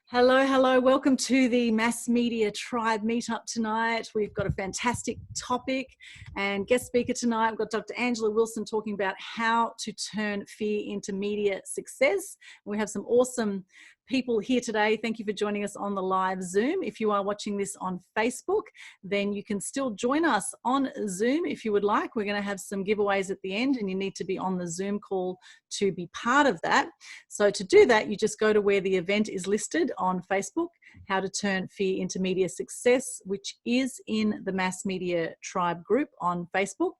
Hello, hello. Welcome to the Mass Media Tribe Meetup tonight. We've got a fantastic topic and guest speaker tonight. We've got Dr. Angela Wilson talking about how to turn fear into media success. We have some awesome people here today. Thank you for joining us on the live Zoom. If you are watching this on Facebook, then you can still join us on Zoom if you would like. We're going to have some giveaways at the end and you need to be on the Zoom call to be part of that. So to do that, you just go to where the event is listed on Facebook, How to Turn Fear into Media Success, which is in the Mass Media Tribe group on Facebook,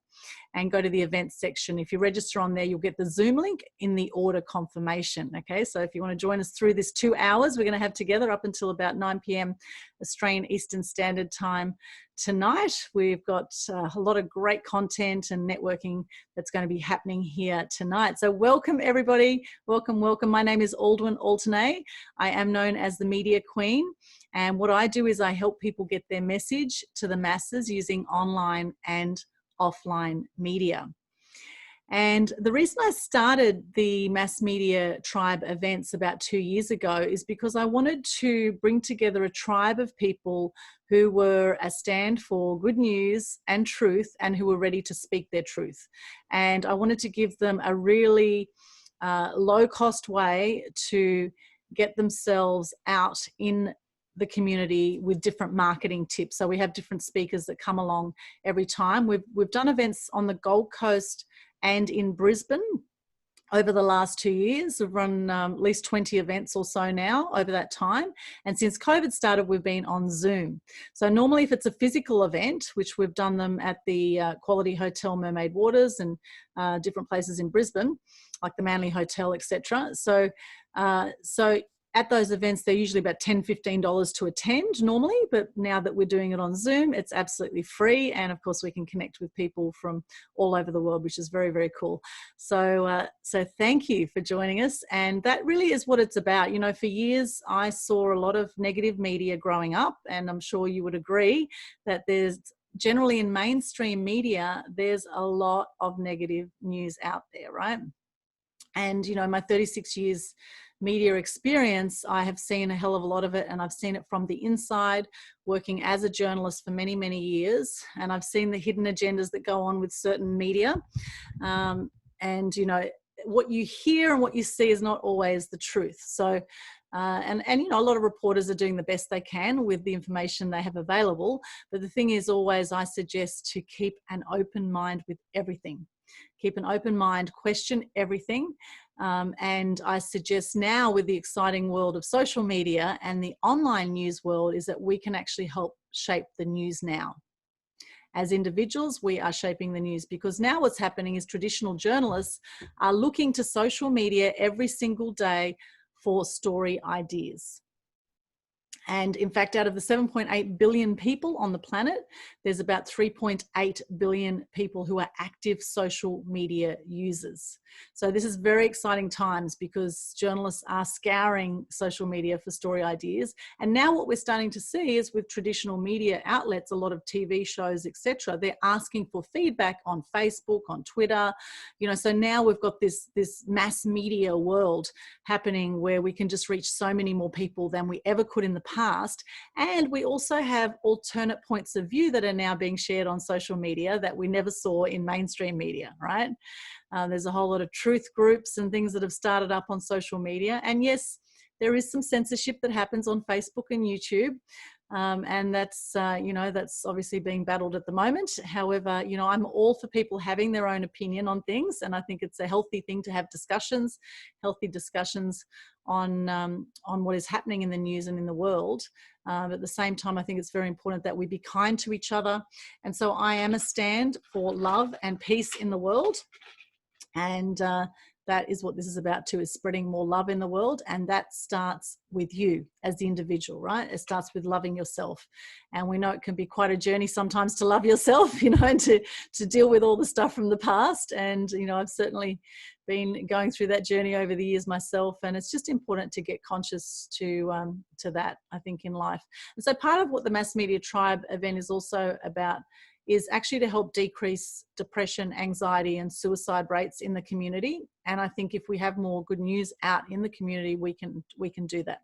and go to the events section. If you register on there, you'll get the Zoom link in the order confirmation. Okay, so if you want to join us through this 2 hours we're going to have together up until about 9 p.m. Australian Eastern Standard Time tonight, we've got a lot of great content and networking that's going to be happening here tonight. So welcome everybody, welcome, welcome. My name is Aldwyn Alternay. I am known as the Media Queen, and what I do is I help people get their message to the masses using online and offline media. And the reason I started the Mass Media Tribe events about 2 years ago is because I wanted to bring together a tribe of people who were a stand for good news and truth and who were ready to speak their truth. And I wanted to give them a really low-cost way to get themselves out in the community with different marketing tips. So we have different speakers that come along every time. We've done events on the Gold Coast and in Brisbane over the last 2 years. We've run at least 20 events or so now over that time. And since COVID started, we've been on Zoom. So normally if it's a physical event, which we've done them at the Quality Hotel Mermaid Waters and different places in Brisbane, like the Manly Hotel, etc. So at those events, they're usually about $10, $15 to attend normally, but now that we're doing it on Zoom, it's absolutely free. And of course, we can connect with people from all over the world, which is very, very cool. So thank you for joining us. And that really is what it's about. You know, for years, I saw a lot of negative media growing up, and I'm sure you would agree that there's generally in mainstream media, there's a lot of negative news out there, right? And, you know, my 36 years media experience, I have seen a hell of a lot of it, and I've seen it from the inside, working as a journalist for many, many years. And I've seen the hidden agendas that go on with certain media. And, you know, what you hear and what you see is not always the truth. So, and you know, a lot of reporters are doing the best they can with the information they have available. But the thing is always, I suggest to keep an open mind with everything. Keep an open mind, question everything. And I suggest now with the exciting world of social media and the online news world is that we can actually help shape the news now. As individuals, we are shaping the news, because now what's happening is traditional journalists are looking to social media every single day for story ideas. And in fact, out of the 7.8 billion people on the planet, there's about 3.8 billion people who are active social media users. So this is very exciting times, because journalists are scouring social media for story ideas. And now what we're starting to see is with traditional media outlets, a lot of TV shows, etc., they're asking for feedback on Facebook, on Twitter. You know, so now we've got this mass media world happening where we can just reach so many more people than we ever could in the past. And we also have alternate points of view that are now being shared on social media that we never saw in mainstream media, right? There's a whole lot of truth groups and things that have started up on social media. And yes, there is some censorship that happens on Facebook and YouTube. And that's, you know, that's obviously being battled at the moment. However, you know, I'm all for people having their own opinion on things. And I think it's a healthy thing to have discussions, healthy discussions on what is happening in the news and in the world. But at the same time, I think it's very important that we be kind to each other. And so I am a stand for love and peace in the world. And that is what this is about too, is spreading more love in the world. And that starts with you as the individual, right? It starts with loving yourself. And we know it can be quite a journey sometimes to love yourself, you know, and to deal with all the stuff from the past. And, you know, I've certainly been going through that journey over the years myself. And it's just important to get conscious to that, I think, in life. And so part of what the Mass Media Tribe event is also about is actually to help decrease depression, anxiety, and suicide rates in the community. And I think if we have more good news out in the community, we can do that.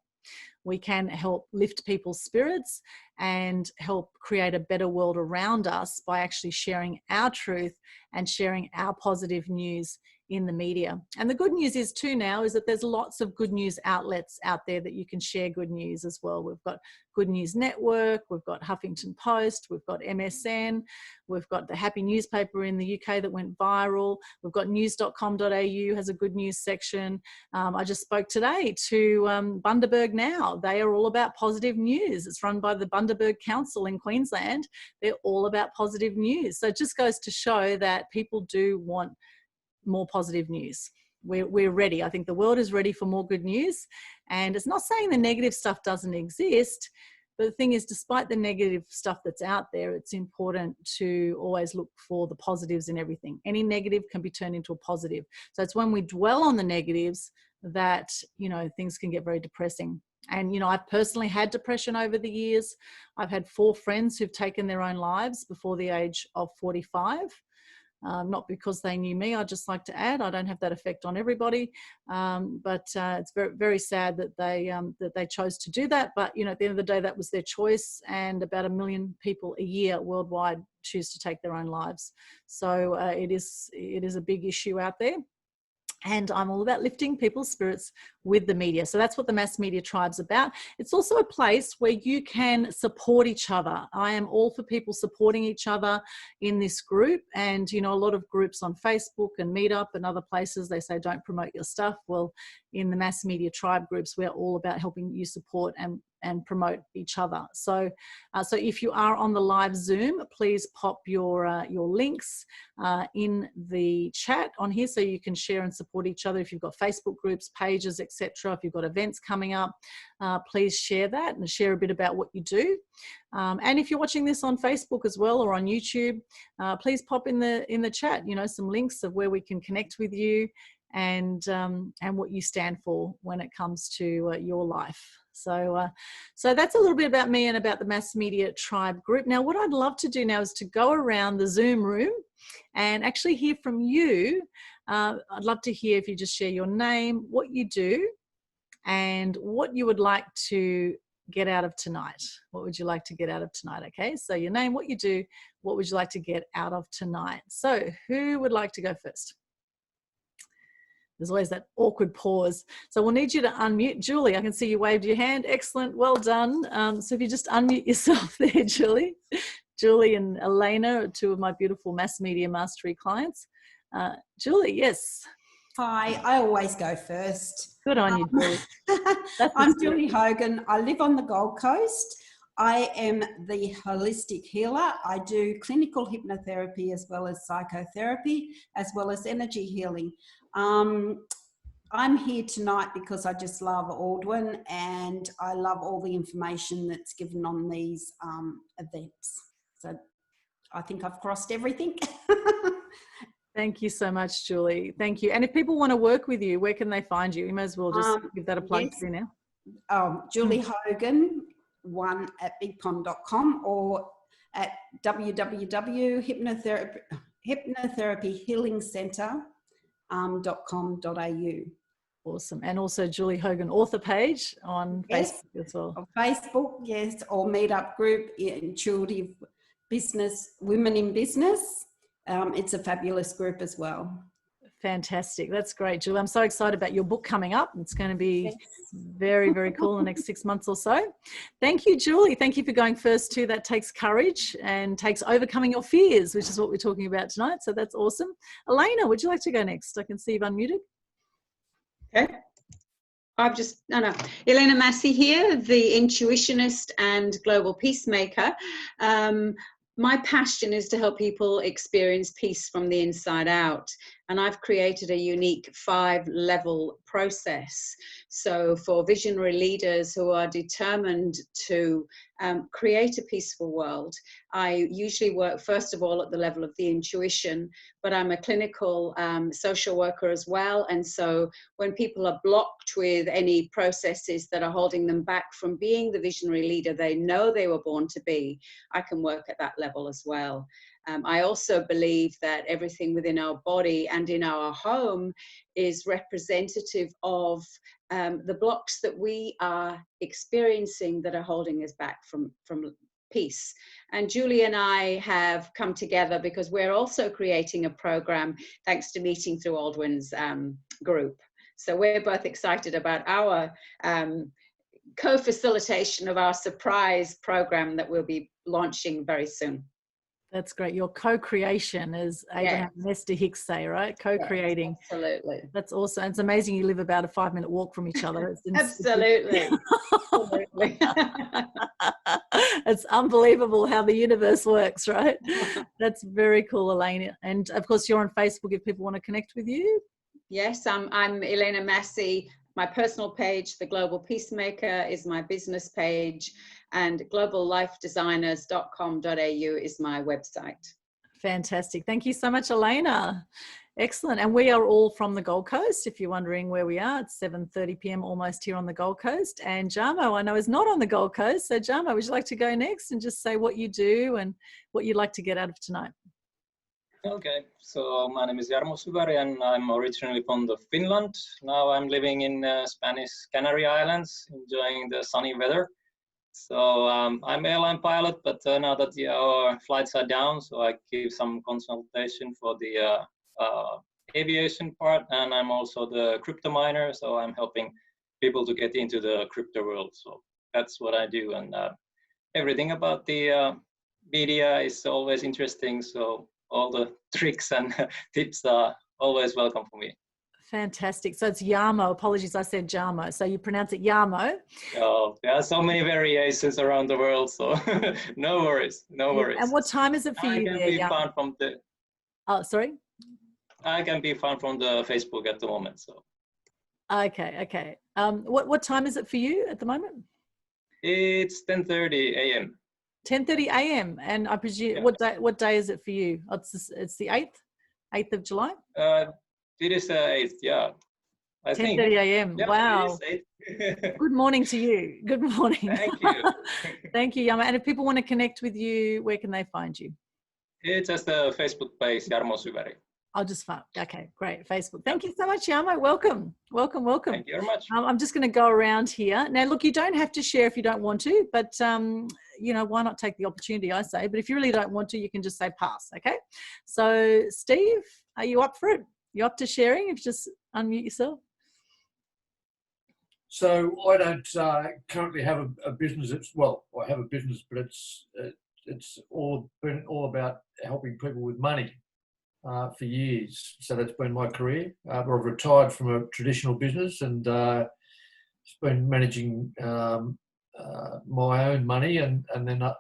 We can help lift people's spirits and help create a better world around us by actually sharing our truth and sharing our positive news in the media. And the good news is too now is that there's lots of good news outlets out there that you can share good news as well. We've got Good News Network, we've got Huffington Post, we've got MSN, we've got the Happy newspaper in the UK that went viral, we've got news.com.au has a good news section. I just spoke today to Bundaberg Now. They are all about positive news. It's run by the Bundaberg Council in Queensland. They're all about positive news. So it just goes to show that people do want more positive news. We're ready. I think the world is ready for more good news. And it's not saying the negative stuff doesn't exist, but the thing is, despite the negative stuff that's out there, it's important to always look for the positives in everything. Any negative can be turned into a positive. So it's when we dwell on the negatives that, you know, things can get very depressing. And, you know, I've personally had depression over the years. I've had 4 friends who've taken their own lives before the age of 45. Not because they knew me, I'd just like to add, I don't have that effect on everybody, but it's very, very sad that they chose to do that. But, you know, at the end of the day, that was their choice, and about 1 million people a year worldwide choose to take their own lives. So it is a big issue out there. And I'm all about lifting people's spirits with the media. So that's what the Mass Media Tribe's about. It's also a place where you can support each other. I am all for people supporting each other in this group. And, you know, a lot of groups on Facebook and Meetup and other places, they say, don't promote your stuff. Well, in the Mass Media Tribe groups, we're all about helping you support and promote each other. So if you are on the live Zoom, please pop your links in the chat on here so you can share and support each other. If you've got Facebook groups, pages, etc., if you've got events coming up, please share that and share a bit about what you do. And if you're watching this on Facebook as well or on YouTube, please pop in the chat, you know, some links of where we can connect with you and what you stand for when it comes to your life. So that's a little bit about me and about the Mass Media Tribe group. Now, what I'd love to do now is to go around the Zoom room and actually hear from you. I'd love to hear if you just share your name, what you do, and what you would like to get out of tonight. What would you like to get out of tonight? Okay, so your name, what you do, what would you like to get out of tonight? So who would like to go first? There's always that awkward pause. So we'll need you to unmute. Julie, I can see you waved your hand. Excellent. Well done. So if you just unmute yourself there, Julie. Julie and Elena are 2 of my beautiful Mass Media Mastery clients. Julie, yes. Hi, I always go first. Good on you, Julie. I'm Julie Hogan. I live on the Gold Coast. I am the holistic healer. I do clinical hypnotherapy as well as psychotherapy, as well as energy healing. I'm here tonight because I just love Aldwin and I love all the information that's given on these events. So I think I've crossed everything. Thank you so much, Julie. Thank you. And if people want to work with you, where can they find you? You may as well just give that a plug through now. Julie Hogan, 1 at bigpond.com or at www.hypnotherapyhealingcentre.com.au. Awesome. And also Julie Hogan author page on Facebook as well. On Facebook, yes, or Meetup group, Intuitive Business, Women in Business. It's a fabulous group as well. Fantastic. That's great, Julie. I'm so excited about your book coming up. It's going to be very, very cool in the next 6 months or so. Thank you, Julie. Thank you for going first too. That takes courage and takes overcoming your fears, which is what we're talking about tonight. So that's awesome. Elena, would you like to go next? I can see you've unmuted. Okay. Elena Massey here, the intuitionist and global peacemaker. My passion is to help people experience peace from the inside out. And I've created a unique 5-level process. So for visionary leaders who are determined to create a peaceful world, I usually work first of all at the level of the intuition, but I'm a clinical social worker as well. And so when people are blocked with any processes that are holding them back from being the visionary leader they know they were born to be, I can work at that level as well. I also believe that everything within our body and in our home is representative of the blocks that we are experiencing that are holding us back from peace. And Julie and I have come together because we're also creating a program thanks to Meeting Through Aldwin's group. So we're both excited about our co-facilitation of our surprise program that we'll be launching very soon. That's great. Your co-creation, as Abraham and Esther Hicks say, right? Co-creating. Yes, absolutely. That's awesome. It's amazing you live about a 5-minute walk from each other. It's absolutely. Absolutely. It's unbelievable how the universe works, right? That's very cool, Elena. And of course, you're on Facebook if people want to connect with you. Yes, I'm Elena Massey. My personal page, The Global Peacemaker, is my business page, and globallifedesigners.com.au is my website. Fantastic. Thank you so much, Elena. Excellent. And we are all from the Gold Coast. If you're wondering where we are, it's 7:30 p.m. almost here on the Gold Coast. And Jarmo, I know, is not on the Gold Coast. So Jarmo, would you like to go next and just say what you do and what you'd like to get out of tonight? Okay, so my name is Jarmo Sugari and I'm originally from Finland. Now I'm living in Spanish Canary Islands, enjoying the sunny weather. So I'm an airline pilot, but now that our flights are down, so I give some consultation for the aviation part, and I'm also the crypto miner, so I'm helping people to get into the crypto world. So that's what I do, and everything about the media is always interesting, so all the tricks and tips are always welcome for me. Fantastic. So it's Jarmo. Apologies, I said Jarmo. So you pronounce it Jarmo. Oh, there are so many variations around the world, so no worries, no worries. And what time is it for you? I can be found from the. Oh, sorry. I can be found from the Facebook at the moment. So. Okay, okay. What time is it for you at the moment? It's 10:30 a.m. 10:30 a.m. And I presume what day is it for you? It's the 8th of July. It is 8th, yeah. 10:30 a.m. Yeah, wow. Good morning to you. Good morning. Thank you. Thank you, Jarmo. And if people want to connect with you, where can they find you? It's just the Facebook page, Jarmo Sugari. I'll just find. Okay, great. Facebook. Thank you so much, Jarmo. Welcome. Welcome, welcome. Thank you very much. I'm just going to go around here. Now, look, you don't have to share if you don't want to, but, you know, why not take the opportunity, I say. But if you really don't want to, you can just say pass, okay? So, Steve, are you up for it? You up to sharing? If you just unmute yourself. So I don't currently have a business. I have a business, but it's been all about helping people with money for years. So that's been my career. I've retired from a traditional business and it's been managing my own money and then a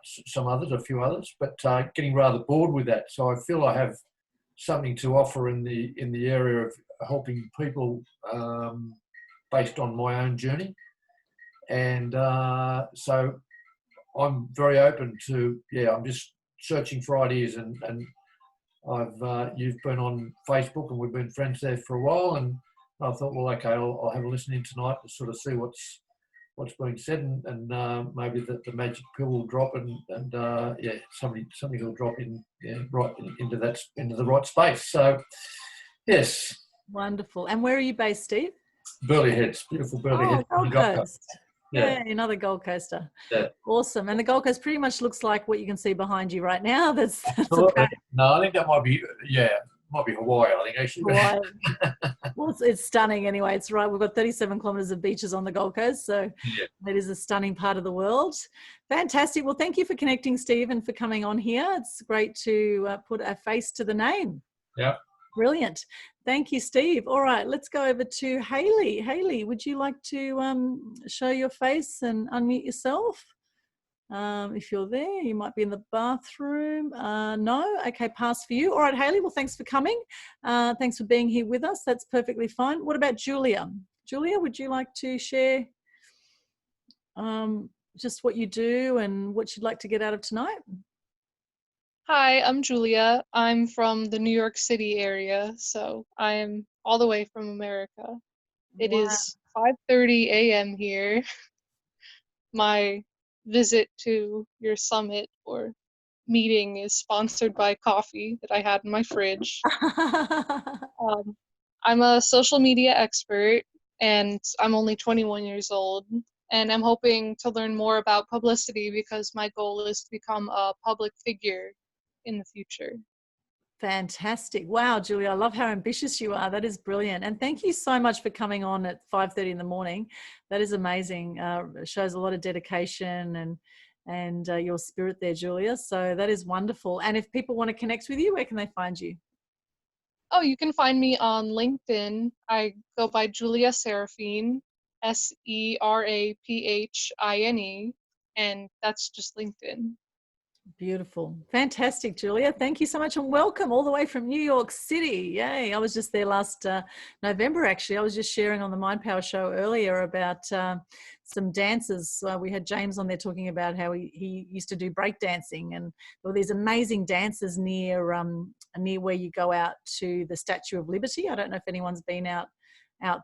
few others, but getting rather bored with that. So I feel I have something to offer in the area of helping people based on my own journey. And so I'm very open to, I'm just searching for ideas, and you've been on Facebook and we've been friends there for a while, and I thought, well, okay, I'll have a listen in tonight to sort of see what's being said, and maybe the magic pill will drop, and something will drop into the right space. So yes. Wonderful. And where are you based, Steve? Burleigh Heads, beautiful Burleigh Heads. Gold Coast. Yeah, another Gold Coaster. Yeah. Awesome. And the Gold Coast pretty much looks like what you can see behind you right now. That's no, I think that might be Hawaii, I think, actually. Hawaii. Well, it's stunning anyway. It's right. We've got 37 kilometres of beaches on the Gold Coast. So it is a stunning part of the world. Fantastic. Well, thank you for connecting, Steve, and for coming on here. It's great to put a face to the name. Yeah. Brilliant. Thank you, Steve. All right, let's go over to Hayley. Hayley, would you like to show your face and unmute yourself? If you're there, you might be in the bathroom. No? Okay, pass for you. All right, Hayley, well, thanks for coming. Thanks for being here with us. That's perfectly fine. What about Julia? Julia, would you like to share just what you do and what you'd like to get out of tonight? Hi, I'm Julia. I'm from the New York City area, so I am all the way from America. It is 5:30 a.m. here. My visit to your summit or meeting is sponsored by coffee that I had in my fridge. I'm a social media expert, and I'm only 21 years old. And I'm hoping to learn more about publicity because my goal is to become a public figure in the future. Fantastic. Wow, Julia, I love how ambitious you are. That is brilliant. And thank you so much for coming on at 5:30 in the morning. That is amazing. It shows a lot of dedication and your spirit there, Julia. So that is wonderful. And if people want to connect with you, where can they find you? Oh, you can find me on LinkedIn. I go by Julia Seraphine, Seraphine, and that's just LinkedIn. Beautiful. Fantastic, Julia. Thank you so much and welcome all the way from New York City. Yay. I was just there last November, actually. I was just sharing on the Mind Power show earlier about some dances. We had James on there talking about how he used to do break dancing, and there were these amazing dances near where you go out to the Statue of Liberty. I don't know if anyone's been out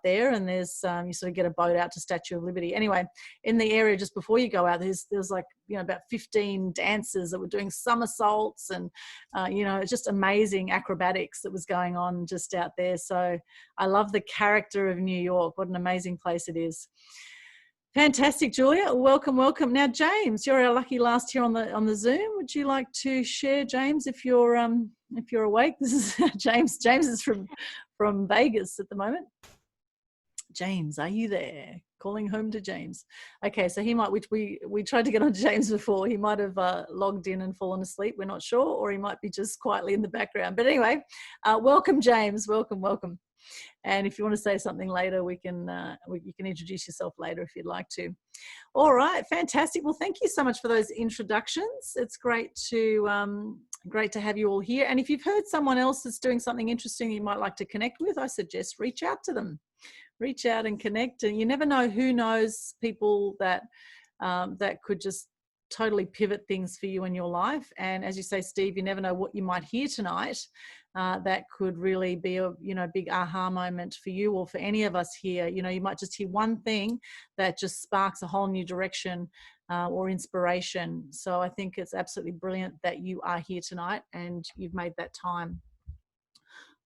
there, and there's you sort of get a boat out to Statue of Liberty. Anyway, in the area just before you go out, there's like, you know, about 15 dancers that were doing somersaults and you know, just amazing acrobatics that was going on just out there. So I love the character of New York. What an amazing place it is. Fantastic, Julia. Welcome, welcome. Now, James, you're our lucky last here on the Zoom. Would you like to share, James, if you're awake? This is James. James is from Vegas at the moment. James, are you there? Calling home to James. Okay, so he might, which we tried to get on to James before. He might have logged in and fallen asleep. We're not sure, or he might be just quietly in the background. But anyway, welcome, James. Welcome, welcome. And if you want to say something later, you can introduce yourself later if you'd like to. All right, fantastic. Well, thank you so much for those introductions. It's great to have you all here. And if you've heard someone else that's doing something interesting you might like to connect with, I suggest reach out to them. Reach out and connect. And you never know who knows people that that could just totally pivot things for you in your life. And as you say, Steve, you never know what you might hear tonight that could really be a big aha moment for you or for any of us here. You know, you might just hear one thing that just sparks a whole new direction or inspiration. So I think it's absolutely brilliant that you are here tonight and you've made that time.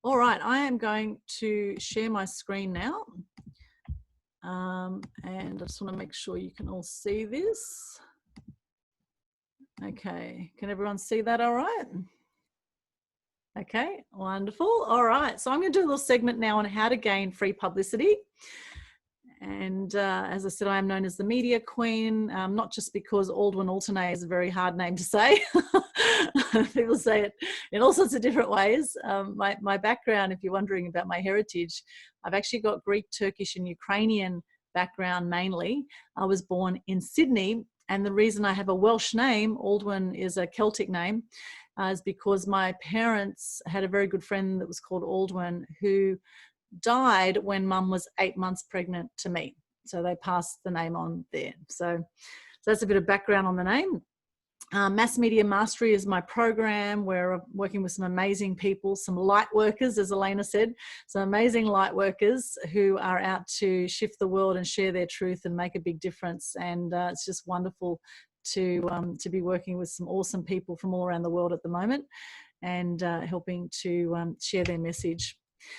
All right, I am going to share my screen now. And I just want to make sure you can all see this. Okay, can everyone see that all right? Okay, wonderful. All right, so I'm going to do a little segment now on how to gain free publicity. And as I said, I am known as the Media Queen, not just because Aldwin Alternate is a very hard name to say. People say it in all sorts of different ways. My background, if you're wondering about my heritage, I've actually got Greek, Turkish and Ukrainian background mainly. I was born in Sydney, and the reason I have a Welsh name, Aldwin is a Celtic name, is because my parents had a very good friend that was called Aldwin who died when mum was 8 months pregnant to me. So they passed the name on there. So that's a bit of background on the name. Mass Media Mastery is my program where I'm working with some amazing people, some light workers, as Elena said, some amazing light workers who are out to shift the world and share their truth and make a big difference. And it's just wonderful to be working with some awesome people from all around the world at the moment and helping to share their message.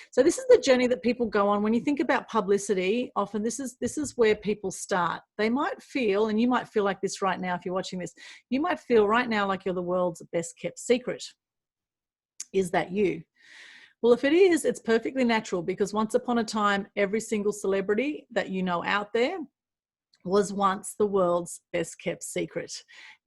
So this is the journey that people go on. When you think about publicity, often this is where people start. They might feel, and you might feel like this right now if you're watching this, you might feel right now like you're the world's best kept secret. Is that you? Well, if it is, it's perfectly natural, because once upon a time, every single celebrity that you know out there was once the world's best kept secret.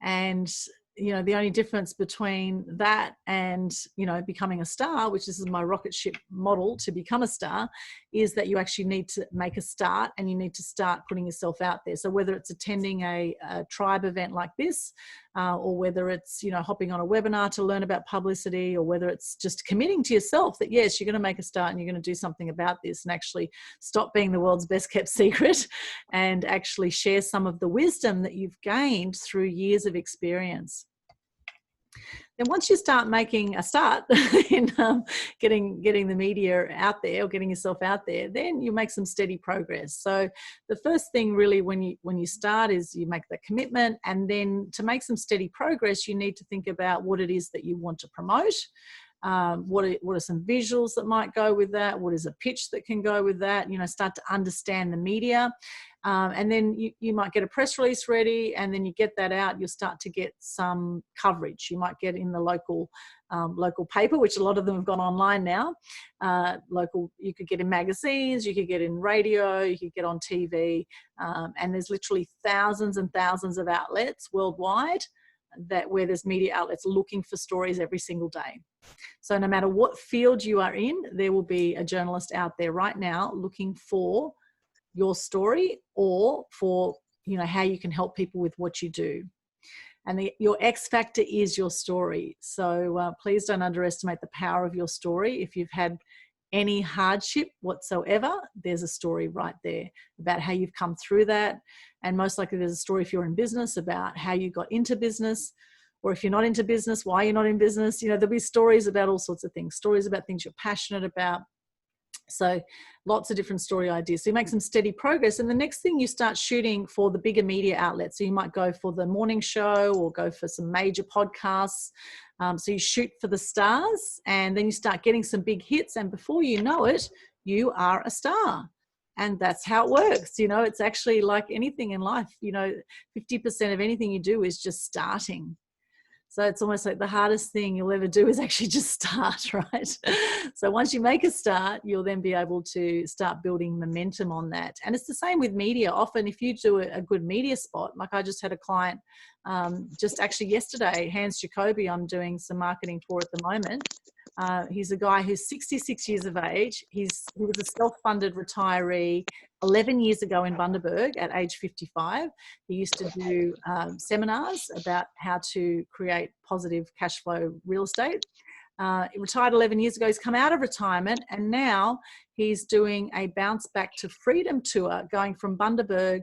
And you know, the only difference between that and, you know, becoming a star, which is my rocket ship model to become a star, is that you actually need to make a start and you need to start putting yourself out there. So whether it's attending a tribe event like this, or whether it's, you know, hopping on a webinar to learn about publicity, or whether it's just committing to yourself that, yes, you're going to make a start and you're going to do something about this and actually stop being the world's best kept secret and actually share some of the wisdom that you've gained through years of experience. Then once you start making a start in getting the media out there or getting yourself out there, then you make some steady progress. So the first thing really when you start is you make that commitment, and then to make some steady progress, you need to think about what it is that you want to promote. What are some visuals that might go with that? What is a pitch that can go with that? Start to understand the media. And then you might get a press release ready, and then you get that out, you'll start to get some coverage. You might get in the local paper, which a lot of them have gone online now. You could get in magazines, you could get in radio, you could get on TV, and there's literally thousands and thousands of outlets worldwide where there's media outlets looking for stories every single day. So no matter what field you are in, there will be a journalist out there right now looking for your story, or for how you can help people with what you do. And your X factor is your story. So please don't underestimate the power of your story. If you've had any hardship whatsoever, there's a story right there about how you've come through that. And most likely there's a story, if you're in business, about how you got into business, or if you're not into business, why you're not in business. There'll be stories about all sorts of things, stories about things you're passionate about. So lots of different story ideas. So you make some steady progress. And the next thing, you start shooting for the bigger media outlets. So you might go for the morning show or go for some major podcasts. So you shoot for the stars, and then you start getting some big hits. And before you know it, you are a star. And that's how it works. It's actually like anything in life. 50% of anything you do is just starting. So it's almost like the hardest thing you'll ever do is actually just start, right? So once you make a start, you'll then be able to start building momentum on that. And it's the same with media. Often if you do a good media spot, like I just had a client just actually yesterday, Hans Jacoby, I'm doing some marketing for at the moment. He's a guy who's 66 years of age. He was a self-funded retiree 11 years ago in Bundaberg at age 55. He used to do seminars about how to create positive cash flow real estate. He retired 11 years ago. He's come out of retirement, and now he's doing a bounce back to freedom tour, going from Bundaberg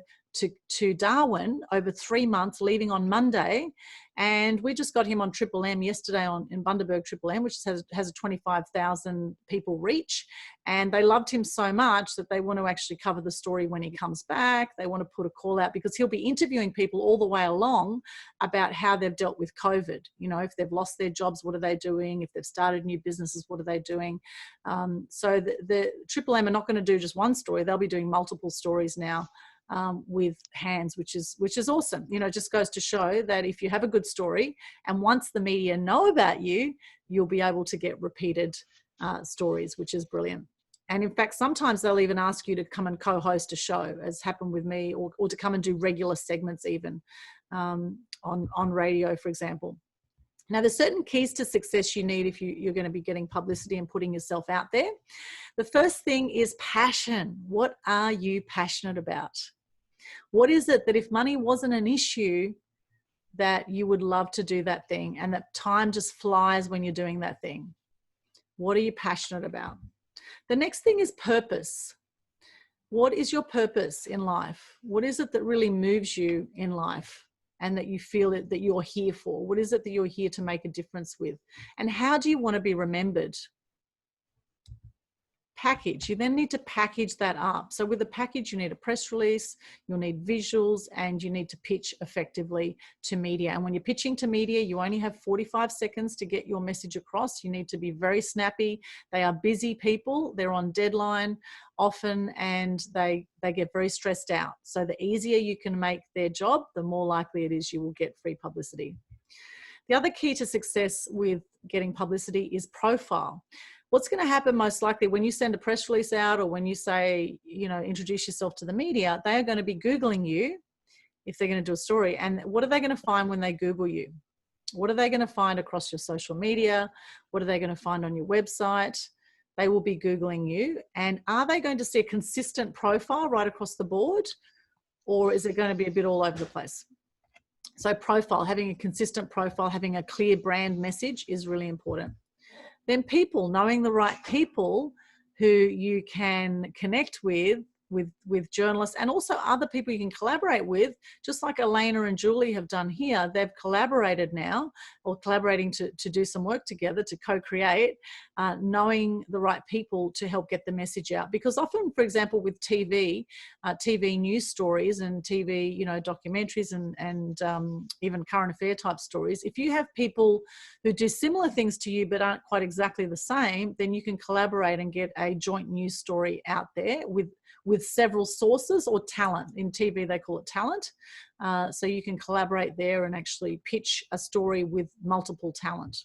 to Darwin over 3 months, leaving on Monday. And we just got him on Triple M yesterday in Bundaberg Triple M, which has a 25,000 people reach. And they loved him so much that they want to actually cover the story when he comes back. They want to put a call out, because he'll be interviewing people all the way along about how they've dealt with COVID. If they've lost their jobs, what are they doing? If they've started new businesses, what are they doing? So the Triple M are not going to do just one story. They'll be doing multiple stories now. With Hands, which is awesome. It just goes to show that if you have a good story, and once the media know about you, you'll be able to get repeated stories, which is brilliant. And in fact, sometimes they'll even ask you to come and co-host a show, as happened with me, or to come and do regular segments even on radio, for example. Now, there's certain keys to success you need if you're going to be getting publicity and putting yourself out there. The first thing is passion. What are you passionate about? What is it that if money wasn't an issue, that you would love to do that thing, and that time just flies when you're doing that thing? What are you passionate about? The next thing is purpose. What is your purpose in life? What is it that really moves you in life, and that you feel that you're here for? What is it that you're here to make a difference with? And how do you want to be remembered? Package. You then need to package that up. So with a package, you need a press release, you'll need visuals, and you need to pitch effectively to media. And when you're pitching to media, you only have 45 seconds to get your message across. You need to be very snappy. They are busy people. They're on deadline often, and they get very stressed out. So the easier you can make their job, the more likely it is you will get free publicity. The other key to success with getting publicity is profile. What's going to happen most likely when you send a press release out, or when you say, introduce yourself to the media, they are going to be Googling you if they're going to do a story. And what are they going to find when they Google you? What are they going to find across your social media? What are they going to find on your website? They will be Googling you. And are they going to see a consistent profile right across the board? Or is it going to be a bit all over the place? So profile, having a consistent profile, having a clear brand message is really important. Then people, knowing the right people who you can connect with with journalists and also other people you can collaborate with, just like Elena and Julie have done here. They've collaborated now, or collaborating to do some work together to co-create, knowing the right people to help get the message out. Because often, for example, with TV news stories and TV, documentaries and even current affair type stories, if you have people who do similar things to you but aren't quite exactly the same, then you can collaborate and get a joint news story out there with several sources or talent. In TV, they call it talent. So you can collaborate there and actually pitch a story with multiple talent.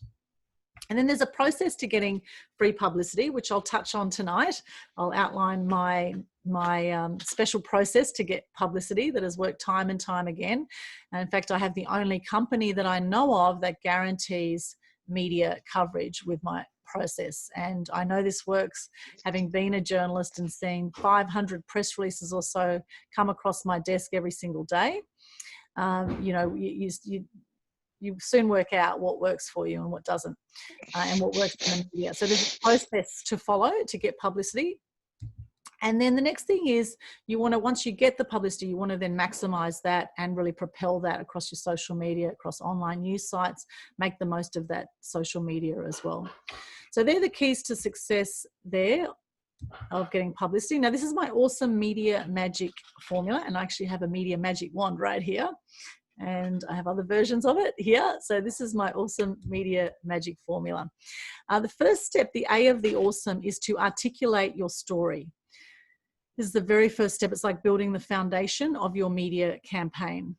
And then there's a process to getting free publicity, which I'll touch on tonight. I'll outline my special process to get publicity that has worked time and time again. And in fact, I have the only company that I know of that guarantees media coverage with my process. And I know this works, having been a journalist and seeing 500 press releases or so come across my desk every single day. You soon work out what works for you and what doesn't, and what works in the media. So there's a process to follow to get publicity. And then the next thing is once you get the publicity, you want to then maximize that and really propel that across your social media, across online news sites, make the most of that social media as well. So they're the keys to success there of getting publicity. Now, this is my awesome media magic formula, and I actually have a media magic wand right here, and I have other versions of it here. So this is my awesome media magic formula. The first step, the A of the awesome, is to articulate your story. This is the very first step. It's like building the foundation of your media campaign.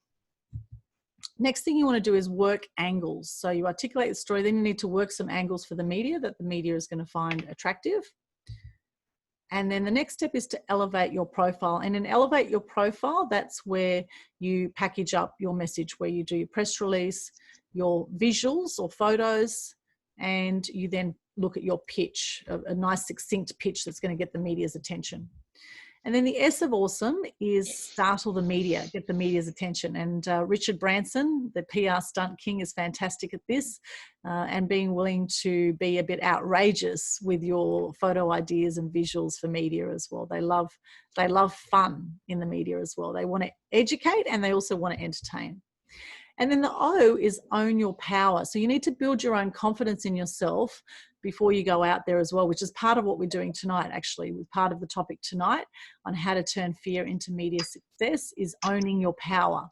Next thing you want to do is work angles. So you articulate the story, then you need to work some angles for the media that the media is going to find attractive. And then the next step is to elevate your profile. And in elevate your profile, that's where you package up your message, where you do your press release, your visuals or photos, and you then look at your pitch, a nice succinct pitch that's going to get the media's attention. And then the S of awesome is startle the media, get the media's attention. And Richard Branson, the PR stunt king, is fantastic at this, and being willing to be a bit outrageous with your photo ideas and visuals for media as well. They love fun in the media as well. They want to educate and they also want to entertain. And then the O is own your power. So you need to build your own confidence in yourself before you go out there as well, which is part of what we're doing tonight, actually. With part of the topic tonight on how to turn fear into media success is owning your power.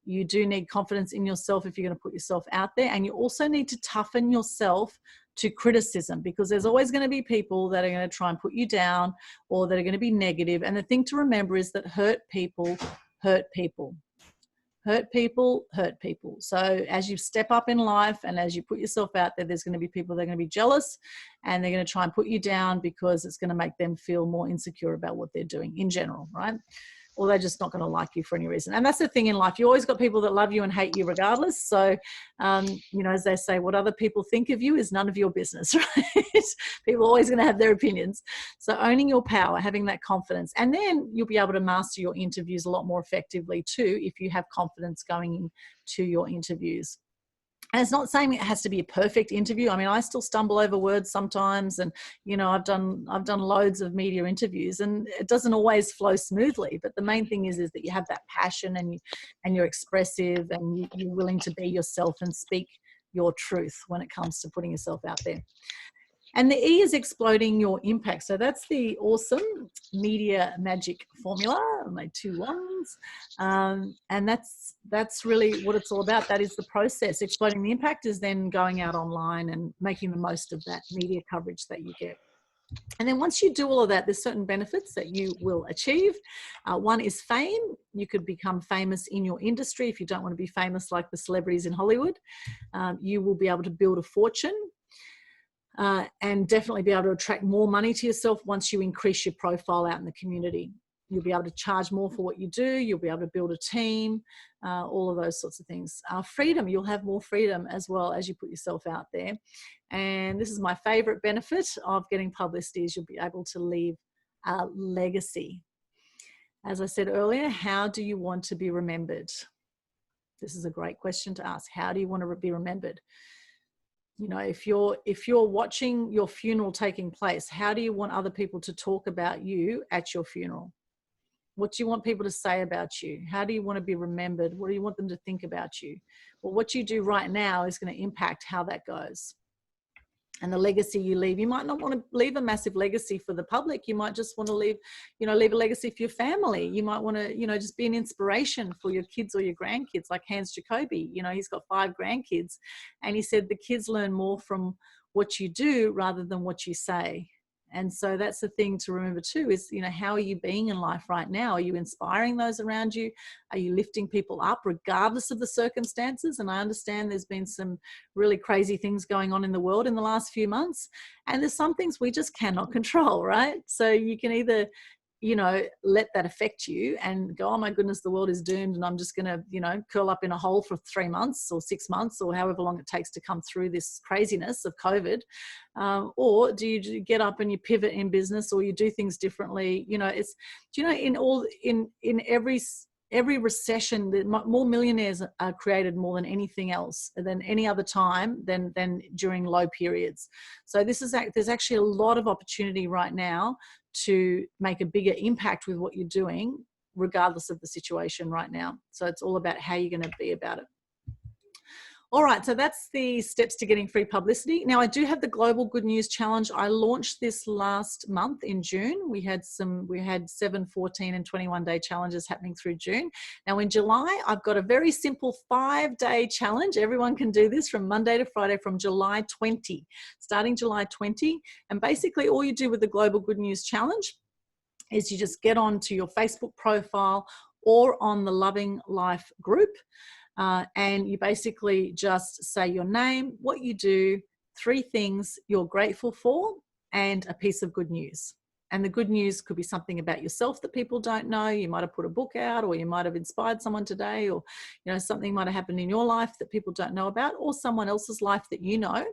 You do need confidence in yourself if you're going to put yourself out there. And you also need to toughen yourself to criticism, because there's always going to be people that are going to try and put you down or that are going to be negative. And the thing to remember is that hurt people hurt people. Hurt people, hurt people. So as you step up in life and as you put yourself out there, there's going to be people that are going to be jealous and they're going to try and put you down because it's going to make them feel more insecure about what they're doing in general, right? Or they're just not going to like you for any reason. And that's the thing in life. You always got people that love you and hate you regardless. So, as they say, what other people think of you is none of your business, right? People are always going to have their opinions. So owning your power, having that confidence, and then you'll be able to master your interviews a lot more effectively too if you have confidence going into your interviews. And it's not saying it has to be a perfect interview. I mean, I still stumble over words sometimes, and I've done loads of media interviews, and it doesn't always flow smoothly. But the main thing is that you have that passion, and you're expressive, and you're willing to be yourself and speak your truth when it comes to putting yourself out there. And the E is exploding your impact. So that's the awesome media magic formula, my 2 wands. And that's really what it's all about. That is the process. Exploding the impact is then going out online and making the most of that media coverage that you get. And then once you do all of that, there's certain benefits that you will achieve. One is fame. You could become famous in your industry if you don't want to be famous like the celebrities in Hollywood. You will be able to build a fortune. And definitely be able to attract more money to yourself once you increase your profile out in the community. You'll be able to charge more for what you do. You'll be able to build a team, all of those sorts of things. Freedom, you'll have more freedom as well as you put yourself out there. And this is my favorite benefit of getting publicity, is you'll be able to leave a legacy. As I said earlier, how do you want to be remembered? This is a great question to ask. How do you want to be remembered? If you're watching your funeral taking place, how do you want other people to talk about you at your funeral? What do you want people to say about you? How do you want to be remembered? What do you want them to think about you? Well, what you do right now is going to impact how that goes. And the legacy you leave, you might not want to leave a massive legacy for the public. You might just want to leave, leave a legacy for your family. You might want to, just be an inspiration for your kids or your grandkids, like Hans Jacoby. He's got 5 grandkids, and he said the kids learn more from what you do rather than what you say. And so that's the thing to remember too, is, how are you being in life right now? Are you inspiring those around you? Are you lifting people up regardless of the circumstances? And I understand there's been some really crazy things going on in the world in the last few months. And there's some things we just cannot control, right? So you can either, let that affect you and go, oh my goodness, the world is doomed and I'm just going to, curl up in a hole for 3 months or 6 months or however long it takes to come through this craziness of COVID. Or do you get up and you pivot in business, or you do things differently? In every recession, more millionaires are created more than anything else, than any other time than during low periods. So there's actually a lot of opportunity right now to make a bigger impact with what you're doing, regardless of the situation right now. So it's all about how you're going to be about it. All right, so that's the steps to getting free publicity. Now, I do have the Global Good News Challenge. I launched this last month in June. We had 7, 14 and 21-day challenges happening through June. Now, in July, I've got a very simple 5-day challenge. Everyone can do this from Monday to Friday from July 20, starting July 20. And basically, all you do with the Global Good News Challenge is you just get onto your Facebook profile or on the Loving Life group. And you basically just say your name, what you do, 3 things you're grateful for, and a piece of good news. And the good news could be something about yourself that people don't know. You might have put a book out, or you might have inspired someone today, or something might have happened in your life that people don't know about, or someone else's life that you know.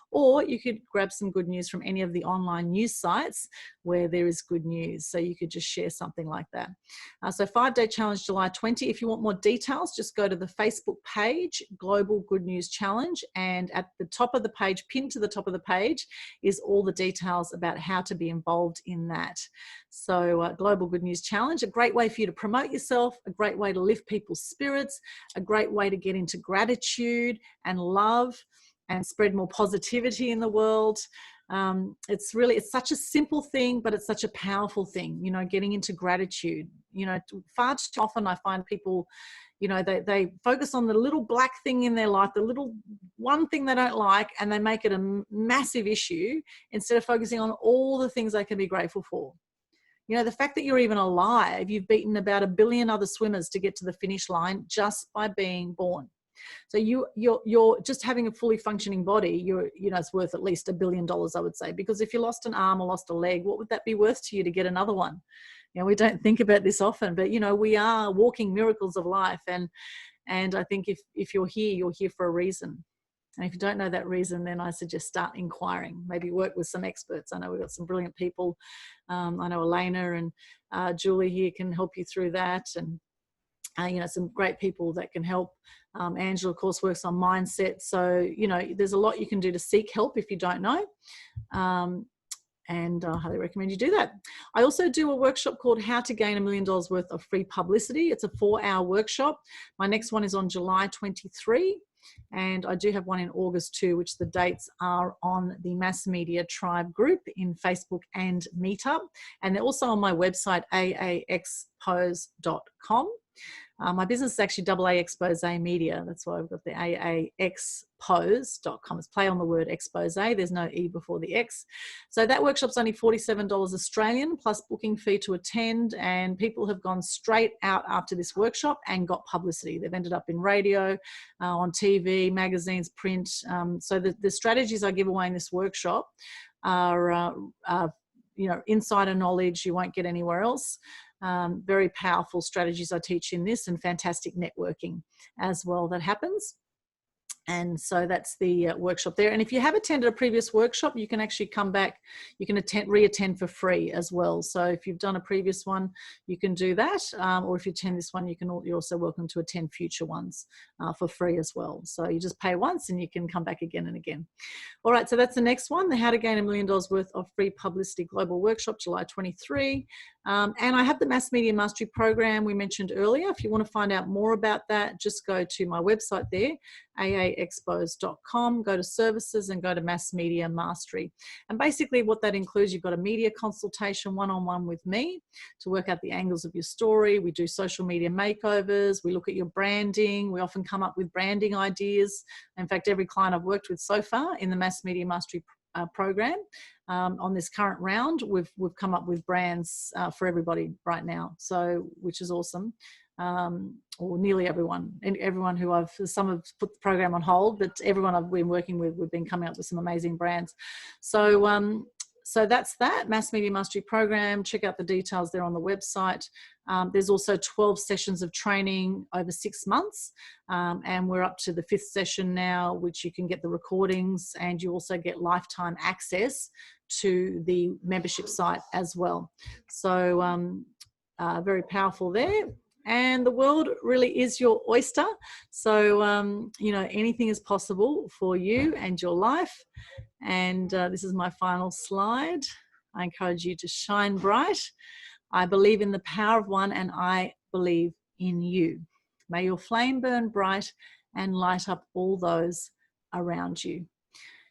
Or you could grab some good news from any of the online news sites where there is good news. So you could just share something like that. So 5-day challenge, July 20. If you want more details, just go to the Facebook page, Global Good News Challenge. And at the top of the page, pinned to the top of the page, is all the details about how to be involved in that. So Global Good News Challenge, a great way for you to promote yourself, a great way to lift people's spirits, a great way to get into gratitude and love and spread more positivity in the world. It's such a simple thing, but it's such a powerful thing, getting into gratitude. Far too often I find people, they focus on the little black thing in their life, the little one thing they don't like, and they make it a massive issue instead of focusing on all the things they can be grateful for. The fact that you're even alive, you've beaten about 1 billion other swimmers to get to the finish line just by being born. So you're just having a fully functioning body, it's worth at least $1 billion, I would say, because if you lost an arm or lost a leg, what would that be worth to you to get another one? We don't think about this often, but we are walking miracles of life. And I think if you're here for a reason. And if you don't know that reason, then I suggest start inquiring, maybe work with some experts. I know we've got some brilliant people. I know Elena and Julie here can help you through that. And some great people that can help. Angela, of course, works on mindset. So, there's a lot you can do to seek help if you don't know. And I highly recommend you do that. I also do a workshop called How to Gain $1 Million Worth of Free Publicity. It's a 4-hour workshop. My next one is on July 23. And I do have one in August too, which the dates are on the Mass Media Tribe group in Facebook and Meetup. And they're also on my website, aaexpose.com. My business is actually AA Expose Media. That's why I've got the aaexpose.com. It's play on the word expose. There's no E before the X. So that workshop's only $47 Australian plus booking fee to attend. And people have gone straight out after this workshop and got publicity. They've ended up in radio, on TV, magazines, print. So the strategies I give away in this workshop are, insider knowledge you won't get anywhere else. Very powerful strategies I teach in this, and fantastic networking as well that happens. And so that's the workshop there. And if you have attended a previous workshop, you can actually come back, you can re-attend for free as well. So if you've done a previous one, you can do that. Or if you attend this one, you're also welcome to attend future ones for free as well. So you just pay once and you can come back again and again. All right, so that's the next one, the How to Gain $1 Million Worth of Free Publicity Global Workshop, July 23. And I have the Mass Media Mastery program we mentioned earlier. If you want to find out more about that, just go to my website there, aaexpos.com, go to services and go to Mass Media Mastery. And basically what that includes, you've got a media consultation one-on-one with me to work out the angles of your story. We do social media makeovers. We look at your branding. We often come up with branding ideas. In fact, every client I've worked with so far in the Mass Media Mastery program on this current round, we've come up with brands for everybody right now, so which is awesome. Or nearly everyone, and everyone who some have put the program on hold, but everyone I've been working with, we've been coming up with some amazing brands. So so that's that Mass Media Mastery program. Check out the details there on the website. There's also 12 sessions of training over 6 months, and we're up to the 5th session now, which you can get the recordings, and you also get lifetime access to the membership site as well. So very powerful there. And the world really is your oyster. So, you know, anything is possible for you and your life. And this is my final slide. I encourage you to shine bright. I believe in the power of one, and I believe in you. May your flame burn bright and light up all those around you.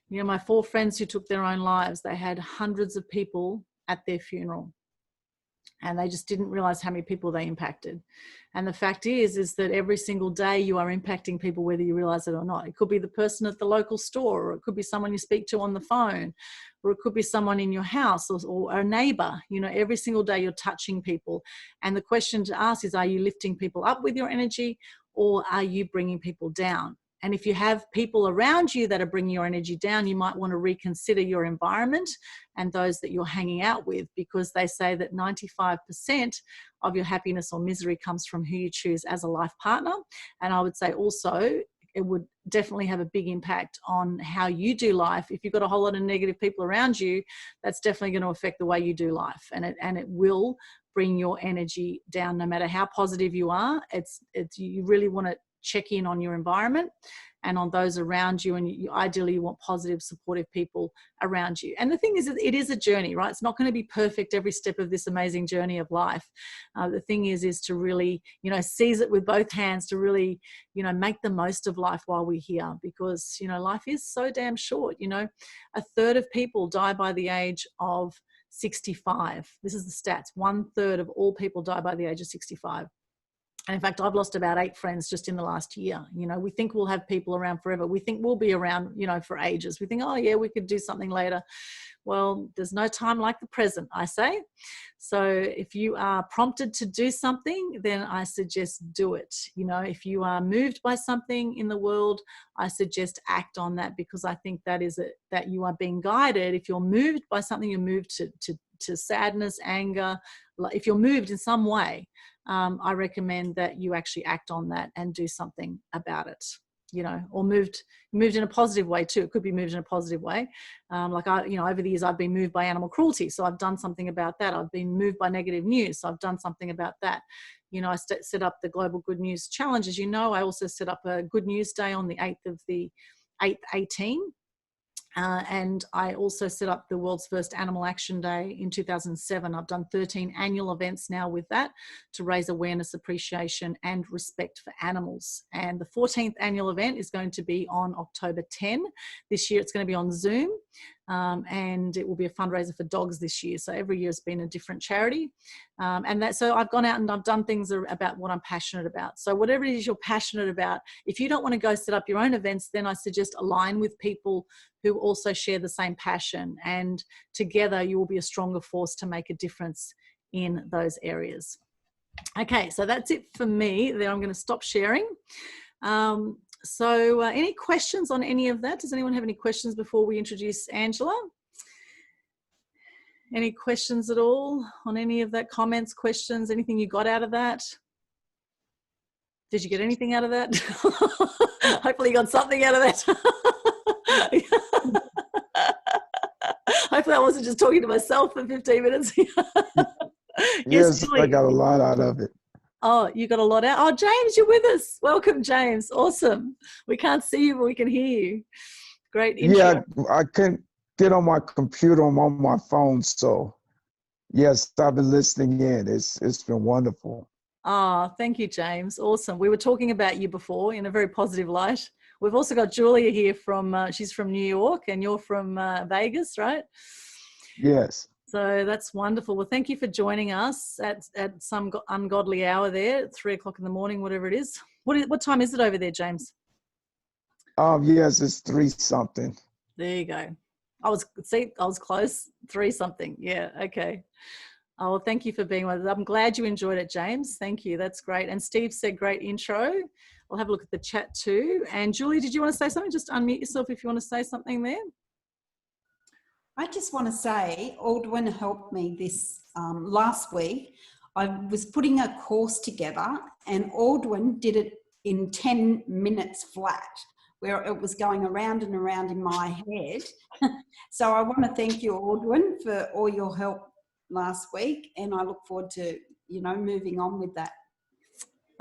You know, my 4 friends who took their own lives, they had hundreds of people at their funeral, and they just didn't realize how many people they impacted. And the fact is that every single day you are impacting people, whether you realize it or not. It could be the person at the local store, or it could be someone you speak to on the phone, or it could be someone in your house, or a neighbor. You know, every single day you're touching people. And the question to ask is, are you lifting people up with your energy, or are you bringing people down? And if you have people around you that are bringing your energy down, you might want to reconsider your environment and those that you're hanging out with, because they say that 95% of your happiness or misery comes from who you choose as a life partner. And I would say also, it would definitely have a big impact on how you do life. If you've got a whole lot of negative people around you, that's definitely going to affect the way you do life. And it will bring your energy down. No matter how positive you are, you really want to check in on your environment and on those around you, and you ideally want positive, supportive people around you. And the thing is, it is a journey, right? It's not going to be perfect every step of this amazing journey of life. The thing is to really, you know, seize it with both hands, to really, you know, make the most of life while we're here, because, you know, life is so damn short. You know, 1/3 of people die by the age of 65. This is the stats. 1/3 of all people die by the age of 65. And in fact, I've lost about 8 friends just in the last year. You know, we think we'll have people around forever. We think we'll be around, you know, for ages. We think, oh yeah, we could do something later. Well, there's no time like the present, I say. So if you are prompted to do something, then I suggest do it. You know, if you are moved by something in the world, I suggest act on that, because I think that is it, that you are being guided. If you're moved by something, you're moved to sadness, anger. If you're moved in some way, I recommend that you actually act on that and do something about it, you know, or moved in a positive way too. It could be moved in a positive way. Like you know, over the years, I've been moved by animal cruelty. So I've done something about that. I've been moved by negative news. So I've done something about that. You know, I set up the Global Good News Challenge. As you know, I also set up a Good News Day on the 8th of the 8th, 18. And I also set up the world's first Animal Action Day in 2007. I've done 13 annual events now with that to raise awareness, appreciation, and respect for animals. And the 14th annual event is going to be on October 10. This year it's going to be on Zoom. And it will be a fundraiser for dogs this year. So every year has been a different charity. So I've gone out and I've done things about what I'm passionate about. So whatever it is you're passionate about, if you don't want to go set up your own events, then I suggest align with people who also share the same passion. And together you will be a stronger force to make a difference in those areas. Okay, so that's it for me. Then I'm going to stop sharing. So any questions on any of that? Does anyone have any questions before we introduce Angela? Any questions at all on any of that? Comments, questions, anything you got out of that? Did you get anything out of that? Hopefully you got something out of that. Hopefully I wasn't just talking to myself for 15 minutes. Yes, I got a lot out of it. Oh, you got a lot out. Oh, James, you're with us. Welcome, James. Awesome. We can't see you, but we can hear you. Great intro. Yeah, I couldn't get on my computer. I'm on my phone, so Yes, I've been listening in. It's been wonderful. Oh, thank you, James. Awesome. We were talking about you before in a very positive light. We've also got Julia here she's from New York, and you're from Vegas, right? Yes. So that's wonderful. Well, thank you for joining us at some ungodly hour there, at 3 o'clock in the morning, whatever it is. What time is it over there, James? Yes, it's 3 something. There you go. I was close. 3 something. Yeah. Okay. Oh, well, thank you for being with us. I'm glad you enjoyed it, James. Thank you. That's great. And Steve said great intro. I'll have a look at the chat too. And Julie, did you want to say something? Just unmute yourself if you want to say something there. I just want to say, Aldwin helped me this last week. I was putting a course together and Aldwin did it in 10 minutes flat, where it was going around and around in my head. So I want to thank you, Aldwin, for all your help last week, and I look forward to, moving on with that.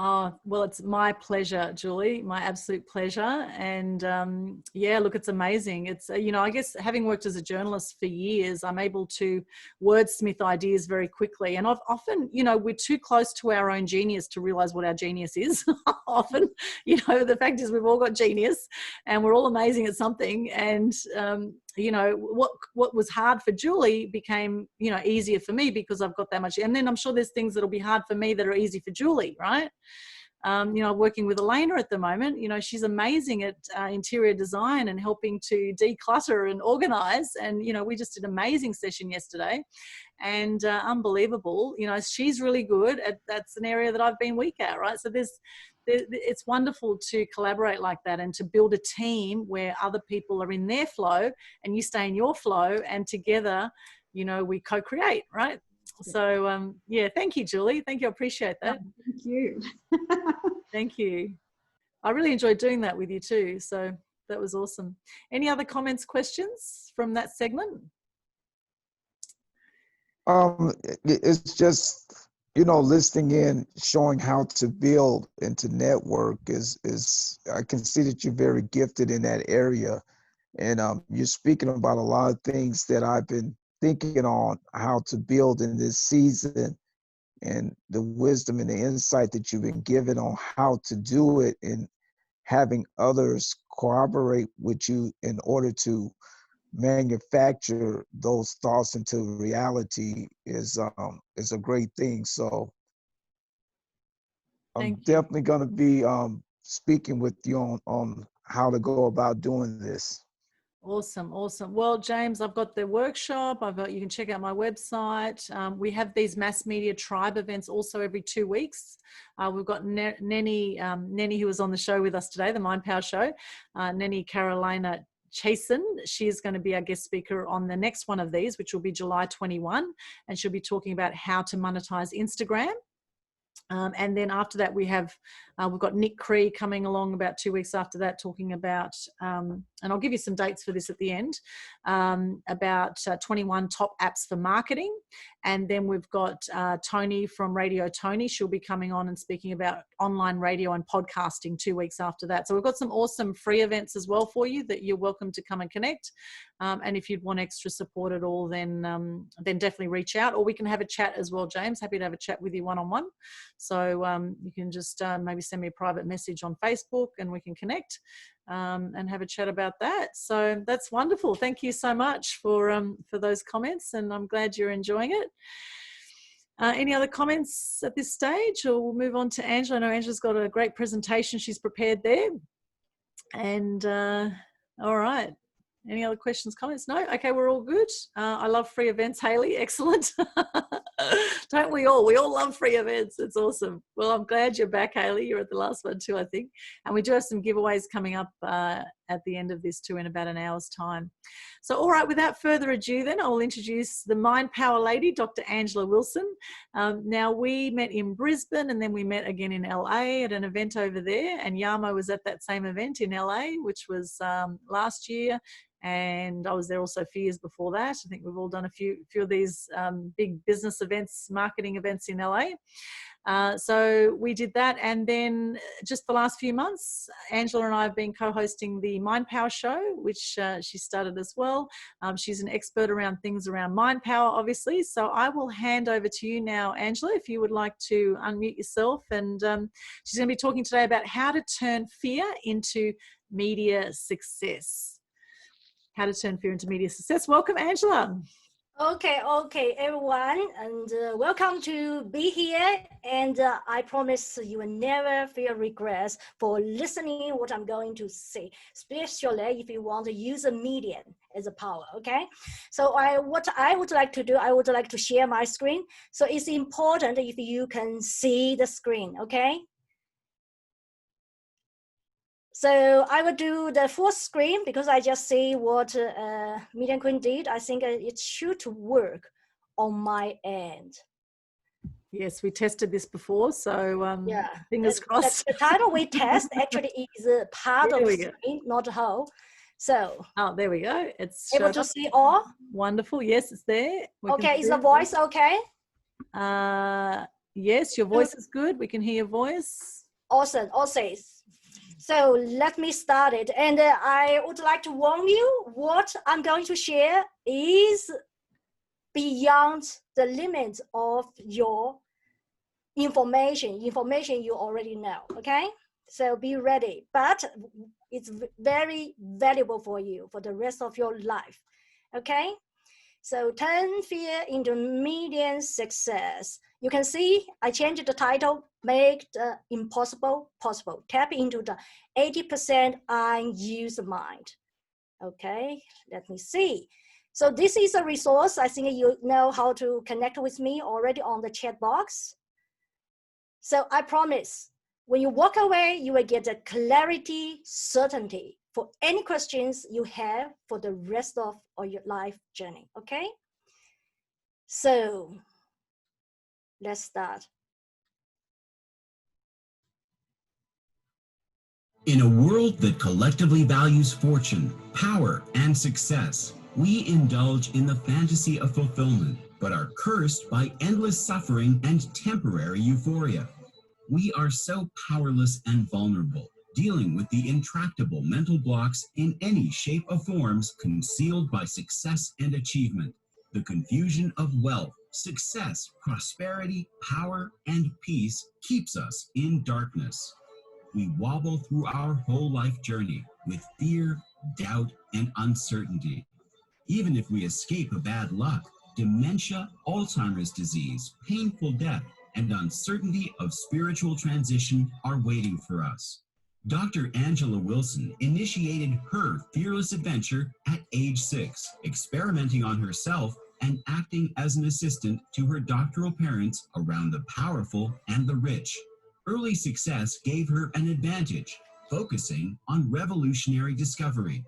Oh, well, it's my pleasure, Julie, my absolute pleasure. And yeah, look, it's amazing. It's, I guess having worked as a journalist for years, I'm able to wordsmith ideas very quickly. And I've often, we're too close to our own genius to realize what our genius is. Often, the fact is we've all got genius and we're all amazing at something. And, what was hard for Julie became, easier for me because I've got that much. And then I'm sure there's things that'll be hard for me that are easy for Julie, right? Working with Elena at the moment, she's amazing at interior design and helping to declutter and organize. And, we just did an amazing session yesterday and unbelievable. She's really good at, that's an area that I've been weak at, right? So it's wonderful to collaborate like that and to build a team where other people are in their flow and you stay in your flow, and together, we co-create, right? So yeah, thank you, Julie. Thank you. I appreciate that. Thank you. Thank you. I really enjoyed doing that with you too. So that was awesome. Any other comments, questions from that segment? It's just, listening in, showing how to build and to network is I can see that you're very gifted in that area. And you're speaking about a lot of things that I've been thinking on how to build in this season, and the wisdom and the insight that you've been given on how to do it, and having others cooperate with you in order to manufacture those thoughts into reality is a great thing. So I'm definitely going to be speaking with you on how to go about doing this. Awesome. Well, James, I've got the workshop. You can check out my website. We have these Mass Media Tribe events also every 2 weeks. We've got Nenny, who was on the show with us today, the Mind Power show, Nenny Carolina Chasen. She's going to be our guest speaker on the next one of these, which will be July 21, and she'll be talking about how to monetize Instagram. And then after that, we've got Nick Cree coming along about 2 weeks after that, talking about, and I'll give you some dates for this at the end, about 21 top apps for marketing. And then we've got Tony from Radio Tony. She'll be coming on and speaking about online radio and podcasting 2 weeks after that. So we've got some awesome free events as well for you that you're welcome to come and connect. And if you'd want extra support at all, then definitely reach out, or we can have a chat as well, James. Happy to have a chat with you one-on-one. So you can just maybe send me a private message on Facebook and we can connect and have a chat about that. So that's wonderful. Thank you so much for those comments, and I'm glad you're enjoying it. Any other comments at this stage, or we'll move on to Angela? I know Angela's got a great presentation she's prepared there. And all right. Any other questions, comments? No? Okay, we're all good. I love free events, Hayley. Excellent. Don't we all? We all love free events. It's awesome. Well, I'm glad you're back, Hayley. You're at the last one too, I think. And we do have some giveaways coming up at the end of this too in about an hour's time. So, all right, without further ado then, I'll introduce the Mind Power lady, Dr. Angela Wilson. Now, we met in Brisbane and then we met again in LA at an event over there. And Yamo was at that same event in LA, which was last year. And I was there also a few years before that. I think we've all done a few of these big business events, marketing events in LA. So we did that, and then just the last few months, Angela and I have been co-hosting the Mind Power show, which she started as well. She's an expert around things around mind power, obviously. So I will hand over to you now, Angela, if you would like to unmute yourself. And she's going to be talking today about how to turn fear into media success. How to turn fear into media success. Welcome, Angela. Okay, everyone, and welcome to be here. And I promise you will never feel regrets for listening what I'm going to say, especially if you want to use a medium as a power. Okay, so what I would like to do, I would like to share my screen. So it's important if you can see the screen. Okay. So I will do the full screen because I just see what Medium Queen did. I think it should work on my end. Yes, we tested this before, so yeah, fingers crossed. The title we test actually is part of the screen, not the whole. So. Oh, there we go. It's able to see all. Wonderful. Yes, it's there. Okay, is the voice okay? Yes, your voice is good. We can hear your voice. Awesome. So let me start it. And I would like to warn you, what I'm going to share is beyond the limits of your information you already know, okay? So be ready, but it's very valuable for you for the rest of your life, okay? So turn fear into media success. You can see I changed the title, make the impossible possible. Tap into the 80% unused mind. Okay, let me see. So this is a resource. I think you know how to connect with me already on the chat box. So I promise, when you walk away, you will get the clarity, certainty for any questions you have for the rest of your life journey, okay? So let's start. In a world that collectively values fortune, power, and success, we indulge in the fantasy of fulfillment, but are cursed by endless suffering and temporary euphoria. We are so powerless and vulnerable, dealing with the intractable mental blocks in any shape or forms concealed by success and achievement. The confusion of wealth, success, prosperity, power, and peace keeps us in darkness. We wobble through our whole life journey with fear, doubt, and uncertainty. Even if we escape a bad luck, dementia, Alzheimer's disease, painful death, and uncertainty of spiritual transition are waiting for us. Dr. Angela Wilson initiated her fearless adventure at age 6, experimenting on herself and acting as an assistant to her doctoral parents around the powerful and the rich. Early success gave her an advantage, focusing on revolutionary discovery.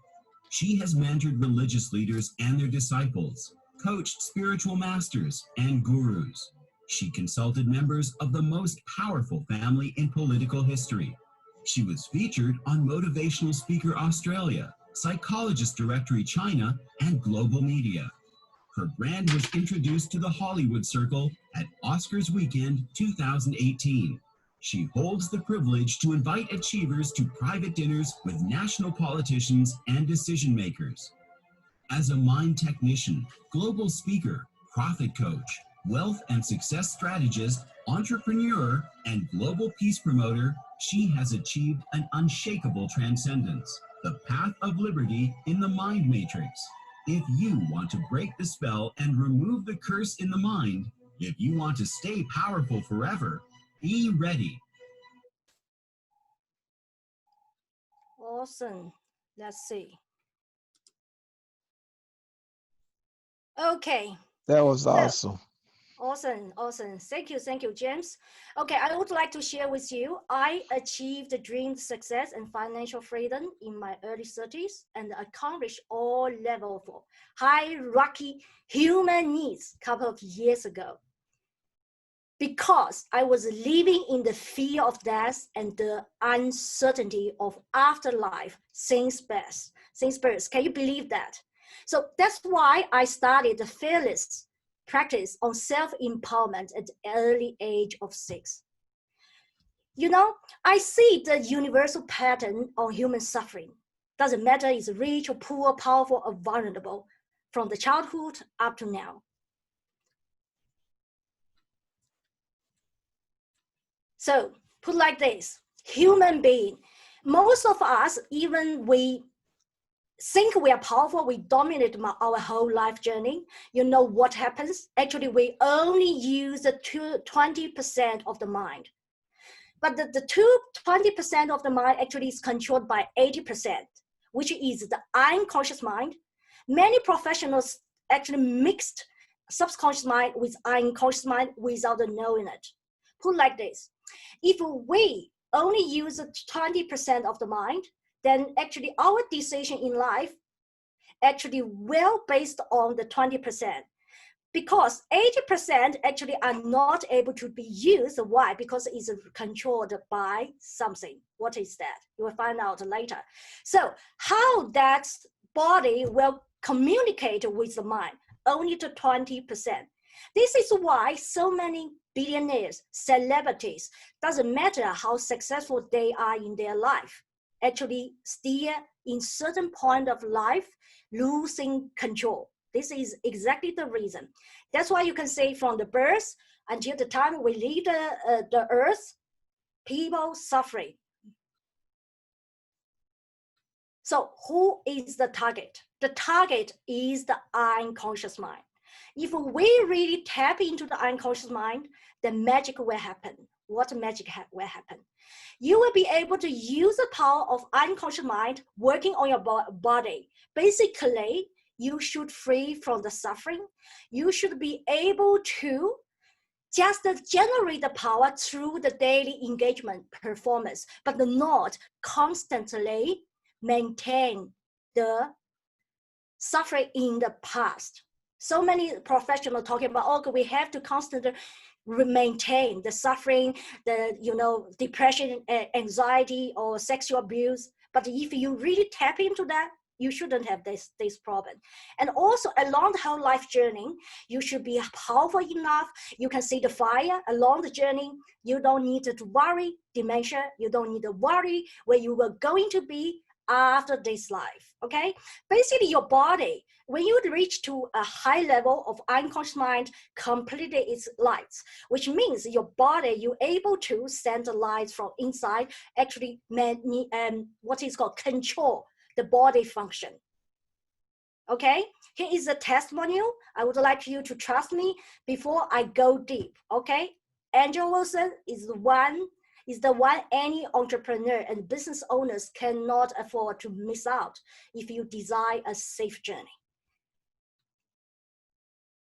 She has mentored religious leaders and their disciples, coached spiritual masters and gurus. She consulted members of the most powerful family in political history. She was featured on Motivational Speaker Australia, Psychologist Directory China, and global media. Her brand was introduced to the Hollywood circle at Oscars Weekend 2018. She holds the privilege to invite achievers to private dinners with national politicians and decision makers. As a mind technician, global speaker, profit coach, wealth and success strategist, entrepreneur, and global peace promoter, she has achieved an unshakable transcendence, the path of liberty in the mind matrix. If you want to break the spell and remove the curse in the mind, if you want to stay powerful forever, be ready. Awesome. Let's see. Okay. That was awesome. Awesome. Thank you, James. Okay, I would like to share with you, I achieved dream success and financial freedom in my early 30s and accomplished all levels of hierarchy human needs a couple of years ago. Because I was living in the fear of death and the uncertainty of afterlife since birth. Can you believe that? So that's why I started the Fearless practice on self-empowerment at the early age of 6. You know, I see the universal pattern on human suffering. Doesn't matter it's rich or poor, powerful or vulnerable, from the childhood up to now. So put like this, human being, most of us, even we think we are powerful, we dominate our whole life journey. You know what happens? Actually, we only use the 20% of the mind. But the 20% of the mind actually is controlled by 80%, which is the unconscious mind. Many professionals actually mixed subconscious mind with unconscious mind without knowing it. Put like this, if we only use 20% of the mind, then actually our decision in life actually well based on the 20%. Because 80% actually are not able to be used. Why? Because it's controlled by something. What is that? You will find out later. So how that body will communicate with the mind? Only to 20%. This is why so many billionaires, celebrities, doesn't matter how successful they are in their life, actually still in certain point of life, losing control. This is exactly the reason. That's why you can say from the birth until the time we leave the earth, people suffering. So who is the target? The target is the unconscious mind. If we really tap into the unconscious mind, then magic will happen. What magic will happen? You will be able to use the power of unconscious mind working on your body. Basically, you should free from the suffering. You should be able to just generate the power through the daily engagement performance, but not constantly maintain the suffering in the past. So many professionals talking about, okay, we have to constantly maintain the suffering, the depression, anxiety, or sexual abuse. But if you really tap into that, you shouldn't have this problem. And also along the whole life journey, you should be powerful enough. You can see the fire along the journey. You don't need to worry dementia. You don't need to worry where you were going to be after this life, okay? Basically your body, when you reach to a high level of unconscious mind, completely its lights, which means your body, you're able to send the lights from inside, actually what is called control the body function. Okay, here is a testimonial. I would like you to trust me before I go deep. Okay, Angela Wilson is the one any entrepreneur and business owners cannot afford to miss out if you design a safe journey.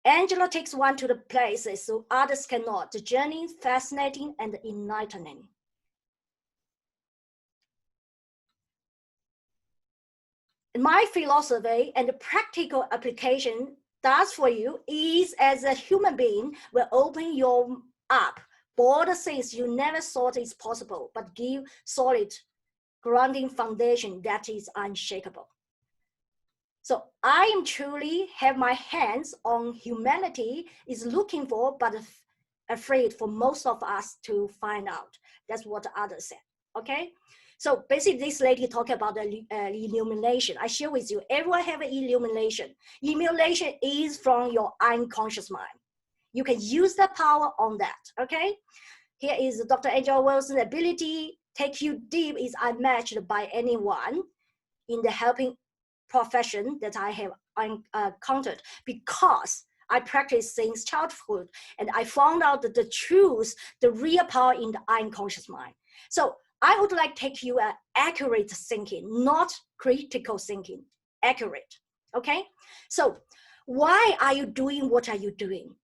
Angela takes one to the places so others cannot. The journey is fascinating and enlightening. My philosophy and the practical application does for you is, as a human being, will open you up for the things you never thought is possible, but give solid grounding foundation that is unshakable. So I am truly have my hands on humanity is looking for, but afraid for most of us to find out. That's what others said, okay? So basically this lady talked about the illumination. I share with you, everyone have an illumination. Illumination is from your unconscious mind. You can use the power on that, okay? Here is Dr. Angela Wilson's ability, take you deep is unmatched by anyone in the helping profession that I have encountered, because I practiced since childhood and I found out that the truth, the real power in the unconscious mind. So I would like to take you accurate thinking, not critical thinking, accurate, okay? So why are you doing what are you doing?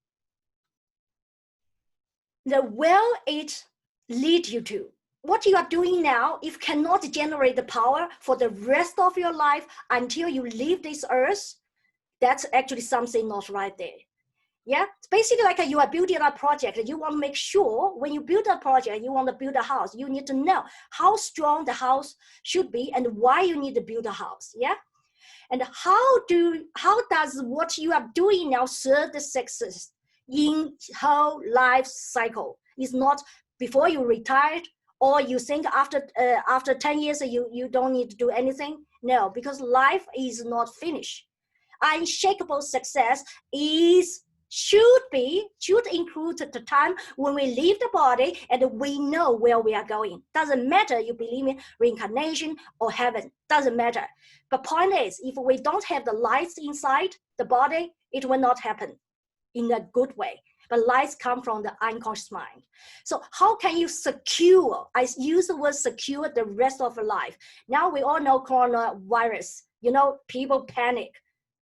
The will it lead you to. What you are doing now, if cannot generate the power for the rest of your life until you leave this earth, that's actually something not right there. Yeah, it's basically like you are building a project. You want to make sure when you build a project, you want to build a house, you need to know how strong the house should be and why you need to build a house. Yeah, And how does what you are doing now serve the success in whole life cycle? It's not before you retired, or you think after 10 years you don't need to do anything. No, because life is not finished. Unshakable success should include the time when we leave the body and we know where we are going. Doesn't matter you believe in reincarnation or heaven, doesn't matter. But point is, if we don't have the lights inside the body, it will not happen in a good way. But lights come from the unconscious mind. So how can you secure, I use the word secure, the rest of your life. Now we all know coronavirus, people panic.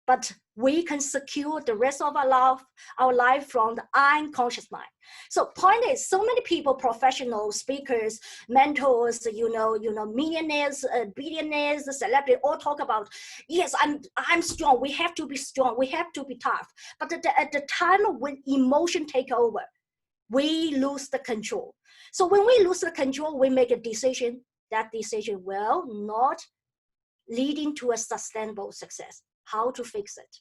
But we can secure the rest of our life from the unconscious mind. So point is, so many people, professional speakers, mentors, millionaires, billionaires, celebrities, all talk about, yes, I'm strong. We have to be strong. We have to be tough. But at the time when emotion take over, we lose the control. So when we lose the control, we make a decision. That decision will not leading to a sustainable success. How to fix it?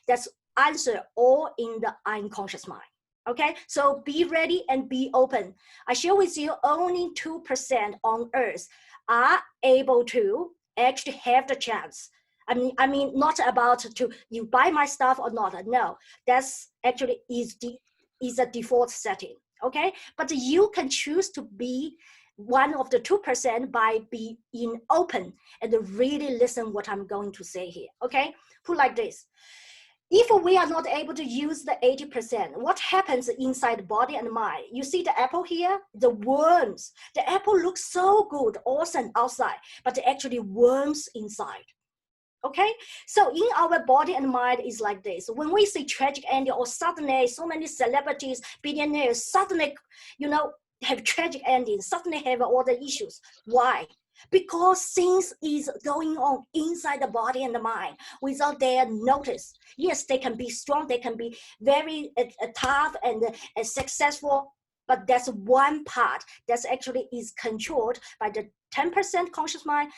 That's answer all in the unconscious mind. Okay, so be ready and be open. I share with you only 2% on earth are able to actually have the chance. I mean, not about you buy my stuff or not. No, that's actually is a default setting. Okay, but you can choose to be one of the 2% by being open and really listen what I'm going to say here. Okay, put like this. If we are not able to use the 80%, what happens inside the body and mind? You see the apple here, the worms. The apple looks so good, awesome outside, but actually worms inside. Okay, so in our body and mind is like this. When we see tragic ending, or suddenly so many celebrities, billionaires, suddenly, have tragic endings, suddenly have all the issues. Why? Because things is going on inside the body and the mind without their notice. Yes, they can be strong, they can be very tough and successful, but that's one part that's actually is controlled by the 10% conscious mind,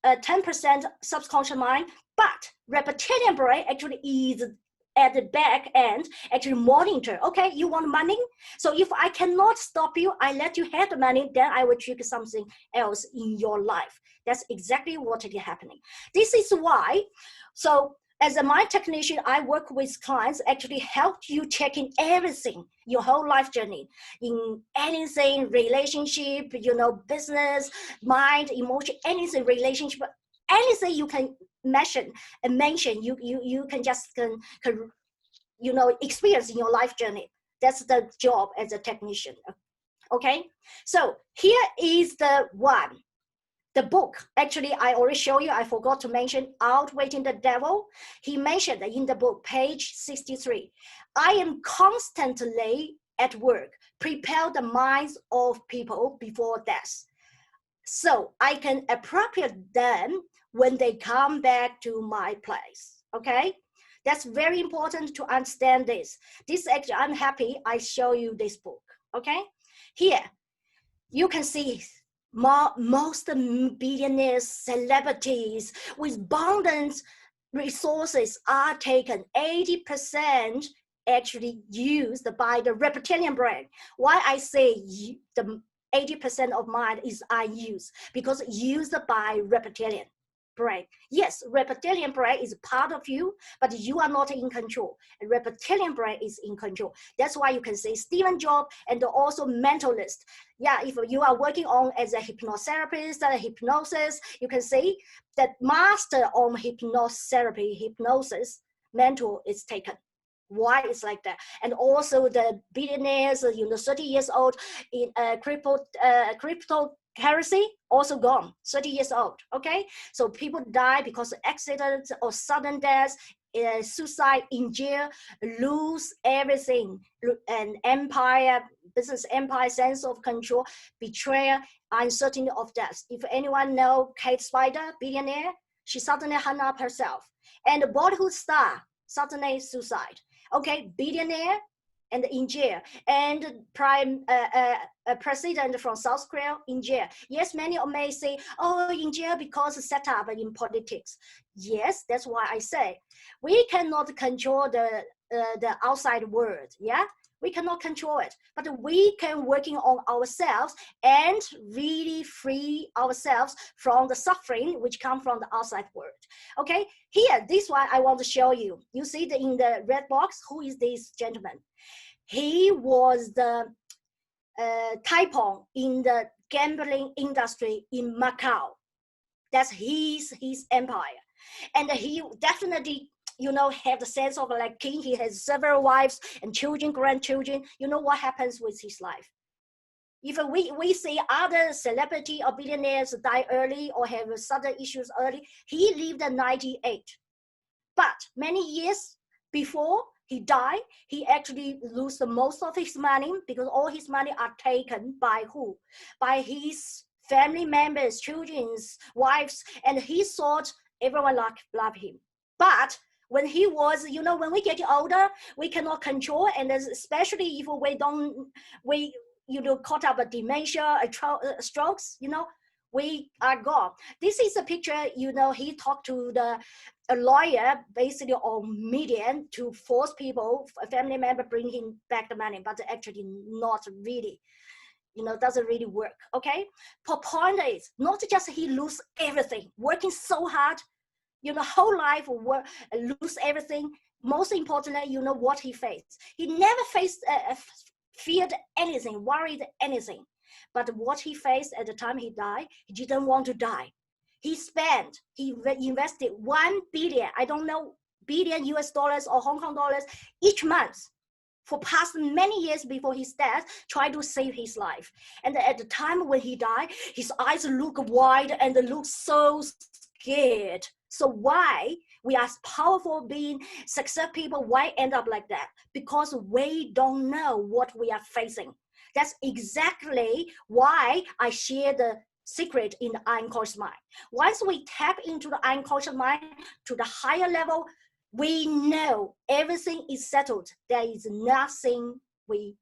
10% subconscious mind, but reptilian brain actually is at the back end, actually monitor. Okay, you want money? So if I cannot stop you, I let you have the money, then I will trigger something else in your life. That's exactly what is happening. This is why, so as a mind technician, I work with clients, actually help you check in everything, your whole life journey, in anything, relationship, business, mind, emotion, anything, relationship, anything you can mention, you can just experience in your life journey. That's the job as a technician. Okay, so here is the book. Actually, I already showed you, I forgot to mention Outwitting the Devil. He mentioned in the book, page 63, I am constantly at work, prepare the minds of people before death, so I can appropriate them when they come back to my place. Okay, that's very important to understand this. This actually, I'm happy I show you this book. Okay, here you can see most billionaires, celebrities with abundant resources are taken. 80% actually used by the reptilian brain. Why I say the 80% of mind is unused? Because used by reptilian brain. Yes, reptilian brain is part of you, but you are not in control. Reptilian brain is in control. That's why you can say Stephen Jobs and also mentalist. Yeah, if you are working on as a hypnotherapist, hypnosis, you can say that master on hypnotherapy, hypnosis, mental is taken. Why it's like that? And also the billionaires, 30 years old in cryptocurrency, also gone, 30 years old. Okay, so people die because of accidents or sudden death, suicide, in jail, lose everything, and empire, business empire, sense of control, betrayal, uncertainty of death. If anyone know Kate Spider, billionaire, she suddenly hung up herself. And the Bollywood star, suddenly suicide. Okay, billionaire, and in jail, and president from South Korea in jail. Yes, many may say, oh, in jail because set up in politics. Yes, that's why I say we cannot control the outside world. Yeah, we cannot control it, but we can working on ourselves and really free ourselves from the suffering which come from the outside world. Okay, here, this one I want to show you. You see in the red box, who is this gentleman? He was the tycoon in the gambling industry in Macau. That's his empire. And he definitely, you know, have the sense of like king. He has several wives and children, grandchildren. You know what happens with his life? If we see other celebrity or billionaires die early or have sudden issues early, he lived at 98. But many years before he died, he actually lost most of his money because all his money are taken by who? By his family members, children's wives, and he thought everyone loved him. But when he was, you know, when we get older, we cannot control, and especially if we you know, caught up a dementia, strokes, you know, we are gone. This is a picture, you know, he talked to a lawyer basically on media to force people, a family member, bring him back the money, but actually not really, you know, doesn't really work. Okay, the point is not just he lose everything, working so hard, you know, whole life lose everything. Most importantly, you know what he faced. He never faced feared anything, worried anything. But what he faced at the time he died, he didn't want to die. He invested 1 billion, I don't know, billion US dollars or Hong Kong dollars each month for past many years before his death, try to save his life. And at the time when he died, his eyes look wide and look so scared. So why we are powerful being success people, why end up like that? Because we don't know what we are facing. That's exactly why I share the secret in the unconscious mind. Once we tap into the unconscious mind to the higher level, we know everything is settled. There is nothing we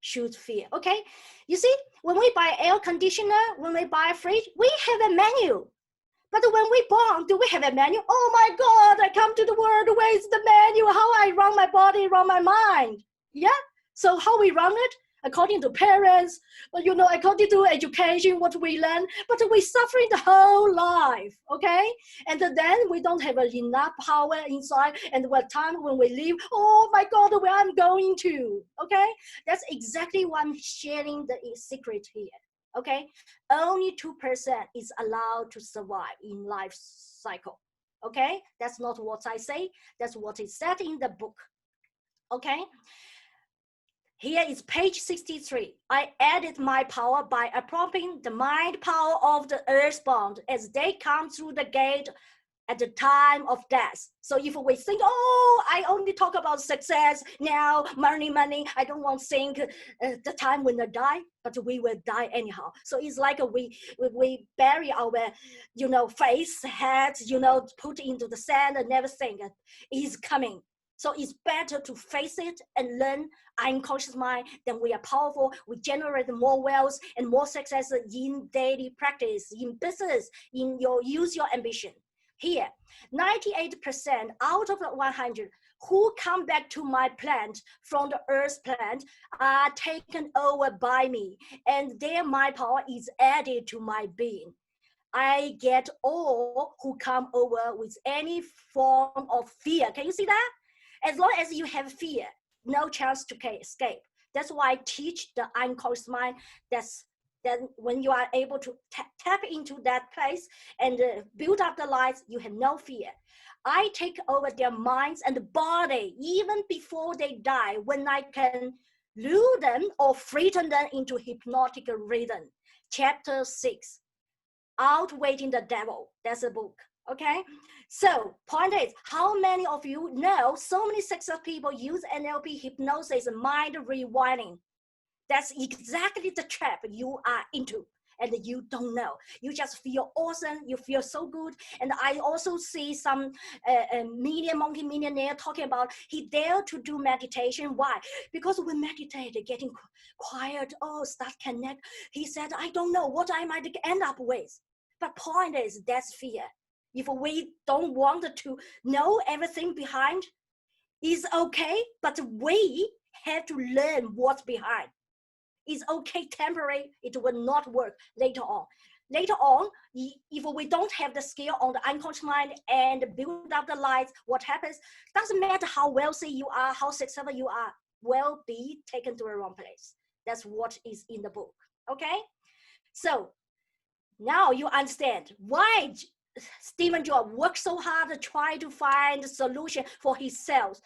should fear. Okay, you see, when we buy air conditioner, when we buy a fridge, we have a menu. But when we born, do we have a menu? Oh my God, I come to the world, where is the menu? How I run my body, run my mind? Yeah, so how we run it? According to parents, you know, according to education, what we learn, but we suffering the whole life, okay? And then we don't have enough power inside, and what time when we leave, oh my God, where I'm going to, okay? That's exactly why I'm sharing the secret here, okay? Only 2% is allowed to survive in life cycle, okay? That's not what I say, that's what is said in the book, okay? Here is page 63. I added my power by applying the mind power of the earthbound as they come through the gate at the time of death. So if we think, oh, I only talk about success now, money, I don't want to think the time when I die, but we will die anyhow. So it's like we bury our, you know, face, head, you know, put into the sand and never think it's coming. So it's better to face it and learn unconscious mind. Then we are powerful. We generate more wealth and more success in daily practice, in business, in use your ambition. Here, 98% out of the 100 who come back to my plant from the earth plant are taken over by me, and their mind power is added to my being. I get all who come over with any form of fear. Can you see that? As long as you have fear, no chance to escape. That's why I teach the unconscious mind. Then when you are able to tap into that place and build up the lives, you have no fear. I take over their minds and the body even before they die, when I can lure them or frighten them into hypnotic rhythm. Chapter 6, Outwitting the Devil. That's a book. Okay, so point is, how many of you know so many successful people use NLP hypnosis and mind rewinding? That's exactly the trap you are into. and you don't know. You just feel awesome. You feel so good. And I also see some multi-millionaire talking about he dared to do meditation. Why? Because we meditate, getting quiet, start connect. He said, I don't know what I might end up with. But point is, that's fear. If we don't want to know everything behind, it's okay, but we have to learn what's behind. It's okay, temporary, it will not work later on. Later on, if we don't have the skill on the unconscious mind and build up the lights, what happens? Doesn't matter how wealthy you are, how successful you are, will be taken to the wrong place. That's what is in the book, okay? So now you understand why Stephen Jobs worked so hard to try to find a solution for his health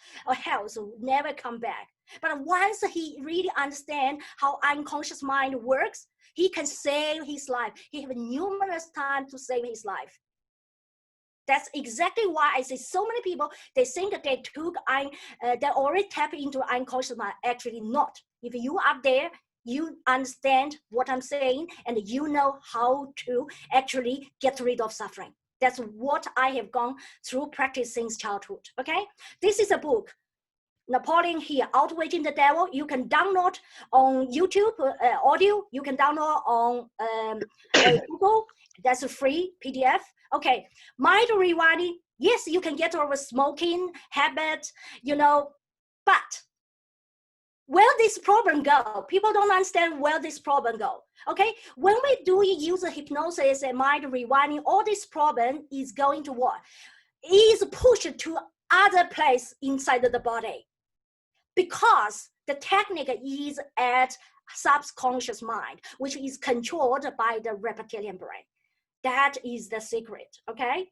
never come back. But once he really understands how unconscious mind works, he can save his life. He has numerous times to save his life. That's exactly why I say so many people, they think that they already tap into unconscious mind. Actually not. If you are there, you understand what I'm saying, and you know how to actually get rid of suffering. That's what I have gone through practice since childhood, okay? This is a book, Napoleon Hill, Outwitting the Devil. You can download on YouTube, audio. You can download on Google. That's a free PDF. Okay, mind rewinding. Yes, you can get over smoking habit, but where this problem go? People don't understand where this problem go. Okay, when we do use hypnosis and mind rewinding, all this problem is going to what? Is pushed to other place inside of the body, because the technique is at subconscious mind, which is controlled by the reptilian brain. That is the secret. Okay,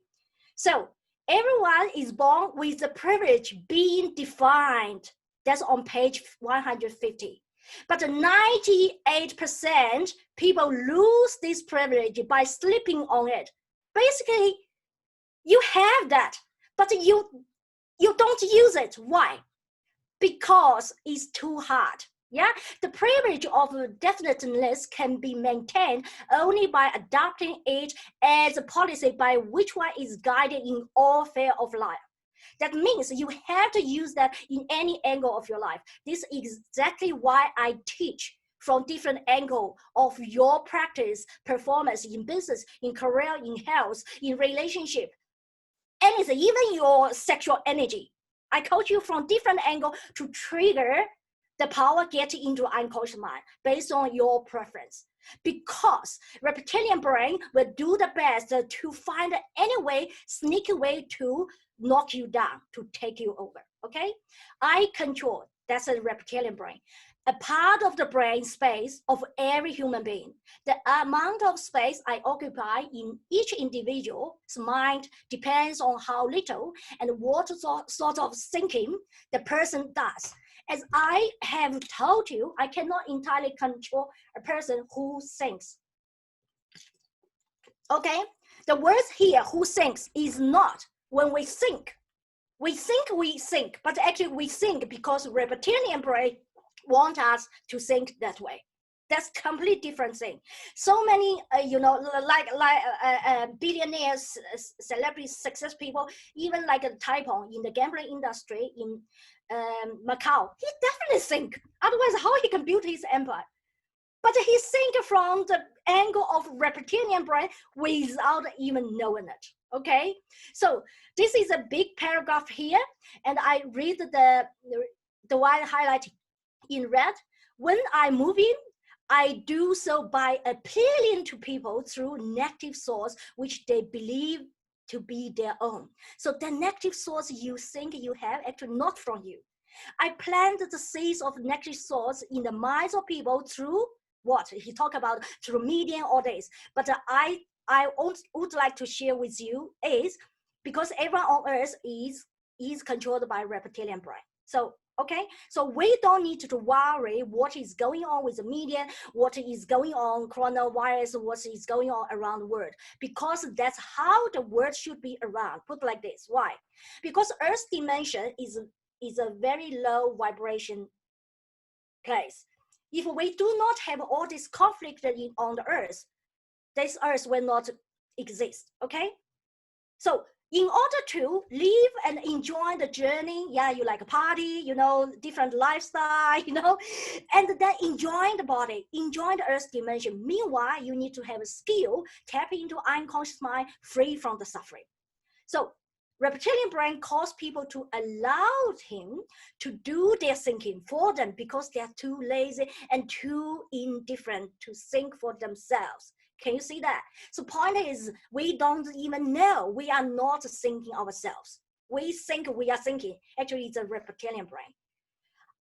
so everyone is born with the privilege being defined. That's on page 150. But 98% people lose this privilege by sleeping on it. Basically, you have that, but you don't use it. Why? Because it's too hard. Yeah, the privilege of definiteness can be maintained only by adopting it as a policy by which one is guided in all spheres of life. That means you have to use that in any angle of your life. This is exactly why I teach from different angle of your practice, performance in business, in career, in health, in relationship, anything, even your sexual energy. I coach you from different angle to trigger the power getting into unconscious mind based on your preference. Because reptilian brain will do the best to find any way, sneaky way to knock you down, to take you over, okay? I control, that's a reptilian brain. A part of the brain space of every human being. The amount of space I occupy in each individual's mind depends on how little and what sort of thinking the person does. As I have told you, I cannot entirely control a person who thinks. Okay, the words here, who thinks, is not when we think. We think, but actually we think because reptilian brain want us to think that way. That's completely different thing. So many, billionaires, celebrities, success people, even like a Taipong in the gambling industry in Macau, he definitely think. Otherwise, how he can build his empire? But he think from the angle of reptilian brain without even knowing it. Okay, so this is a big paragraph here, and I read the one highlighted in red. When I move in, I do so by appealing to people through negative thoughts which they believe to be their own. So the negative thoughts you think you have actually not from you. I plant the seeds of negative thoughts in the minds of people through what he talked about, through media, all this. But I would like to share with you is because everyone on earth is controlled by reptilian brain. So okay, so we don't need to worry what is going on with the media, what is going on coronavirus, what is going on around the world, because that's how the world should be around. Put like this. Why? Because Earth's dimension is a very low vibration place. If we do not have all this conflict on the Earth, this earth will not exist, okay? So in order to live and enjoy the journey, yeah, you like a party, you know, different lifestyle, you know, and then enjoying the body, enjoying the earth dimension. Meanwhile, you need to have a skill, tap into unconscious mind, free from the suffering. So reptilian brain causes people to allow him to do their thinking for them because they're too lazy and too indifferent to think for themselves. Can you see that? So point is, we don't even know we are not thinking ourselves. We think we are thinking. Actually, it's a reptilian brain.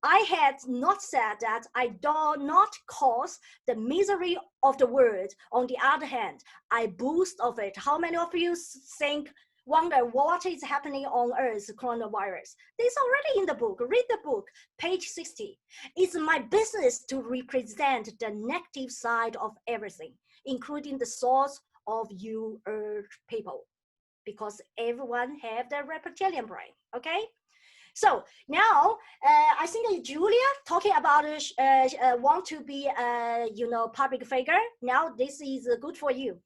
I had not said that I do not cause the misery of the world. On the other hand, I boost of it. How many of you wonder what is happening on Earth, coronavirus? This already in the book. Read the book, page 60. It's my business to represent the negative side of everything, including the source of you Earth people, because everyone have the reptilian brain, okay? So now I think Julia talking about want to be you know, public figure. Now this is good for you.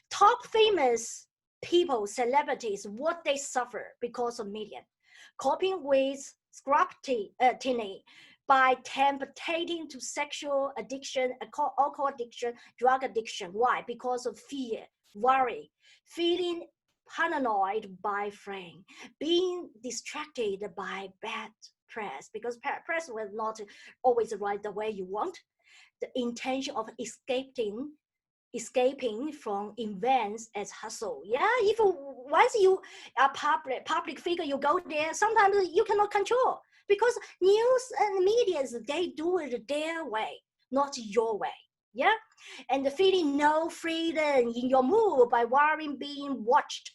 Top famous people, celebrities, what they suffer because of media, coping with scrutiny by temptating to sexual addiction, alcohol addiction, drug addiction. Why? Because of fear, worry, feeling paranoid by friend, being distracted by bad press, because press will not always write the way you want, the intention of escaping from events as hustle. Yeah, if once you are public figure, you go there, sometimes you cannot control, because news and media, they do it their way, not your way. Yeah, and feeling no freedom in your mood by worrying being watched,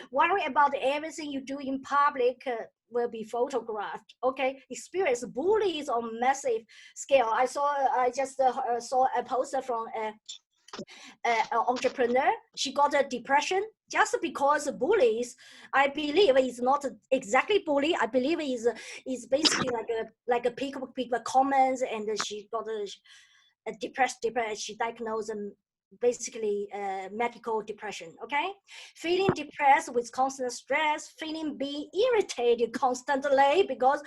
worry about everything you do in public will be photographed. Okay, experience bullies on massive scale. I just saw a poster from entrepreneur. She got a depression just because bullies, I believe, is not exactly bully. I believe is basically like a people comments, and she got a depressed. She diagnosed basically medical depression. Okay, feeling depressed with constant stress, feeling being irritated constantly, because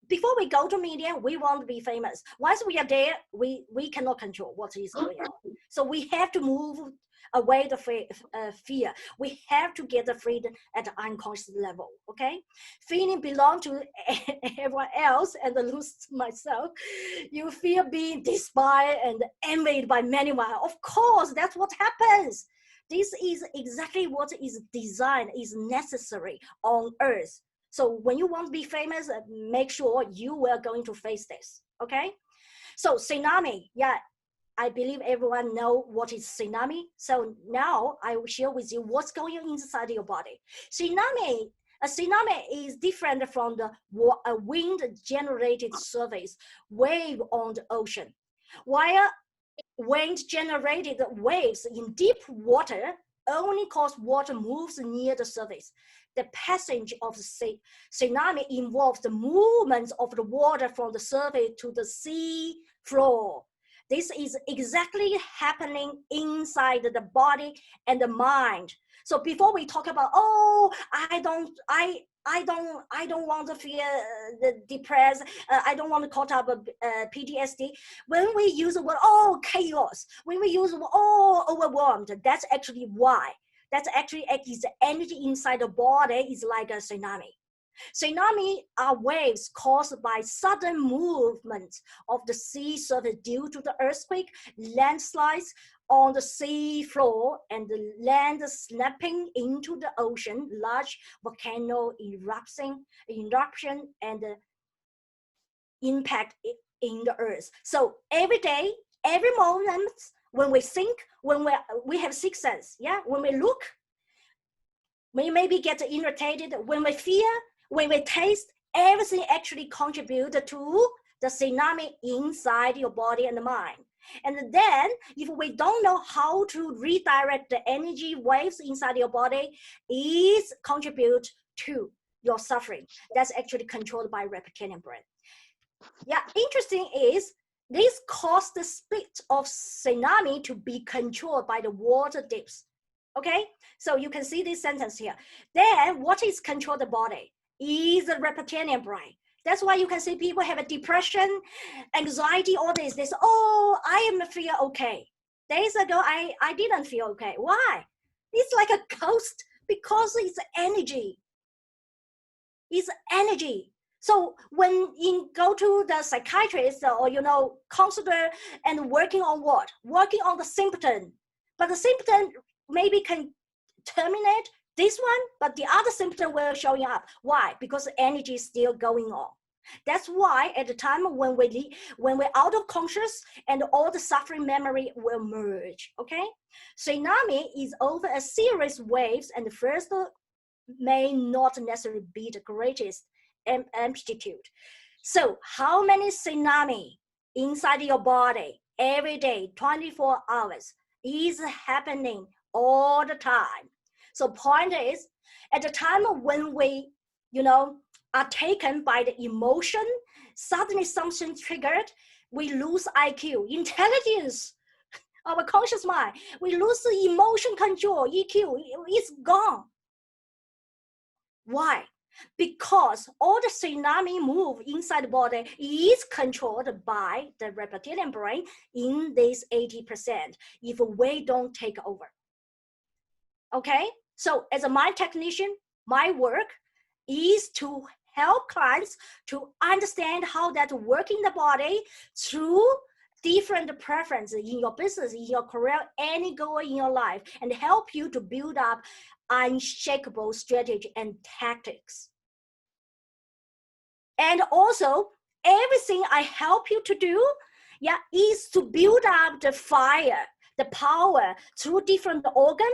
before we go to media, we want to be famous. Once we are there, we cannot control what is going on. So we have to move away the fear. We have to get the freedom at the unconscious level. Okay, feeling belong to everyone else and lose myself. You feel being despised and envied by many. Of course, that's what happens. This is exactly what is designed, is necessary on Earth. So when you want to be famous, make sure you are going to face this. Okay, so tsunami, yeah. I believe everyone know what is tsunami. So now I will share with you what's going on inside your body. A tsunami is different from the wind-generated surface wave on the ocean. While wind-generated waves in deep water only cause water moves near the surface. The passage of the tsunami involves the movement of the water from the surface to the sea floor. This is exactly happening inside the body and the mind. So before we talk about, oh, I don't want to feel depressed. I don't want to caught up PTSD. When we use the word, oh, chaos, when we use the word, oh, overwhelmed, that's actually why. That's actually the energy inside the body is like a tsunami. Tsunami are waves caused by sudden movement of the sea surface due to the earthquake, landslides on the sea floor, and the land snapping into the ocean, large volcano eruption, and impact in the earth. So every day, every moment, when we think, when we have sixth sense, yeah, when we look, we maybe get irritated, when we fear, when we taste, everything actually contributes to the tsunami inside your body and the mind. And then if we don't know how to redirect the energy waves inside your body, it contributes to your suffering. That's actually controlled by reptilian brain. Yeah, interesting is this caused the speed of tsunami to be controlled by the water depths. Okay, so you can see this sentence here. Then what is control the body is the reptilian brain. That's why you can see people have a depression, anxiety, all this. They say, oh, I am feel okay. Days ago, I didn't feel okay. Why? It's like a ghost because it's energy. It's energy. So when you go to the psychiatrist or, counselor and working on what? Working on the symptom. But the symptom maybe can terminate this one, but the other symptom will showing up. Why? Because the energy is still going on. That's why at the time when we're out of conscious and all the suffering memory will merge, okay? Tsunami is over a series of waves, and the first may not necessarily be the greatest amplitude. So how many tsunami inside your body every day, 24 hours is happening all the time? So point is, at the time when we, are taken by the emotion, suddenly something triggered, we lose IQ, intelligence, our conscious mind. We lose the emotion control, EQ, it's gone. Why? Because all the tsunami move inside the body is controlled by the reptilian brain in this 80% if we don't take over. Okay? So as a mind technician, my work is to help clients to understand how that work in the body through different preferences in your business, in your career, any goal in your life, and help you to build up unshakable strategy and tactics. And also, everything I help you to do, is to build up the fire, the power through different organ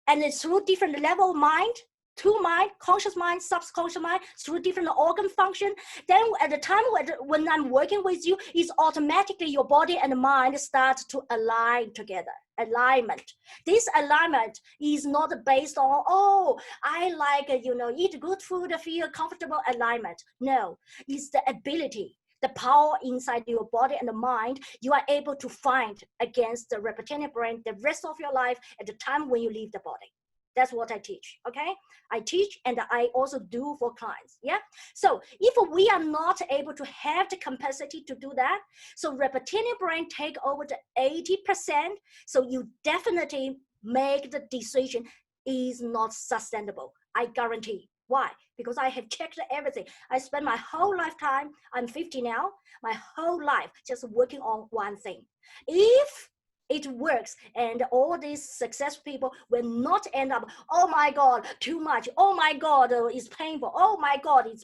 and through different level of mind, to mind, conscious mind, subconscious mind, through different organ function. Then at the time when I'm working with you, it's automatically your body and mind start to align together. Alignment. This alignment is not based on, oh, I like, eat good food, feel comfortable alignment. No, it's the ability, the power inside your body and the mind you are able to find against the reptilian brain the rest of your life at the time when you leave the body. That's what I teach, okay? I teach and I also do for clients, yeah? So if we are not able to have the capacity to do that, so reptilian brain take over the 80%, so you definitely make the decision is not sustainable, I guarantee. Why? Because I have checked everything. I spent my whole lifetime, I'm 50 now, my whole life just working on one thing. If it works and all these successful people will not end up, oh my God, too much, oh my God, it's painful, oh my God, it's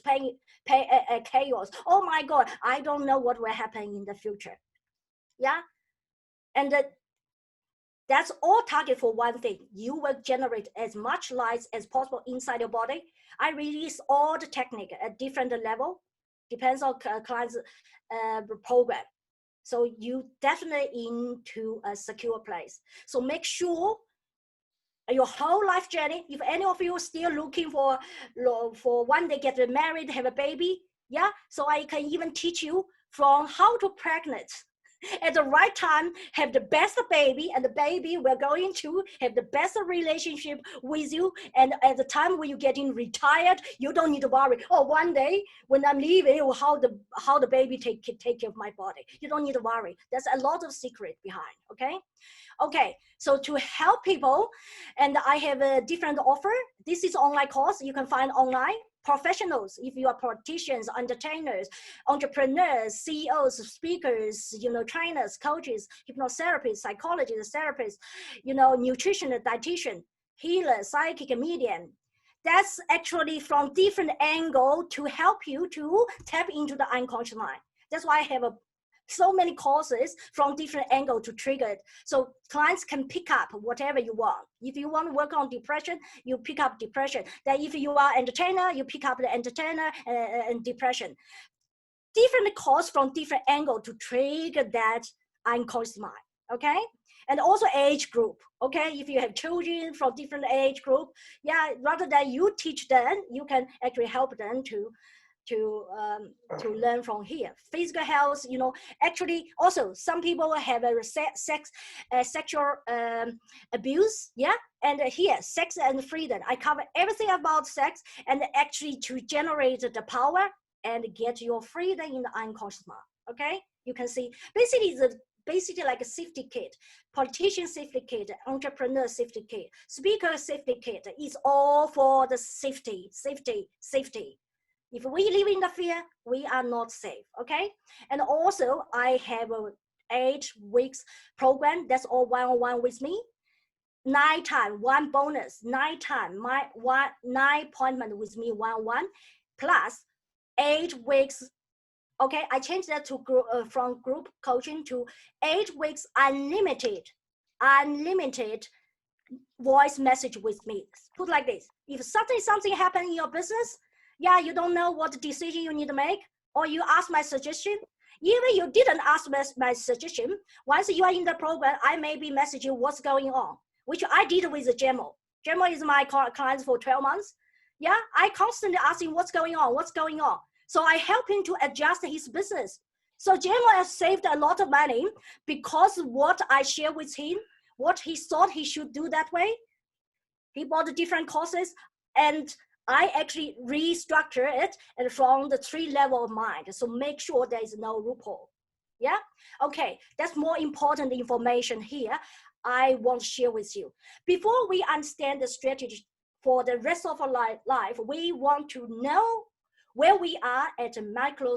chaos, oh my God, I don't know what will happen in the future. Yeah, and that's all target for one thing. You will generate as much light as possible inside your body. I release all the technique at different level, depends on client's program. So you definitely into a secure place. So make sure your whole life journey, if any of you are still looking for one day get married, have a baby, yeah, so I can even teach you from how to pregnant at the right time, have the best baby, and the baby will going to have the best relationship with you. And at the time when you're getting retired, you don't need to worry, oh, one day when I'm leaving, how the baby take care of my body. You don't need to worry. There's a lot of secret behind, okay? Okay, so to help people, and I have a different offer. This is online course you can find online. Professionals, if you are politicians, entertainers, entrepreneurs, CEOs, speakers, trainers, coaches, hypnotherapists, psychologists, therapists, nutritionist, dietitian, healer, psychic, medium. That's actually from different angle to help you to tap into the unconscious mind. That's why I have so many courses from different angle to trigger it. So clients can pick up whatever you want. If you want to work on depression, you pick up depression. Then if you are entertainer, you pick up the entertainer and depression. Different course from different angle to trigger that unconscious mind, okay? And also age group, okay? If you have children from different age group, yeah, rather than you teach them, you can actually help them to learn from here. Physical health, you know, actually also some people have a sexual abuse, yeah, and here sex and freedom. I cover everything about sex and actually to generate the power and get your freedom in the unconscious mind. Okay, you can see basically basically like a safety kit, politician safety kit, entrepreneur safety kit, speaker safety kit is all for the safety. If we live in the fear, we are not safe, okay? And also I have a 8 weeks program that's all one-on-one with me. 9 times, 1 bonus, 9 times, 9 appointment with me one-on-one, plus 8 weeks. Okay, I changed that to from group coaching to 8 weeks unlimited voice message with me. Put like this: if something happen in your business, yeah, you don't know what decision you need to make, or you ask my suggestion. Even you didn't ask my suggestion, once you are in the program, I may be messaging what's going on, which I did with Jemo. Jemo is my client for 12 months. Yeah, I constantly asking what's going on. So I help him to adjust his business. So Jemo has saved a lot of money because what I share with him, what he thought he should do that way. He bought different courses and I actually restructure it and from the 3 level of mind. So make sure there is no loophole. Yeah, okay, that's more important information here I want to share with you. Before we understand the strategy for the rest of our life, we want to know where we are at a micro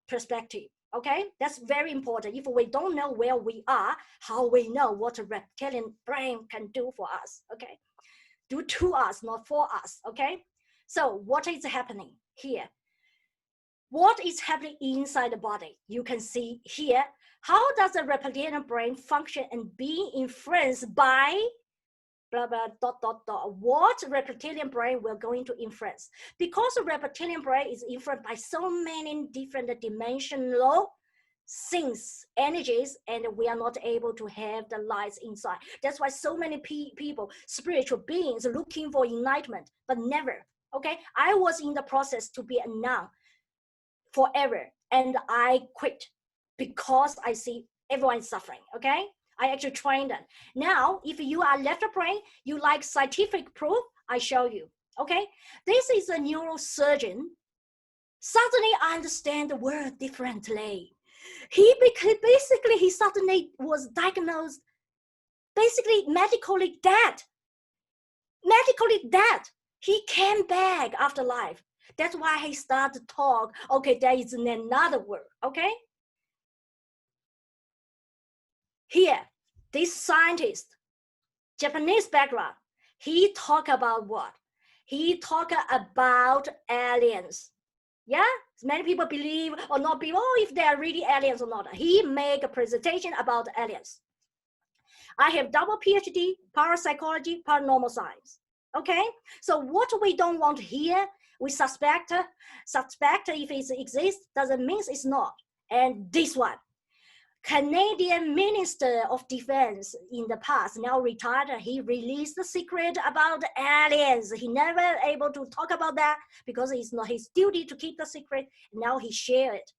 perspective, okay? That's very important. If we don't know where we are, how we know what a reptilian brain can do for us, okay? Do to us, not for us, okay? So what is happening here? What is happening inside the body? You can see here, how does the reptilian brain function and be influenced by blah, blah, ... What reptilian brain we're going to influence? Because the reptilian brain is influenced by so many different dimensional things, energies, and we are not able to have the lights inside. That's why so many people, spiritual beings, looking for enlightenment, but never, okay? I was in the process to be a nun forever, and I quit because I see everyone suffering, okay? I actually trained them. Now, if you are left brain, you like scientific proof, I show you, okay? This is a neurosurgeon. Suddenly I understand the word differently. He suddenly was diagnosed basically medically dead. He came back after life. That's why he started to talk. Okay, there is another word, okay? Here, this scientist, Japanese background, he talk about what? He talk about aliens. Yeah, many people believe or not believe, oh, if they are really aliens or not. He make a presentation about aliens. I have double PhD, parapsychology, paranormal science. Okay, so what we don't want to hear, we suspect if it exists, doesn't mean it's not. And this one, Canadian Minister of Defense in the past, now retired, he released the secret about aliens. He never able to talk about that because it's not his duty to keep the secret. Now he shared it.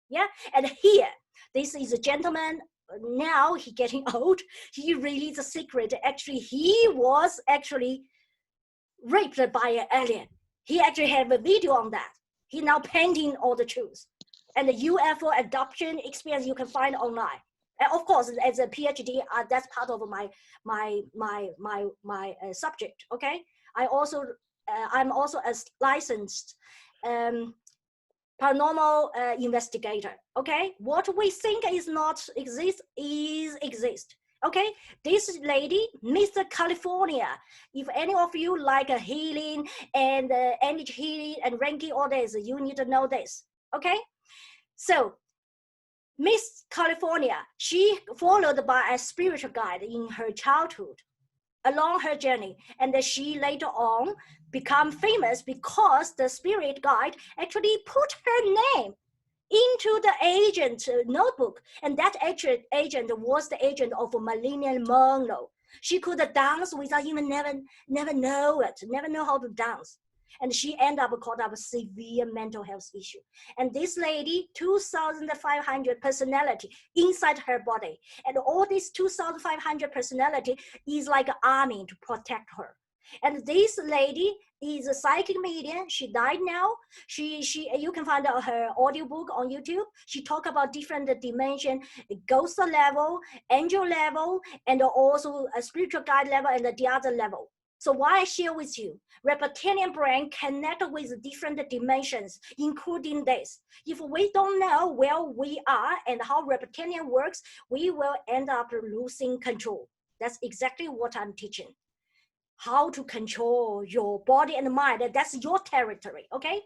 Yeah, and here, this is a gentleman, now he getting old. He released a secret. Actually, he was actually raped by an alien. He actually have a video on that. He now painting all the truth. And the UFO adoption experience you can find online. And of course, as a PhD, that's part of my subject. Okay, I'm also a licensed paranormal investigator. Okay, what we think is not exist is exist. Okay, this lady, Mr. California. If any of you like a healing and energy healing and Reiki, all this, you need to know this. Okay. So, Miss California, she followed by a spiritual guide in her childhood along her journey. And she later on become famous because the spirit guide actually put her name into the agent notebook. And that agent was the agent of Marilyn Monroe. She could dance without even never know how to dance. And she ended up caught up with severe mental health issue. And this lady, 2,500 personality inside her body. And all these 2,500 personality is like an army to protect her. And this lady is a psychic medium. She died now. You can find out her audiobook on YouTube. She talk about different dimension, ghost level, angel level, and also a spiritual guide level and the other level. So why I share with you, reptilian brain connect with different dimensions, including this. If we don't know where we are and how reptilian works, we will end up losing control. That's exactly what I'm teaching. How to control your body and mind. That's your territory, okay?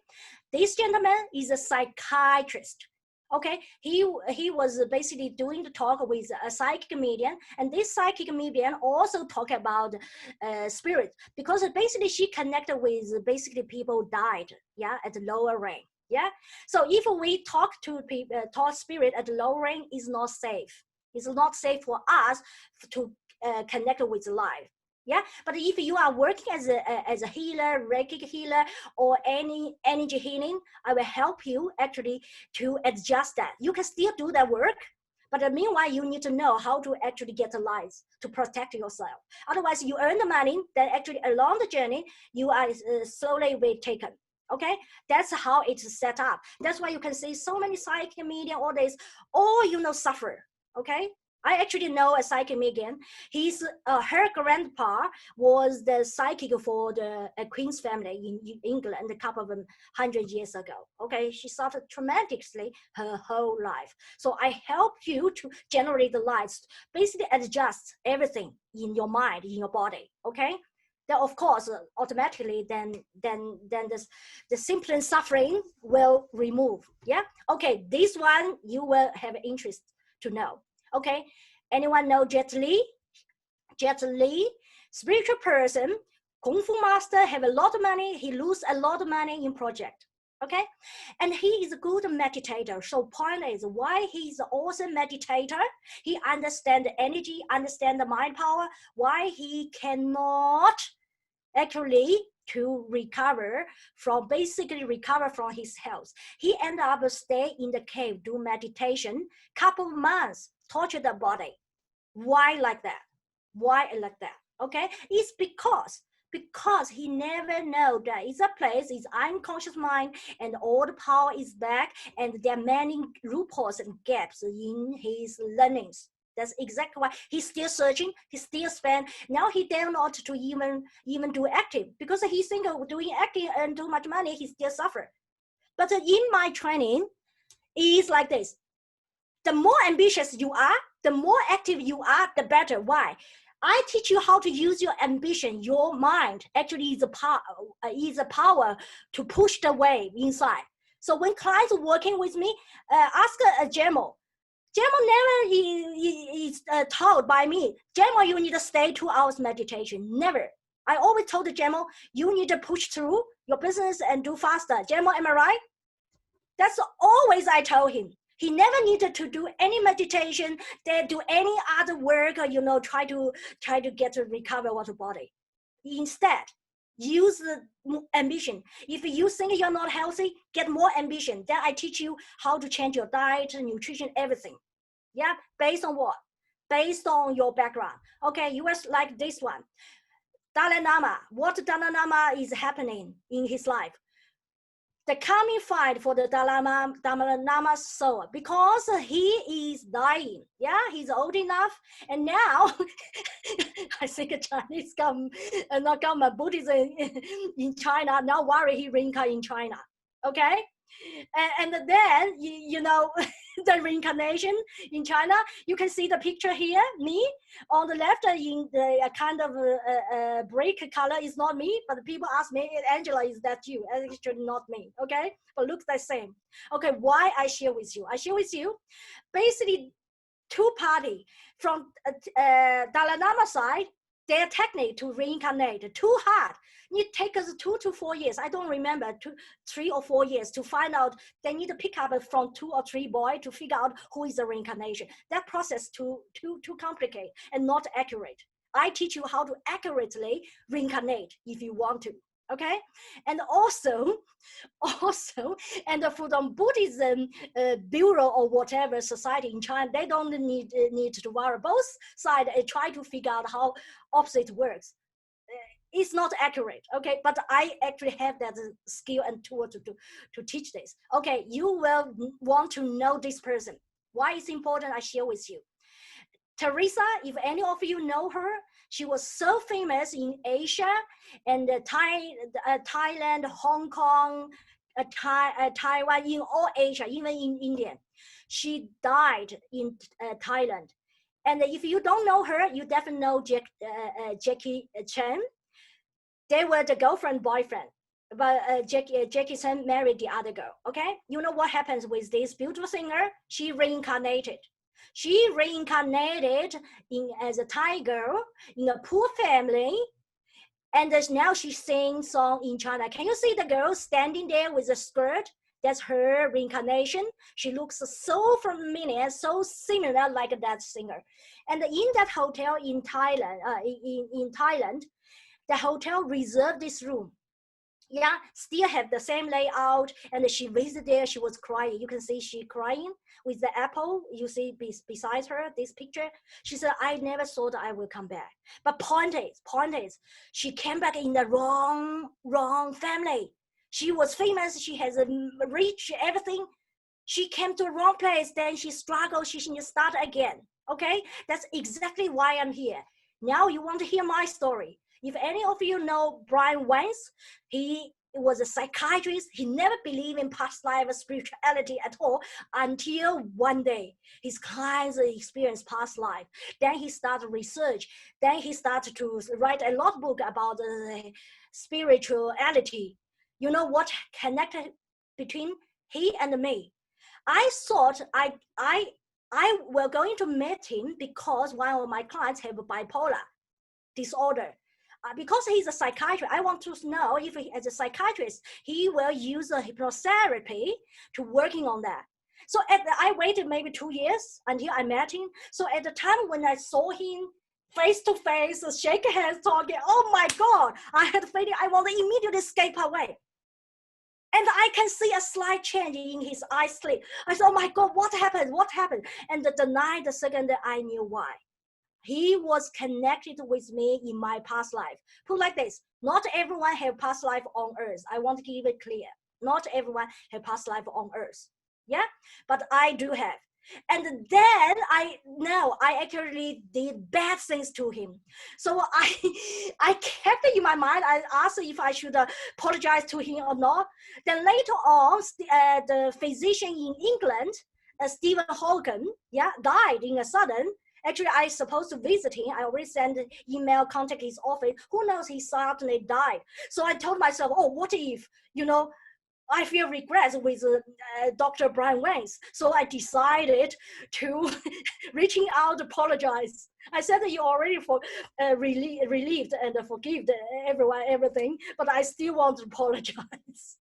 This gentleman is a psychiatrist, okay? He was basically doing the talk with a psychic medium, and this psychic medium also talk about spirit, because basically she connected with basically people died, yeah, at the lower rank, yeah? So if we talk to people, talk spirit at the lower rank, is not safe. It's not safe for us to connect with life. Yeah, but if you are working as a healer, Reiki healer, or any energy healing, I will help you actually to adjust that. You can still do that work, but meanwhile, you need to know how to actually get the lights to protect yourself. Otherwise, you earn the money, then actually along the journey, you are slowly retaken. Okay, that's how it's set up. That's why you can see so many psychic medium, all this, all suffer. Okay. I actually know a psychic medium. Her grandpa was the psychic for the Queen's family in England a couple of 100 years ago. Okay, she suffered traumatically her whole life. So I help you to generate the lights, basically adjust everything in your mind, in your body. Okay. Then of course, automatically, then the symptom suffering will remove. Yeah. Okay, this one you will have interest to know. Okay, anyone know Jet Li? Jet Li, spiritual person, Kung Fu master, have a lot of money. He lose a lot of money in project. Okay, and he is a good meditator. So point is why he is an awesome meditator. He understand the energy, understand the mind power. Why he cannot actually to recover from his health. He ended up stay in the cave, do meditation, couple of months, torture the body. Why like that? Why like that? Okay, it's because he never know that it's a place, it's unconscious mind, and all the power is back, and there are many loopholes and gaps in his learnings. That's exactly why he's still searching. He still spend. Now he dare not to even do active, because he think of doing active and too much money. He still suffer. But in my training, it's like this: the more ambitious you are, the more active you are, the better. Why? I teach you how to use your ambition. Your mind actually is a power to push the wave inside. So when clients are working with me, ask Jemo. Jemo never is told by me, Jemo, you need to stay 2 hours meditation. Never. I always told Jemo, you need to push through your business and do faster. Jemo, am I right? That's always I told him. He never needed to do any meditation, do any other work, try to get to recover water body. Instead, use the ambition. If you think you're not healthy, get more ambition. Then I teach you how to change your diet, nutrition, everything. Yeah, based on what? Based on your background. Okay, US like this one. Dalai Lama, what Dalai Lama is happening in his life? The coming fight for the Dalai Lama's soul, because he is dying. Yeah, he's old enough, and now I think Chinese not come Buddhism in China. Now worry he reincarnate in China. Okay, and then the reincarnation in China. You can see the picture here. Me on the left in the kind of brick color is not me, but people ask me, Angela, is that you? Actually not me. Okay, but looks the same. Okay, why I share with you? I share with you basically two party from Dalai Lama side. Their technique to reincarnate too hard. It takes us 2 to 4 years. I don't remember 3 or 4 years to find out. They need to pick up from 2 or 3 boys to figure out who is the reincarnation. That process too complicated and not accurate. I teach you how to accurately reincarnate if you want to. Okay, and also, and from Buddhism bureau or whatever society in China, they don't need to worry. Both sides try to figure out how opposite works. It's not accurate, okay, but I actually have that skill and tool to teach this. Okay, you will want to know this person. Why it's important, I share with you. Teresa, if any of you know her, she was so famous in Asia and Thailand, Hong Kong, Taiwan, in all Asia, even in India. She died in Thailand. And if you don't know her, you definitely know Jackie Chan. They were the girlfriend, boyfriend. But Jackie Chan married the other girl, okay? You know what happens with this beautiful singer? She reincarnated. She reincarnated as a Thai girl in a poor family, and now she sings song in China. Can you see the girl standing there with a skirt? That's her reincarnation. She looks so familiar, so similar like that singer. And in that hotel in Thailand, in Thailand, the hotel reserved this room. Yeah, still have the same layout. And she visited there, she was crying. You can see she crying with the apple. You see beside her, this picture. She said, I never thought I will come back. But point is, she came back in the wrong family. She was famous, she has rich, everything. She came to the wrong place, then she struggled, she should start again. Okay, that's exactly why I'm here. Now you want to hear my story. If any of you know Brian Weiss, he was a psychiatrist. He never believed in past life spirituality at all until one day his clients experienced past life. Then he started research. Then he started to write a lot of book about spirituality. You know what connected between he and me? I thought I were going to meet him because one of my clients have a bipolar disorder. Because he's a psychiatrist, I want to know if he, as a psychiatrist, he will use a hypnotherapy to working on that. So I waited maybe 2 years until I met him. So at the time when I saw him face to face, shake hands, talking, oh my God, I had a feeling I want to immediately escape away. And I can see a slight change in his eye slit. I said, oh my God, what happened? What happened? And the second I knew why. He was connected with me in my past life. Put like this, not everyone have past life on earth. I want to give it clear. Not everyone have past life on earth. Yeah, but I do have. And then I actually did bad things to him. So I kept it in my mind. I asked if I should apologize to him or not. Then later on, the physician in England, Stephen Hogan, yeah, died in a sudden. Actually, I supposed to visit him. I already sent an email, contact his office. Who knows, he suddenly died. So I told myself, oh, what if, I feel regret with Dr. Brian Weiss. So I decided to reaching out, apologize. I said that you already relieved and forgive everyone, everything, but I still want to apologize.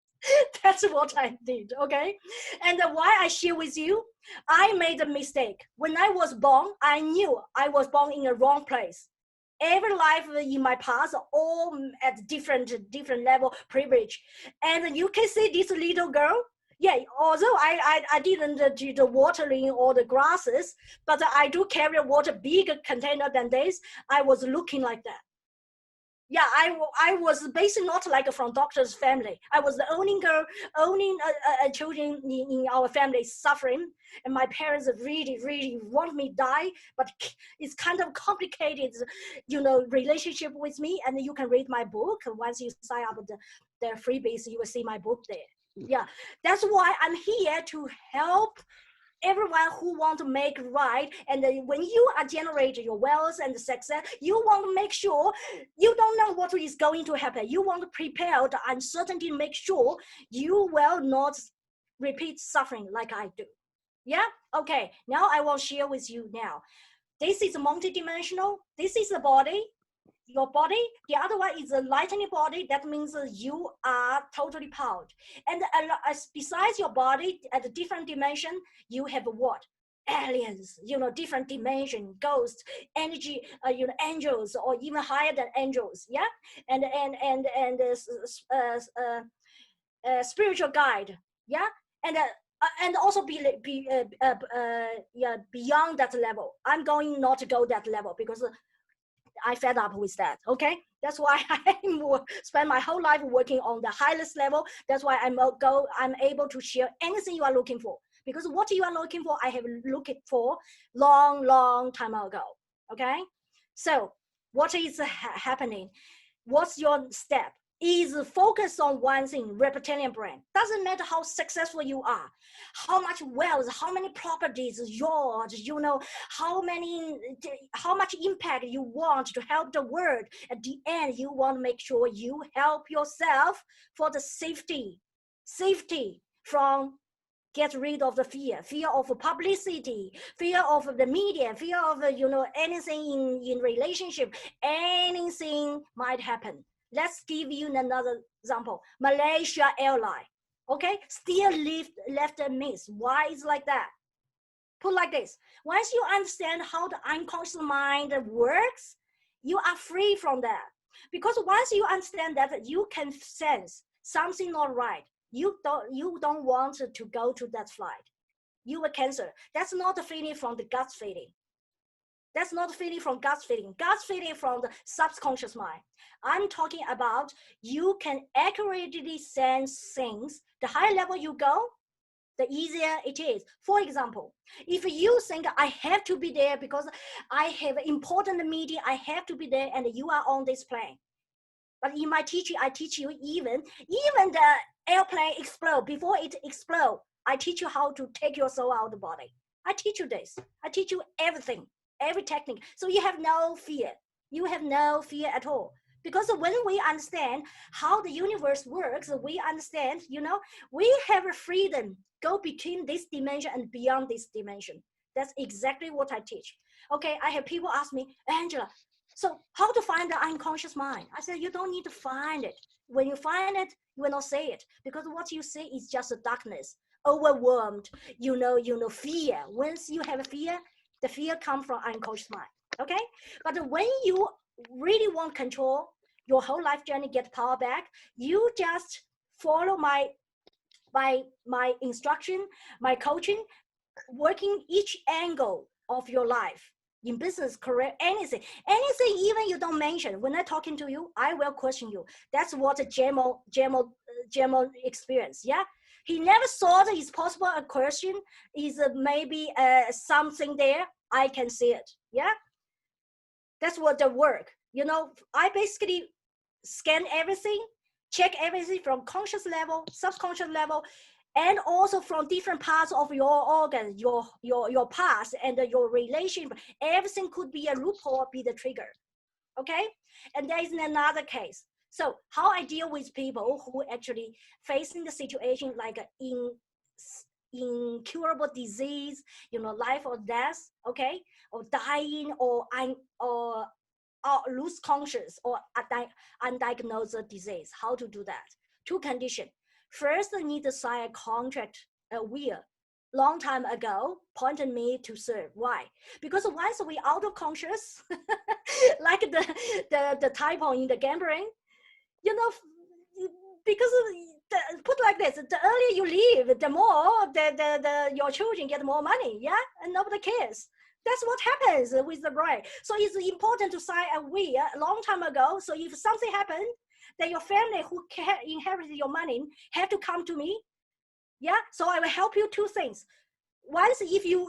That's what I did, okay? And why I share with you, I made a mistake. When I was born, I knew I was born in the wrong place. Every life in my past, all at different level privilege. And you can see this little girl. Yeah, although I didn't do the watering or the grasses, but I do carry water bigger container than this. I was looking like that. Yeah, I was basically not like from doctor's family. I was the only girl, only children in our family suffering, and my parents really want me to die. But it's kind of complicated, relationship with me. And you can read my book once you sign up the freebies. You will see my book there. Yeah, that's why I'm here to help everyone who want to make right. And when you are generating your wealth and success, you want to make sure you don't know what is going to happen. You want to prepare the uncertainty, make sure you will not repeat suffering like I do. Yeah, okay, now I will share with you now. This is multidimensional. This is the body, your body. The other one is a lightning body. That means you are totally powered. And besides your body, at a different dimension, you have what? aliens, different dimension, ghosts, energy, angels, or even higher than angels, yeah, and spiritual guide, yeah, and also yeah, beyond that level. I'm going not to go that level because I fed up with that. Okay, that's why I spend my whole life working on the highest level. That's why I'm able to share anything you are looking for, because what you are looking for, I have looked for long time ago. Okay, so what is happening? What's your step? Is focus on one thing, reptilian brain. Doesn't matter how successful you are, how much wealth, how many properties yours, how much impact you want to help the world. At the end, you want to make sure you help yourself for the safety from get rid of the fear of publicity, fear of the media, fear of anything in relationship, anything might happen. Let's give you another example. Malaysia Airline, okay, still left a miss. Why is like that? Put like this: once you understand how the unconscious mind works, you are free from that. Because once you understand that, you can sense something not right. You don't want to go to that flight. You will cancel. That's not a feeling from the gut feeling. That's not a feeling from gut feeling. Gut feeling from the subconscious mind. I'm talking about you can accurately sense things. The higher level you go, the easier it is. For example, if you think I have to be there because I have an important meeting, I have to be there, and you are on this plane. But in my teaching, I teach you even the airplane explode. Before it explode, I teach you how to take your soul out of the body. I teach you this. I teach you everything, every technique. So you have no fear. You have no fear at all. Because when we understand how the universe works, we understand, we have a freedom go between this dimension and beyond this dimension. That's exactly what I teach. Okay, I have people ask me, Angela, so how to find the unconscious mind? I said, you don't need to find it. When you find it, you will not say it, because what you see is just a darkness, overwhelmed, fear. Once you have a fear, the fear comes from unconscious mind. Okay, but when you really want control, your whole life journey, get power back, you just follow my instruction, my coaching, working each angle of your life, in business, career, anything, even you don't mention. When I'm talking to you, I will question you. That's what Jemo experienced. Yeah, he never thought it's possible a question is maybe something there. I can see it. Yeah, that's what the work. I basically scan everything, check everything from conscious level, subconscious level, and also from different parts of your organ, your past and your relationship. Everything could be a loophole, be the trigger. Okay, and there is another case. So how I deal with people who actually facing the situation like incurable disease, life or death, okay, or dying, or lose conscious, or undiagnosed disease. How to do that? Two conditions. First, I need to sign a contract, a will. Long time ago, pointed me to serve. Why? Because once we out of conscious, like the typo in the gambling, because put like this, the earlier you leave, the more your children get more money, yeah, and nobody cares. That's what happens with the brain. So it's important to sign a will a long time ago. So if something happened, then your family who inherited your money have to come to me. Yeah, so I will help you two things. Once, if you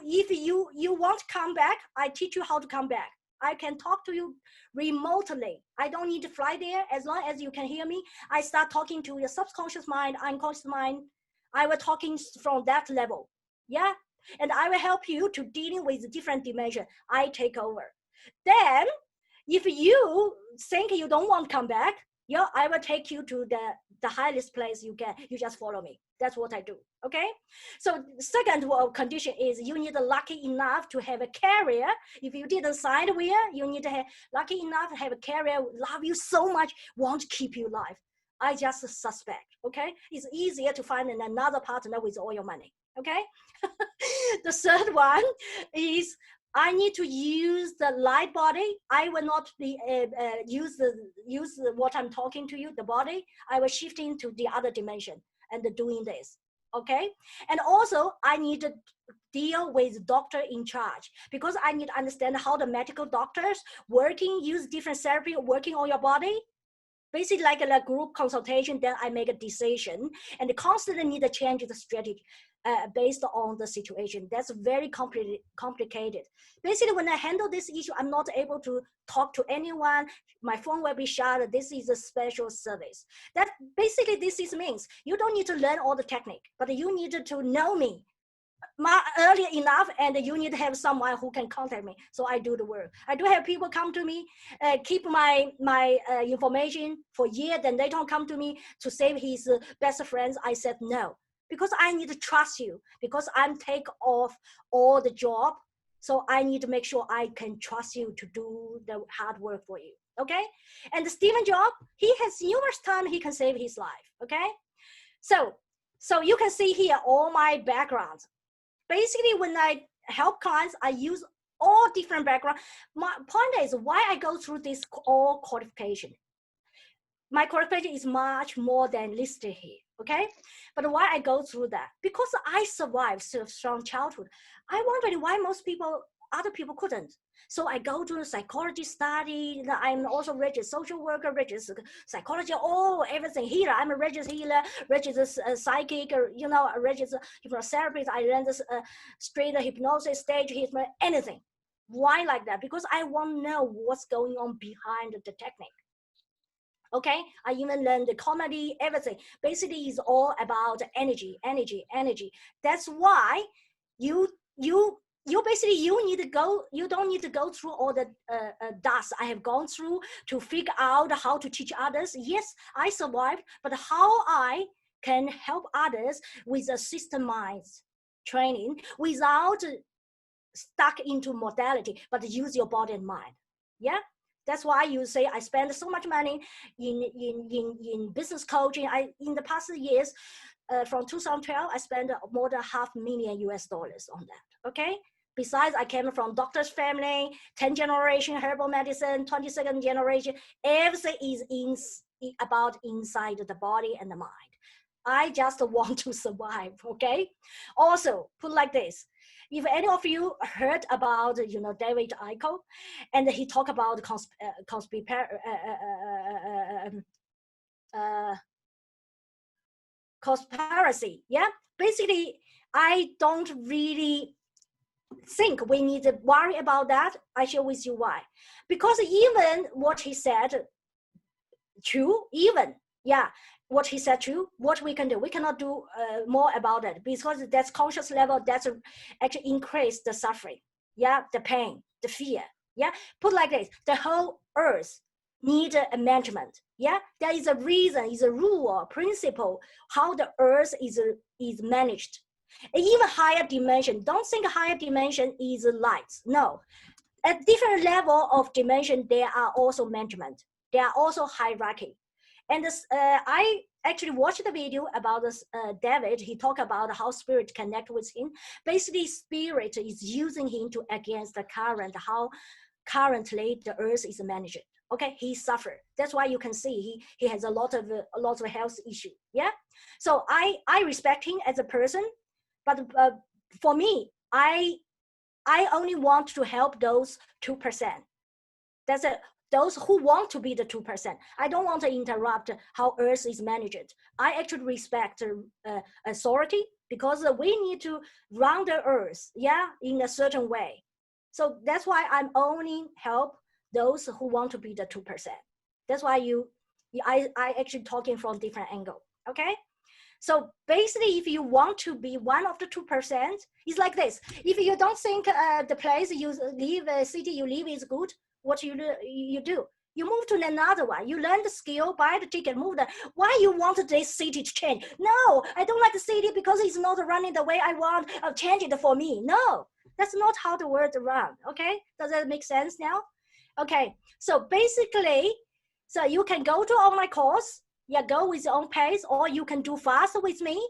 want to come back, I teach you how to come back. I can talk to you remotely. I don't need to fly there. As long as you can hear me, I start talking to your subconscious mind, unconscious mind. I will talking from that level. Yeah, and I will help you to dealing with different dimension. I take over. Then, if you think you don't want to come back, yeah, I will take you to the highest place you can. You just follow me. That's what I do. Okay. So second condition is you need lucky enough to have a carrier. If you didn't sign the will, you need to have lucky enough to have a carrier love you so much, want to keep you alive. I just suspect. Okay. It's easier to find another partner with all your money. okay? The third one is I need to use the light body. I will not be use what I'm talking to you, the body. I will shift into the other dimension and doing this, okay? And also I need to deal with doctor in charge, because I need to understand how the medical doctors working, use different therapy, working on your body. Basically like a group consultation, then I make a decision and constantly need to change the strategy based on the situation. That's very complicated. Basically, when I handle this issue, I'm not able to talk to anyone. My phone will be shut. This is a special service. That basically this means you don't need to learn all the technique, but you need to know me early enough, and you need to have someone who can contact me, so I do the work. I do have people come to me, keep my information for years, then they don't come to me to save his best friends. I said no, because I need to trust you, because I'm take off all the job, so I need to make sure I can trust you to do the hard work for you, okay? And Stephen Jobs, he has numerous times he can save his life, okay? So you can see here all my backgrounds. Basically, when I help clients, I use all different backgrounds. My point is why I go through this all qualification. My qualification is much more than listed here, okay? But why I go through that? Because I survived from childhood. I wondered why other people couldn't. So I go to psychology study. I'm also registered social worker, registered psychology, everything healer. I'm a registered healer, registered psychic, a registered hypnotherapist. I learned this straight hypnosis, stage hypnosis, anything. Why like that? Because I want to know what's going on behind the technique. Okay, I even learned the comedy, everything. Basically, it's all about energy. That's why you need to go. You don't need to go through all the dust I have gone through to figure out how to teach others. Yes, I survived, but how I can help others with a systemized training without stuck into modality, but use your body and mind. Yeah. That's why you say I spend so much money in business coaching. In the past years, from 2012, I spent more than $500,000 US on that. Okay. Besides, I came from doctor's family, 10th generation herbal medicine, 22nd generation. Everything is about inside the body and the mind. I just want to survive. Okay. Also, put like this. If any of you heard about, David Icke, and he talked about conspiracy, yeah? Basically, I don't really think we need to worry about that. I share with you why. Because even what he said, true, what he said true, what we can do, we cannot do more about it, because that's conscious level, that's actually increase the suffering, the pain, the fear, put like this, the whole earth need a management, there is a reason, is a rule or principle how the earth is managed. Even higher dimension, don't think higher dimension is light, no. At different level of dimension, there are also management, there are also hierarchy. And I actually watched the video about this David. He talked about how spirit connect with him. Basically, spirit is using him to against the current, how currently the earth is managed. Okay, he suffered. That's why you can see he has a lot of health issue. Yeah, so I respect him as a person, but for me, I only want to help those 2%. That's it. Those who want to be the 2%. I don't want to interrupt how Earth is managed. I actually respect authority, because we need to run the Earth, in a certain way. So that's why I'm only help those who want to be the 2%. That's why I actually talking from different angle, okay? So basically, if you want to be one of the 2%, it's like this. If you don't think the place you live, city you live is good, what you do? You move to another one. You learn the skill, buy the ticket, move there. Why you want this city to change? No, I don't like the city because it's not running the way I want. Change it for me. No, that's not how the world runs. Okay, does that make sense now? Okay, so basically, so you can go to online course. Go with your own pace, or you can do fast with me.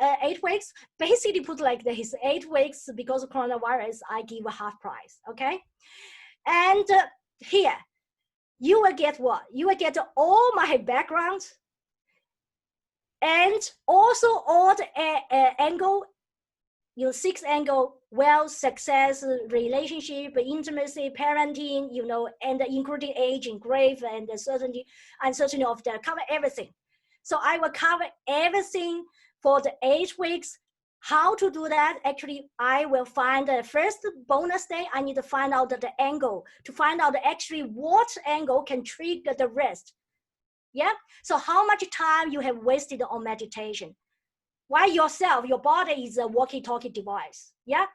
8 weeks, basically put like this, 8 weeks because of coronavirus, I give a half price, okay? And here, you will get what? You will get all my background and also all the angle, 6 angle, wealth, success, relationship, intimacy, parenting, and including aging, grave, and uncertainty of the cover everything. So I will cover everything for the 8 weeks. How to do that? Actually, I will find the first bonus day. I need to find out the angle to find out actually what angle can trigger the rest. Yeah. So how much time you have wasted on meditation? Why yourself, your body is a walkie-talkie device. Yeah.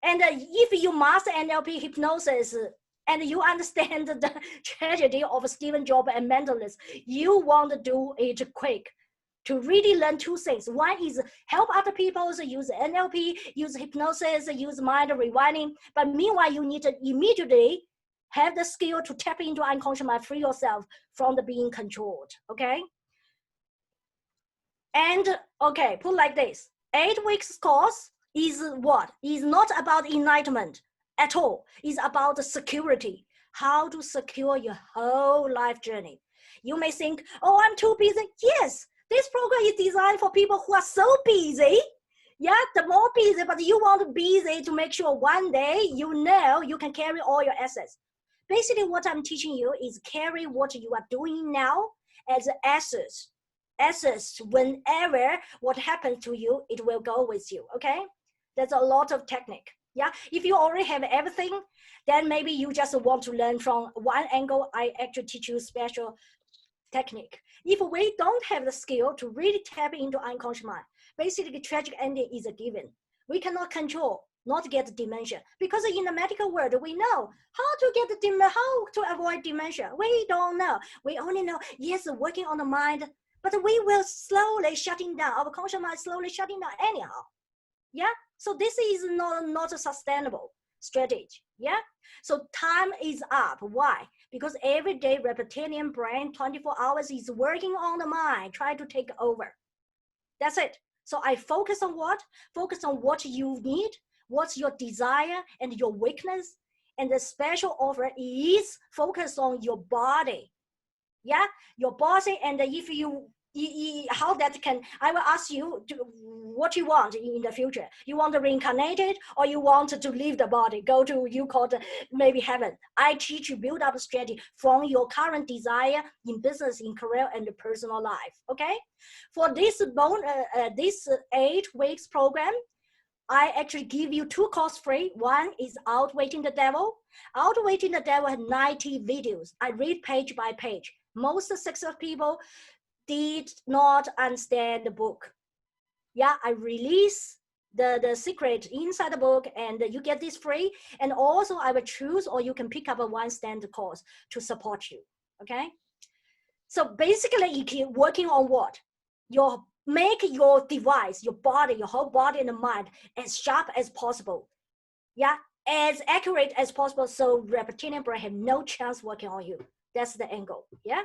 And if you master NLP hypnosis and you understand the tragedy of Stephen Jobs and mentalists, you want to do it quick. To really learn 2 things. One is help other people use NLP, use hypnosis, use mind rewinding. But meanwhile, you need to immediately have the skill to tap into unconscious mind, free yourself from the being controlled, okay? And okay, put like this, 8 weeks course is what? Is not about enlightenment at all. It's about the security, how to secure your whole life journey. You may think, oh, I'm too busy. Yes. This program is designed for people who are so busy. Yeah, the more busy, but you want to be busy to make sure one day you can carry all your assets. Basically, what I'm teaching you is carry what you are doing now as assets. Assets, whenever what happens to you, it will go with you, okay? There's a lot of technique. Yeah, if you already have everything, then maybe you just want to learn from one angle. I actually teach you special technique. If we don't have the skill to really tap into unconscious mind, basically tragic ending is a given. We cannot control, not get dementia. Because in the medical world, we know how to get how to avoid dementia. We don't know. We only know, yes, working on the mind, but we will slowly shutting down. Our conscious mind slowly shutting down anyhow. Yeah, so this is not a sustainable strategy. Yeah, so time is up. Why? Because every day reptilian brain 24 hours is working on the mind, try to take over. That's it. So I focus on what? Focus on what you need, what's your desire and your weakness. And the special offer is focus on your body. Yeah, your body. And if you how that can, I will ask you what you want in the future. You want to reincarnate it, or you want to leave the body, go to, you call it maybe heaven. I teach you build up a strategy from your current desire in business, in career, and personal life. Okay, for this this 8 weeks program, I actually give you 2 courses free. One is Outwitting the Devil. Outwitting the Devil has 90 videos. I read page by page. Most successful people did not understand the book. Yeah, I release the secret inside the book, and you get this free. And also I will choose, or you can pick up a 1 standard course to support you. Okay. So basically you keep working on what? Make your device, your body, your whole body and mind as sharp as possible. Yeah, as accurate as possible. So reptilian brain have no chance working on you. That's the angle. Yeah.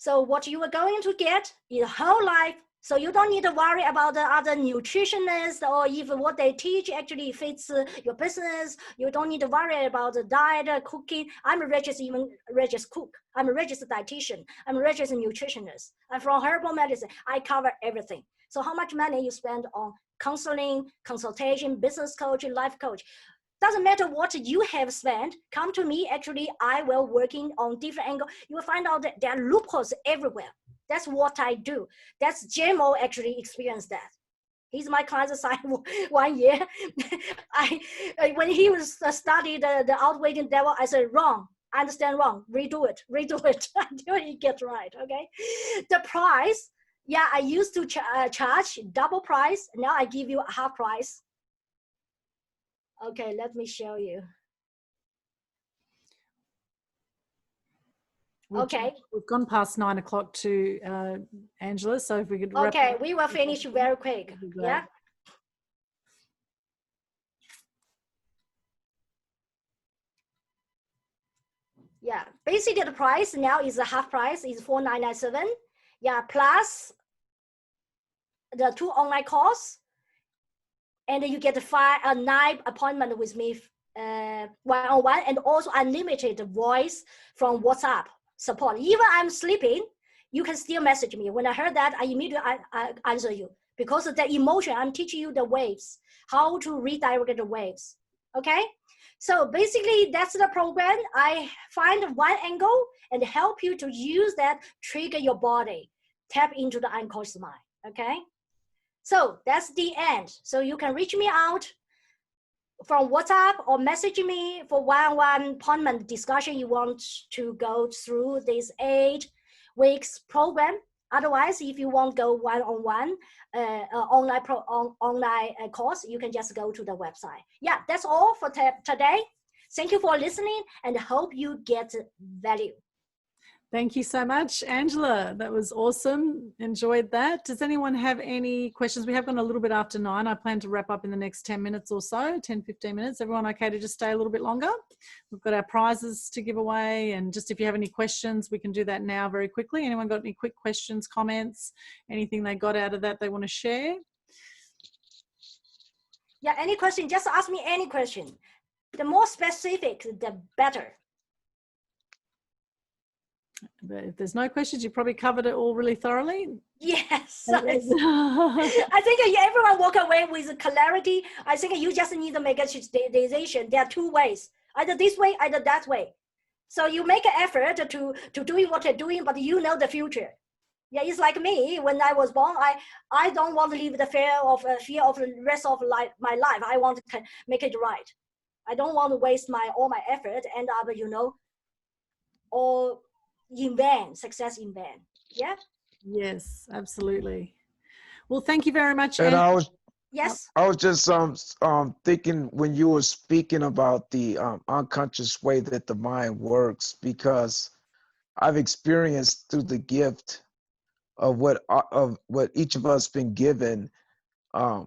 So what you are going to get in whole life, so you don't need to worry about the other nutritionists or even what they teach actually fits your business. You don't need to worry about the diet, cooking. I'm a registered cook. I'm a registered dietitian. I'm a registered nutritionist. I'm from herbal medicine. I cover everything. So how much money you spend on counseling, consultation, business coach, life coach? Doesn't matter what you have spent, come to me. Actually, I will working on different angle. You will find out that there are loopholes everywhere. That's what I do. That's JMO actually experienced that. He's my client assigned 1 year. When he was studied the Outwitting Devil, I said, wrong. I understand wrong. Redo it until he gets right. Okay. The price, yeah, I used to charge double price. Now I give you half price. Okay, let me show you. Okay. We've gone past 9 o'clock to Angela, so if we could wrap Okay, up. we will finish very quick. Yeah. Yeah, basically the price now is a half price, is $4,997. Yeah, plus the 2 online course, and you get 9 appointment with me one-on-one, and also unlimited voice from WhatsApp support. Even I'm sleeping, you can still message me. When I heard that, I immediately I answer you, because of the emotion. I'm teaching you the waves, how to redirect the waves. Okay, so basically that's the program. I find one angle and help you to use that, trigger your body, tap into the unconscious mind. Okay, so that's the end. So you can reach me out from WhatsApp or message me for one-on-one appointment discussion. You want to go through this 8 weeks program. Otherwise, if you want to go one-on-one online course, you can just go to the website. Yeah, that's all for today. Thank you for listening, and hope you get value. Thank you so much, Angela. That was awesome. Enjoyed that. Does anyone have any questions? We have gone a little bit after 9. I plan to wrap up in the next 10 minutes or so, 10, 15 minutes. Everyone okay to just stay a little bit longer? We've got our prizes to give away. And just if you have any questions, we can do that now very quickly. Anyone got any quick questions, comments, anything they got out of that they want to share? Yeah, any question, just ask me any question. The more specific, the better. But if there's no questions, you probably covered it all really thoroughly. Yes. I think everyone walk away with clarity. I think you just need to make a decision. There are 2 ways, either this way, either that way. So you make an effort to doing what you're doing, but you know the future. Yeah, it's like me. When I was born, I don't want to live the fear of the rest of my life. I want to make it right. I don't want to waste all my effort, end up, or in vain, success in vain. Yeah. Yes, absolutely. Well, thank you very much. And I was just thinking when you were speaking about the unconscious way that the mind works, because I've experienced through the gift of what each of us been given. I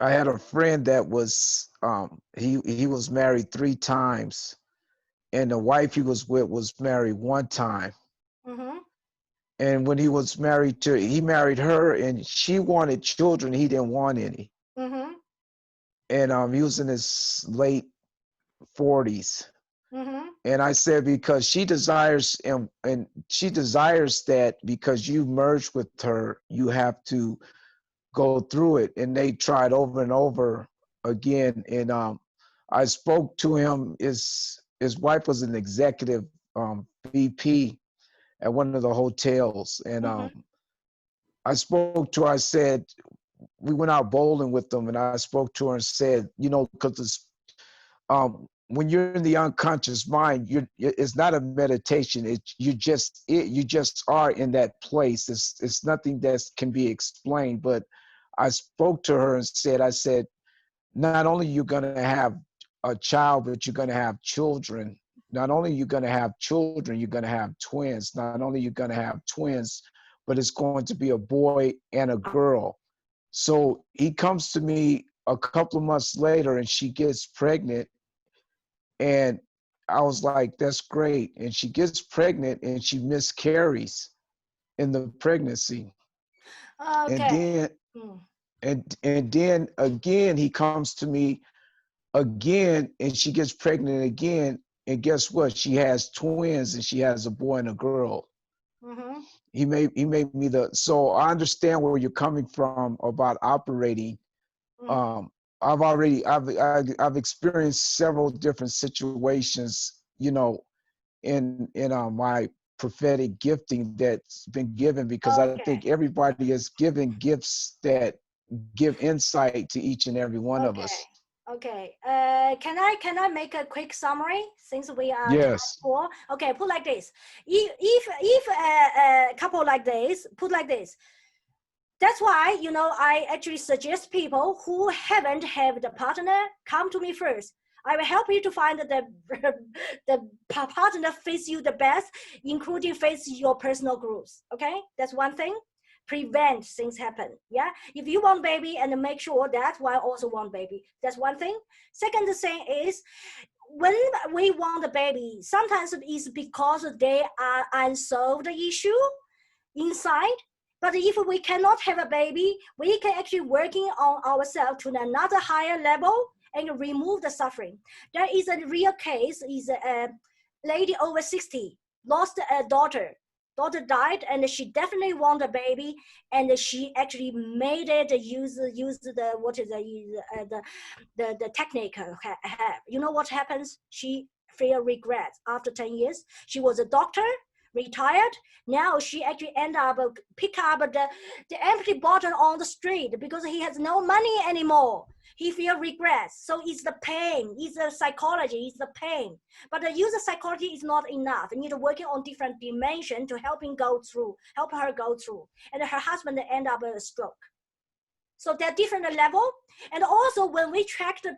had a friend that was he was married 3 times, and the wife he was with was married 1 time. Mm-hmm. And when he was he married her, and she wanted children. He didn't want any. Mm-hmm. And he was in his late 40s. Mm-hmm. And I said, because she desires, and she desires that because you merged with her, you have to go through it. And they tried over and over again. And I spoke to him. His wife was an executive VP at one of the hotels. And I spoke to her. I said, we went out bowling with them, and I spoke to her and said, because when you're in the unconscious mind, it's not a meditation. You just are in that place. It's nothing that can be explained. But I spoke to her and said, not only you're going to have a child, but you're going to have children. Not only you're going to have children, you're going to have twins. Not only you're going to have twins, but it's going to be a boy and a girl. So he comes to me a couple of months later, and she gets pregnant. And I was like, that's great. And she gets pregnant, and she miscarries in the pregnancy. Okay. And then again, he comes to me again, and she gets pregnant again. And guess what? She has twins, and she has a boy and a girl. Mm-hmm. He made me so I understand where you're coming from about operating. Mm-hmm. I've experienced several different situations, in my prophetic gifting that's been given, because I think everybody is given gifts that give insight to each and every one of us. Okay. Can I make a quick summary since we are Yes. Okay. Put like this. If a couple like this, put like this. That's why I actually suggest people who haven't had the partner come to me first. I will help you to find the partner fits you the best, including fits your personal growth. Okay, that's one thing. Prevent things happen. Yeah, if you want baby, and make sure that I also want baby. That's one thing. Second thing is, when we want a baby, sometimes it's because they are unsolved issue inside. But if we cannot have a baby, we can actually working on ourselves to another higher level and remove the suffering. There is a real case, is a lady over 60, lost a daughter. Daughter died, and she definitely want a baby, and she actually made it use the what is the technique. You know what happens? She feel regret after 10 years. She was a doctor, retired. Now she actually end up pick up the empty bottle on the street because he has no money anymore. He feel regrets. So it's the pain, it's the psychology, it's the pain. But the user psychology is not enough. You need to working on different dimension to help her go through. And her husband end up a stroke. So they're different level. And also when we track the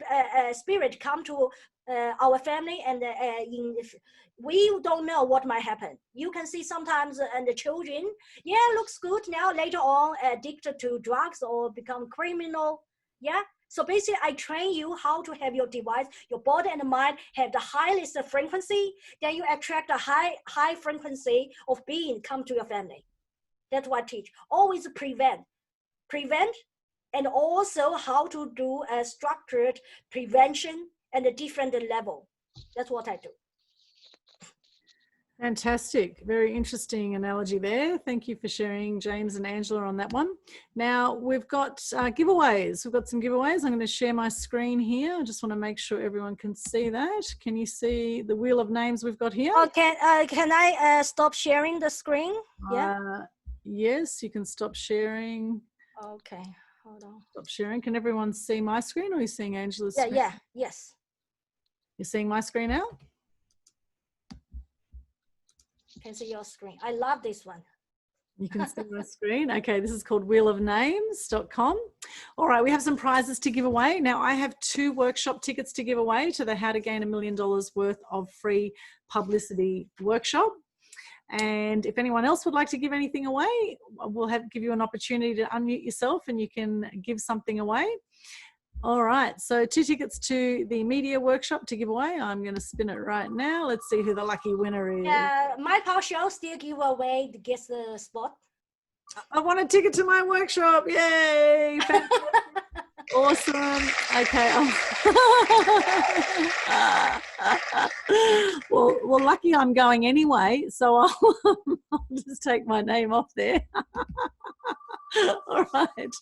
spirit come to our family, and we don't know what might happen. You can see sometimes and the children, yeah, looks good now, later on addicted to drugs or become criminal. Yeah. So basically, I train you how to have your device, your body and mind have the highest frequency. Then you attract a high frequency of being come to your family. That's what I teach. Always prevent, and also how to do a structured prevention and a different level. That's what I do. Fantastic. Very interesting analogy there. Thank you for sharing, James and Angela, on that one. Now we've got giveaways. We've got some giveaways. I'm going to share my screen here. I just want to make sure everyone can see that. Can you see the wheel of names we've got here? Oh, can I stop sharing the screen? Yeah. Yes, you can stop sharing. Okay, hold on. Stop sharing. Can everyone see my screen, or are you seeing Angela's screen? Yeah, yes. You're seeing my screen now? Can see your screen. I love this one. You can see my screen. Okay, this is called wheelofnames.com. All right, we have some prizes to give away. Now, I have 2 workshop tickets to give away to the How to Gain $1 Million worth of free publicity workshop. And if anyone else would like to give anything away, we'll give you an opportunity to unmute yourself and you can give something away. All right, so 2 tickets to the media workshop to give away. I'm going to spin it right now. Let's see who the lucky winner is. My Power Show still give away the guest spot. I want a ticket to my workshop. Yay! Awesome. Okay. Well, lucky I'm going anyway, so I'll just take my name off there. All right.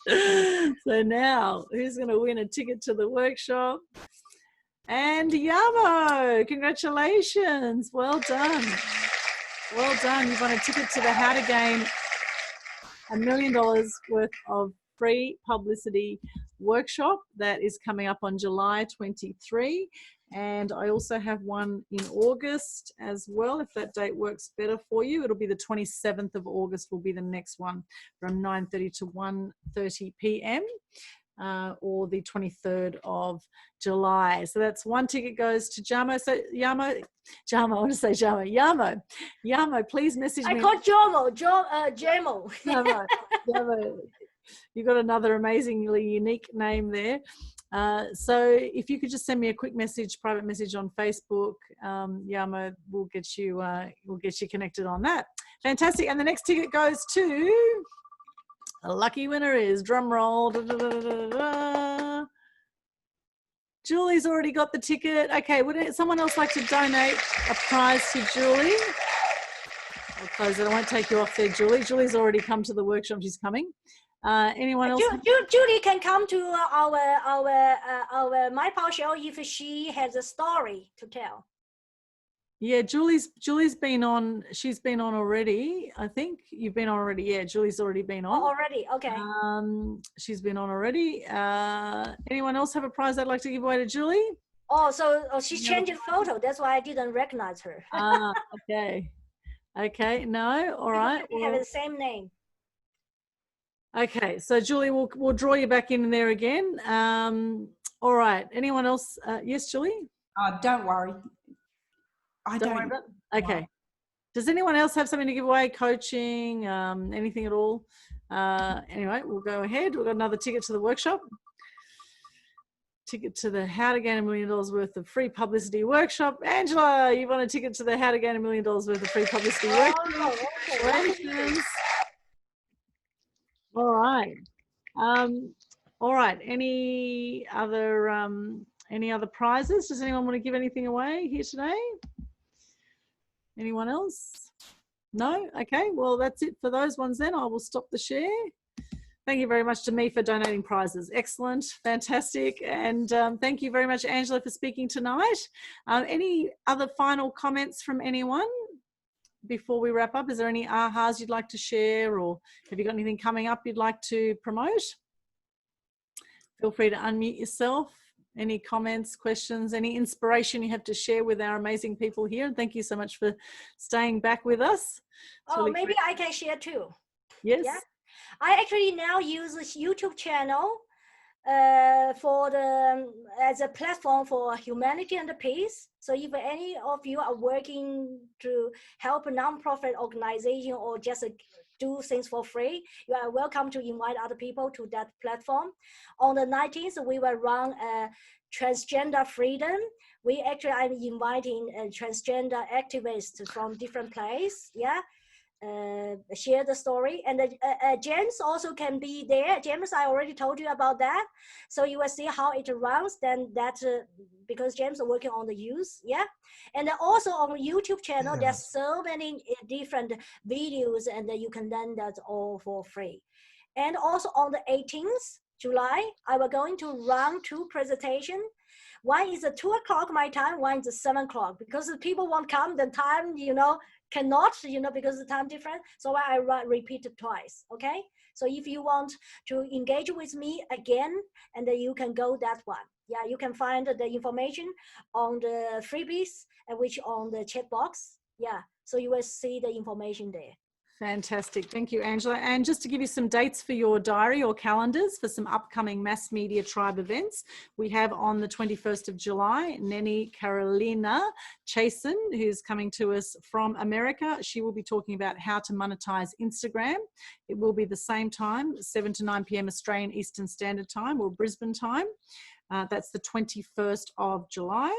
So now, who's going to win a ticket to the workshop? And Yamo, congratulations. Well done. Well done. You've won a ticket to the How to Gain $1 Million worth of free publicity workshop that is coming up on July 23. And I also have one in August as well. If that date works better for you, it'll be the 27th of August will be the next one from 9:30 to 1:30 p.m. Or the 23rd of July. So that's 1 ticket goes to Jamo. So Yamo, I want to say Jamo. Yamo, please message me. I call Jamo. Jamo. You've got another amazingly unique name there. So if you could just send me a quick message, private message on Facebook, Yamo will get you connected on that. Fantastic. And the next ticket goes to, the lucky winner is, drum roll. Julie's already got the ticket. Okay, would someone else like to donate a prize to Julie? I'll close it. I won't take you off there, Julie. Julie's already come to the workshop. She's coming. Anyone else? Julie can come to our My Power Show if she has a story to tell. Yeah, Julie's been on. She's been on already. I think you've been on already. Yeah, Julie's already been on. Oh, already. Okay. She's been on already. Anyone else have a prize they'd like to give away to Julie? Oh, so she's changing photo. That's why I didn't recognize her. Okay. Okay. No. All right. We have the same name. Okay, so Julie, we'll draw you back in there again. All right. Anyone else? Yes, Julie? Don't worry. I don't worry about it? Okay. Does anyone else have something to give away? Coaching, anything at all? Anyway, we'll go ahead. We've got another ticket to the workshop. Ticket to the How to Gain $1 Million worth of free publicity workshop. Angela, you've won a ticket to the How to Gain $1 Million worth of free publicity workshop. Okay. Congratulations. All right. All right. Any other prizes? Does anyone want to give anything away here today? Anyone else? No? Okay. Well, that's it for those ones then. I will stop the share. Thank you very much to me for donating prizes. Excellent. Fantastic. And thank you very much, Angela, for speaking tonight. Any other final comments from anyone before we wrap up? Is there any ahas you'd like to share, or have you got anything coming up you'd like to promote? Feel free to unmute yourself. Any comments, questions, any inspiration you have to share with our amazing people here? And thank you so much for staying back with us. Oh, really maybe great. I can share too. Yes. Yeah? I actually now use this YouTube channel as a platform for humanity and peace. So if any of you are working to help a nonprofit organization or just do things for free, you are welcome to invite other people to that platform. On the 19th, we will run transgender freedom. We actually are inviting transgender activists from different places. Yeah. Share the story, and James also can be there. James, I already told you about that, so you will see how it runs. Then that because James is working on the youth, yeah, and then also on the YouTube channel, there's so many different videos, and you can learn that all for free. And also on the 18th July, I will going to run 2 presentations. One is at 2 o'clock my time, one is at 7 o'clock, because if people won't come, then time, cannot, because the time difference. So I repeat it twice, okay? So if you want to engage with me again, and then you can go that one. Yeah, you can find the information on the freebies, and which on the chat box. Yeah, so you will see the information there. Fantastic. Thank you, Angela. And just to give you some dates for your diary or calendars for some upcoming Mass Media Tribe events, we have on the 21st of July, Neni Carolina Chasen, who's coming to us from America. She will be talking about how to monetize Instagram. It will be the same time, 7 to 9 p.m. Australian Eastern Standard Time or Brisbane time. That's the 21st of July.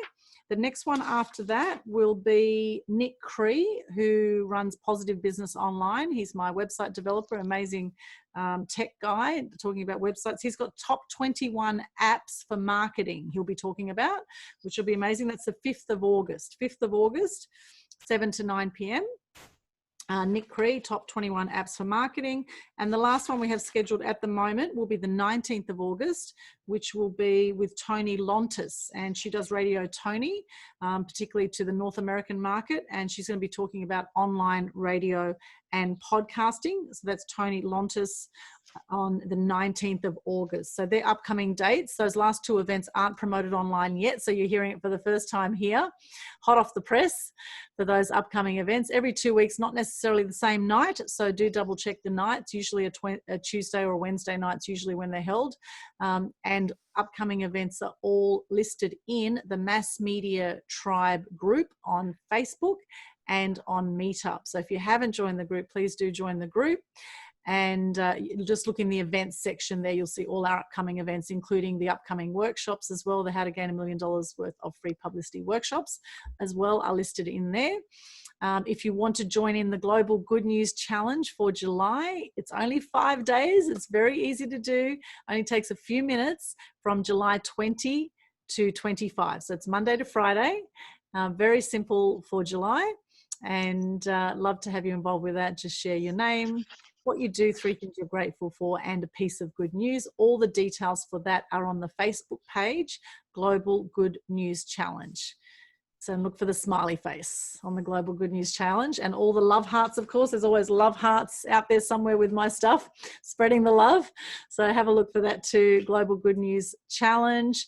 The next one after that will be Nick Cree, who runs Positive Business Online. He's my website developer, amazing tech guy talking about websites. He's got top 21 apps for marketing he'll be talking about, which will be amazing. That's the 5th of August. 5th of August, 7 to 9 p.m. Nick Cree, top 21 apps for marketing. And the last one we have scheduled at the moment will be the 19th of August, which will be with Tony Lontis. And she does Radio Tony, particularly to the North American market. And she's going to be talking about online radio and podcasting. So that's Tony Lontis on the 19th of August. So they're upcoming dates. Those last 2 events aren't promoted online yet, so you're hearing it for the first time here, hot off the press for those upcoming events. Every 2 weeks, not necessarily the same night, so do double check the nights. Usually a Tuesday or a Wednesday night's usually when they're held. And upcoming events are all listed in the Mass Media Tribe group on Facebook and on Meetup. So if you haven't joined the group, please do join the group. And just look in the events section there, you'll see all our upcoming events, including the upcoming workshops as well. The How to Gain $1 Million worth of free publicity workshops as well are listed in there. If you want to join in the Global Good News Challenge for July, it's only 5 days. It's very easy to do. Only takes a few minutes from July 20 to 25. So it's Monday to Friday. Very simple for July. And love to have you involved with that. Just share your name, what you do, 3 things you're grateful for, and a piece of good news. All the details for that are on the Facebook page, Global Good News Challenge. So look for the smiley face on the Global Good News Challenge, and all the love hearts, of course. There's always love hearts out there somewhere with my stuff, spreading the love. So have a look for that too, Global Good News Challenge.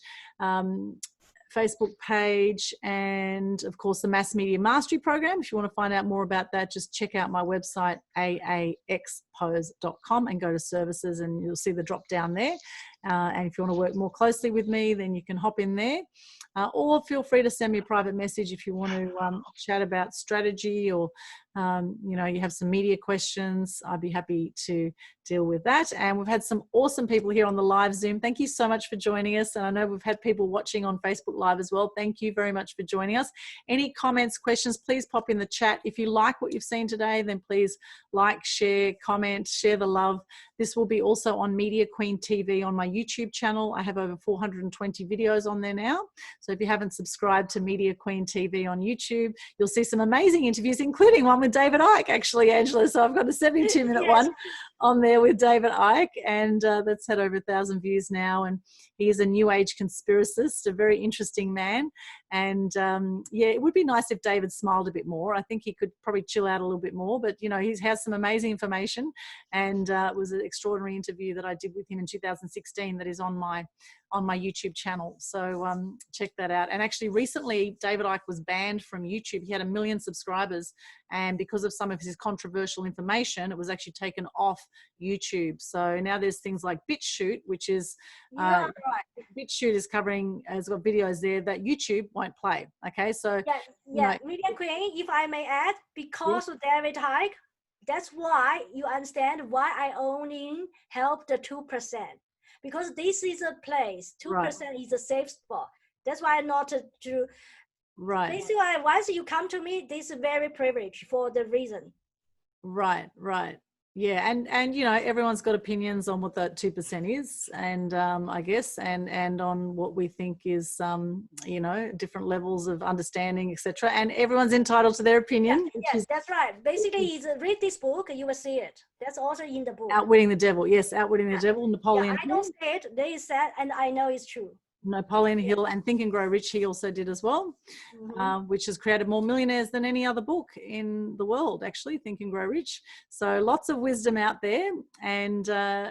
Facebook page, and of course the Mass Media Mastery Program. If you want to find out more about that, just check out my website, aaxpose.com, and go to services, and you'll see the drop down there. And if you want to work more closely with me, then you can hop in there. Or feel free to send me a private message if you want to chat about strategy, or you know, you have some media questions. I'd be happy to deal with that. And we've had some awesome people here on the live Zoom. Thank you so much for joining us. And I know we've had people watching on Facebook Live as well. Thank you very much for joining us. Any comments, questions, please pop in the chat. If you like what you've seen today, then please like, share, comment, share the love. This will be also on Media Queen TV on my YouTube channel. I have over 420 videos on there now. So if you haven't subscribed to Media Queen TV on YouTube, you'll see some amazing interviews, including one with David Icke, actually, Angela. So I've got a 72-minute Yes. one on there with David Icke, and that's had over 1,000 views now. And he is a new age conspiracist, a very interesting man. And yeah, it would be nice if David smiled a bit more. I think he could probably chill out a little bit more, but you know, he has some amazing information, and it was an extraordinary interview that I did with him in 2016 that is on my YouTube channel. So check that out. And actually recently David Icke was banned from YouTube. He had 1 million subscribers, and because of some of his controversial information, it was actually taken off YouTube. So now there's things like BitChute, which is BitChute is covering, has got videos there that YouTube won't play. Okay, so Media Queen, if I may add, because of David Icke, that's why you understand why I only help the 2%, because this is a place 2% is a safe spot. That's why not to basically once you come to me, this is very privileged for the reason. Right. Yeah, and you know, everyone's got opinions on what that 2% is, and I guess, and on what we think is, you know, different levels of understanding, etc. And everyone's entitled to their opinion. Yes, that's right. Basically, read this book, you will see it. That's also in the book. Outwitting the Devil. Yes, Outwitting the Devil. Napoleon. I don't say it. They said, and I know it's true. Napoleon Hill, and Think and Grow Rich he also did as well, which has created more millionaires than any other book in the world, actually, Think and Grow Rich. So lots of wisdom out there. And,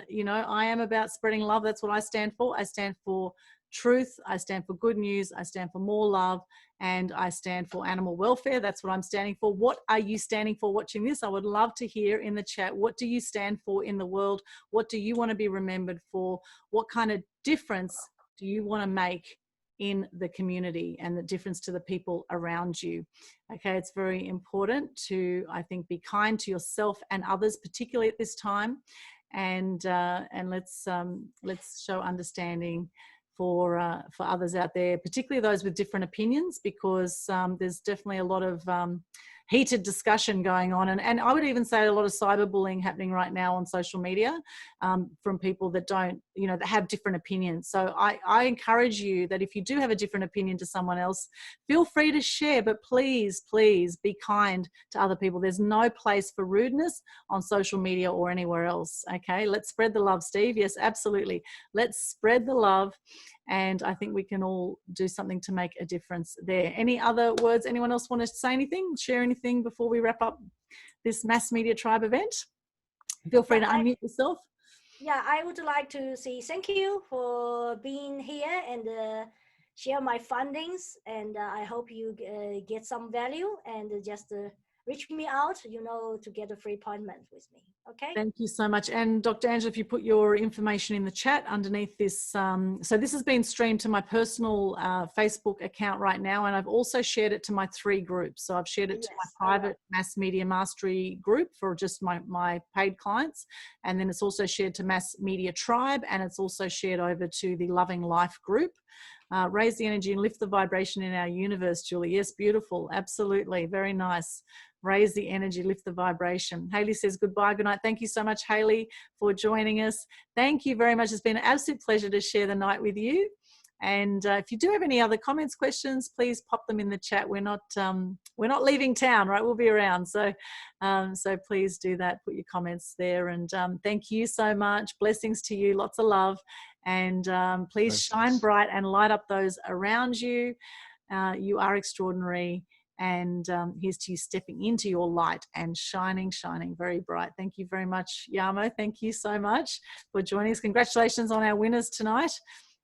you know, I am about spreading love. That's what I stand for. I stand for truth. I stand for good news. I stand for more love. And I stand for animal welfare. That's what I'm standing for. What are you standing for watching this? I would love to hear in the chat. What do you stand for in the world? What do you want to be remembered for? What kind of difference do you want to make in the community and the difference to the people around you? Okay, it's very important to, I think, be kind to yourself and others, particularly at this time, and let's show understanding for others out there, particularly those with different opinions, because there's definitely a lot of heated discussion going on, and I would even say a lot of cyberbullying happening right now on social media from people that don't, you know, that have different opinions. So I encourage you that if you do have a different opinion to someone else, feel free to share, but please be kind to other people. There's no place for rudeness on social media or anywhere else. Okay, let's spread the love, Steve. Yes, absolutely. Let's spread the love. And I think we can all do something to make a difference there. Any other words? Anyone else want to say anything, share anything before we wrap up this Mass Media Tribe event? Feel free to unmute yourself. Yeah, I would like to say thank you for being here and share my findings. And I hope you get some value, and just reach me out, you know, to get a free appointment with me. Okay. Thank you so much. And Dr. Angela, if you put your information in the chat underneath this. So this has been streamed to my personal Facebook account right now. And I've also shared it to my 3 groups. So I've shared it to my private Mass Media Mastery group for just my paid clients. And then it's also shared to Mass Media Tribe. And it's also shared over to the Loving Life group. Raise the energy and lift the vibration in our universe, Julie. Yes, beautiful. Absolutely. Very nice. Raise the energy, lift the vibration. Haley says goodbye, good night. Thank you so much, Haley, for joining us. Thank you very much. It's been an absolute pleasure to share the night with you. And if you do have any other comments, questions, please pop them in the chat. We're not leaving town, right? We'll be around. So please do that. Put your comments there. And thank you so much. Blessings to you. Lots of love. And please shine bright and light up those around you. You are extraordinary. And here's to you stepping into your light and shining very bright. Thank you very much, Yamo. Thank you so much for joining us. Congratulations on our winners tonight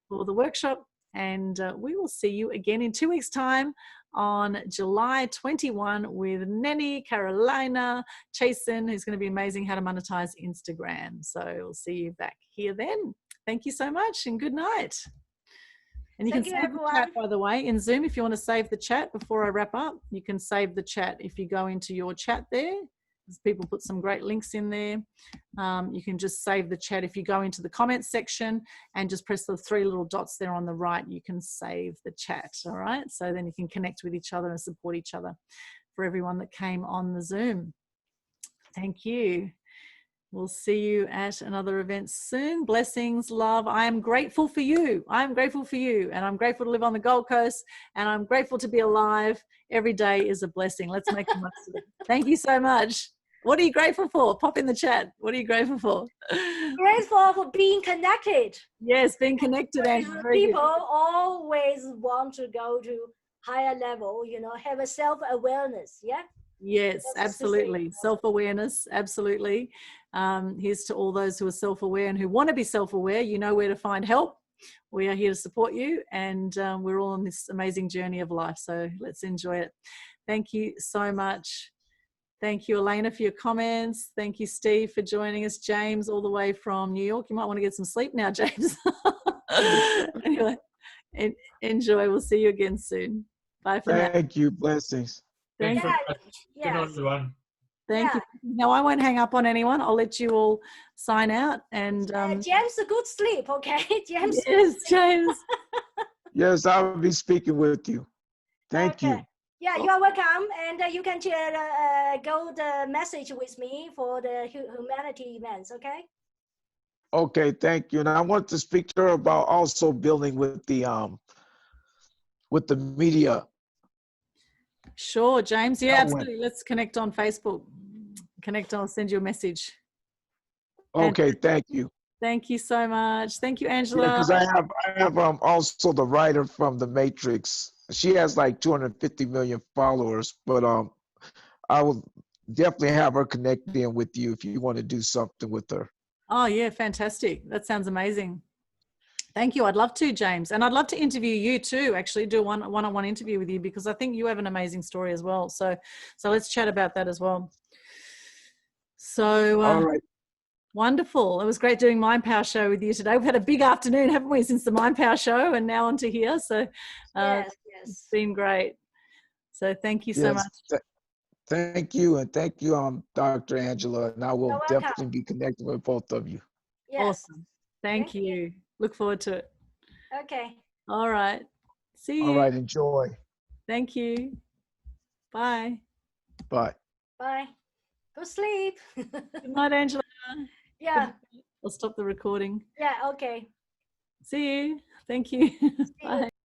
for the workshop. And we will see you again in 2 weeks' time on July 21 with Nenny, Carolina, Chasen, who's going to be amazing how to monetize Instagram. So we'll see you back here then. Thank you so much and good night. And you Thank can you, save the everyone. chat, by the way, in Zoom. If you want to save the chat before I wrap up, you can save the chat. If you go into your chat there, people put some great links in there. You can just save the chat. If you go into the comments section and just press the 3 little dots there on the right, you can save the chat, all right? So then you can connect with each other and support each other. For everyone that came on the Zoom, thank you. We'll see you at another event soon. Blessings, love. I am grateful for you. I'm grateful for you. And I'm grateful to live on the Gold Coast. And I'm grateful to be alive. Every day is a blessing. Let's make the most of it. Thank you so much. What are you grateful for? Pop in the chat. What are you grateful for? Grateful for being connected. Yes, being connected. And People always want to go to higher level, you know, have a self-awareness. Yeah. Yes, That's absolutely. Self-awareness, absolutely. Here's to all those who are self-aware and who want to be self-aware. You know where to find help. We are here to support you, and we're all on this amazing journey of life. So let's enjoy it. Thank you so much. Thank you, Elena, for your comments. Thank you, Steve, for joining us. James, all the way from New York. You might want to get some sleep now, James. Anyway, enjoy. We'll see you again soon. Bye for now. Thank you. Blessings. Thanks Thank very you. much. Good night, everyone. Thank you. No, I won't hang up on anyone. I'll let you all sign out. And James, a good sleep, okay? James. yes, James. Yes, I'll be speaking with you. Thank you. Yeah, you are welcome. And you can go the message with me for the humanity events, okay? Okay, thank you. And I want to speak to her about also building with the media. Sure, James. Yeah, That absolutely. Let's connect on Facebook. Connect. I'll send you a message. Okay, thank you. Thank you so much. Thank you, Yeah, Angela. because I have also the writer from the Matrix. She has like 250 million followers, but I will definitely have her connect in with you if you want to do something with her. Oh yeah, fantastic. That sounds amazing. Thank you. I'd love to, James. And I'd love to interview you too, actually do a one-on-one interview with you, because I think you have an amazing story as well. So let's chat about that as well. So all right. Wonderful. It was great doing Mind Power Show with you today. We've had a big afternoon, haven't we, since the Mind Power Show, and now on to here. So yes. It's been great. So thank you so much. Thank you. And thank you, Dr. Angela. And I will You're definitely be connecting with both of you. Yes. Awesome. Thank you. Look forward to it. Okay. All right. See you. All right. Enjoy. Thank you. Bye. Bye. Bye. Go sleep. Good night, Angela. Yeah. I'll stop the recording. Yeah, okay. See you. Thank you. Bye.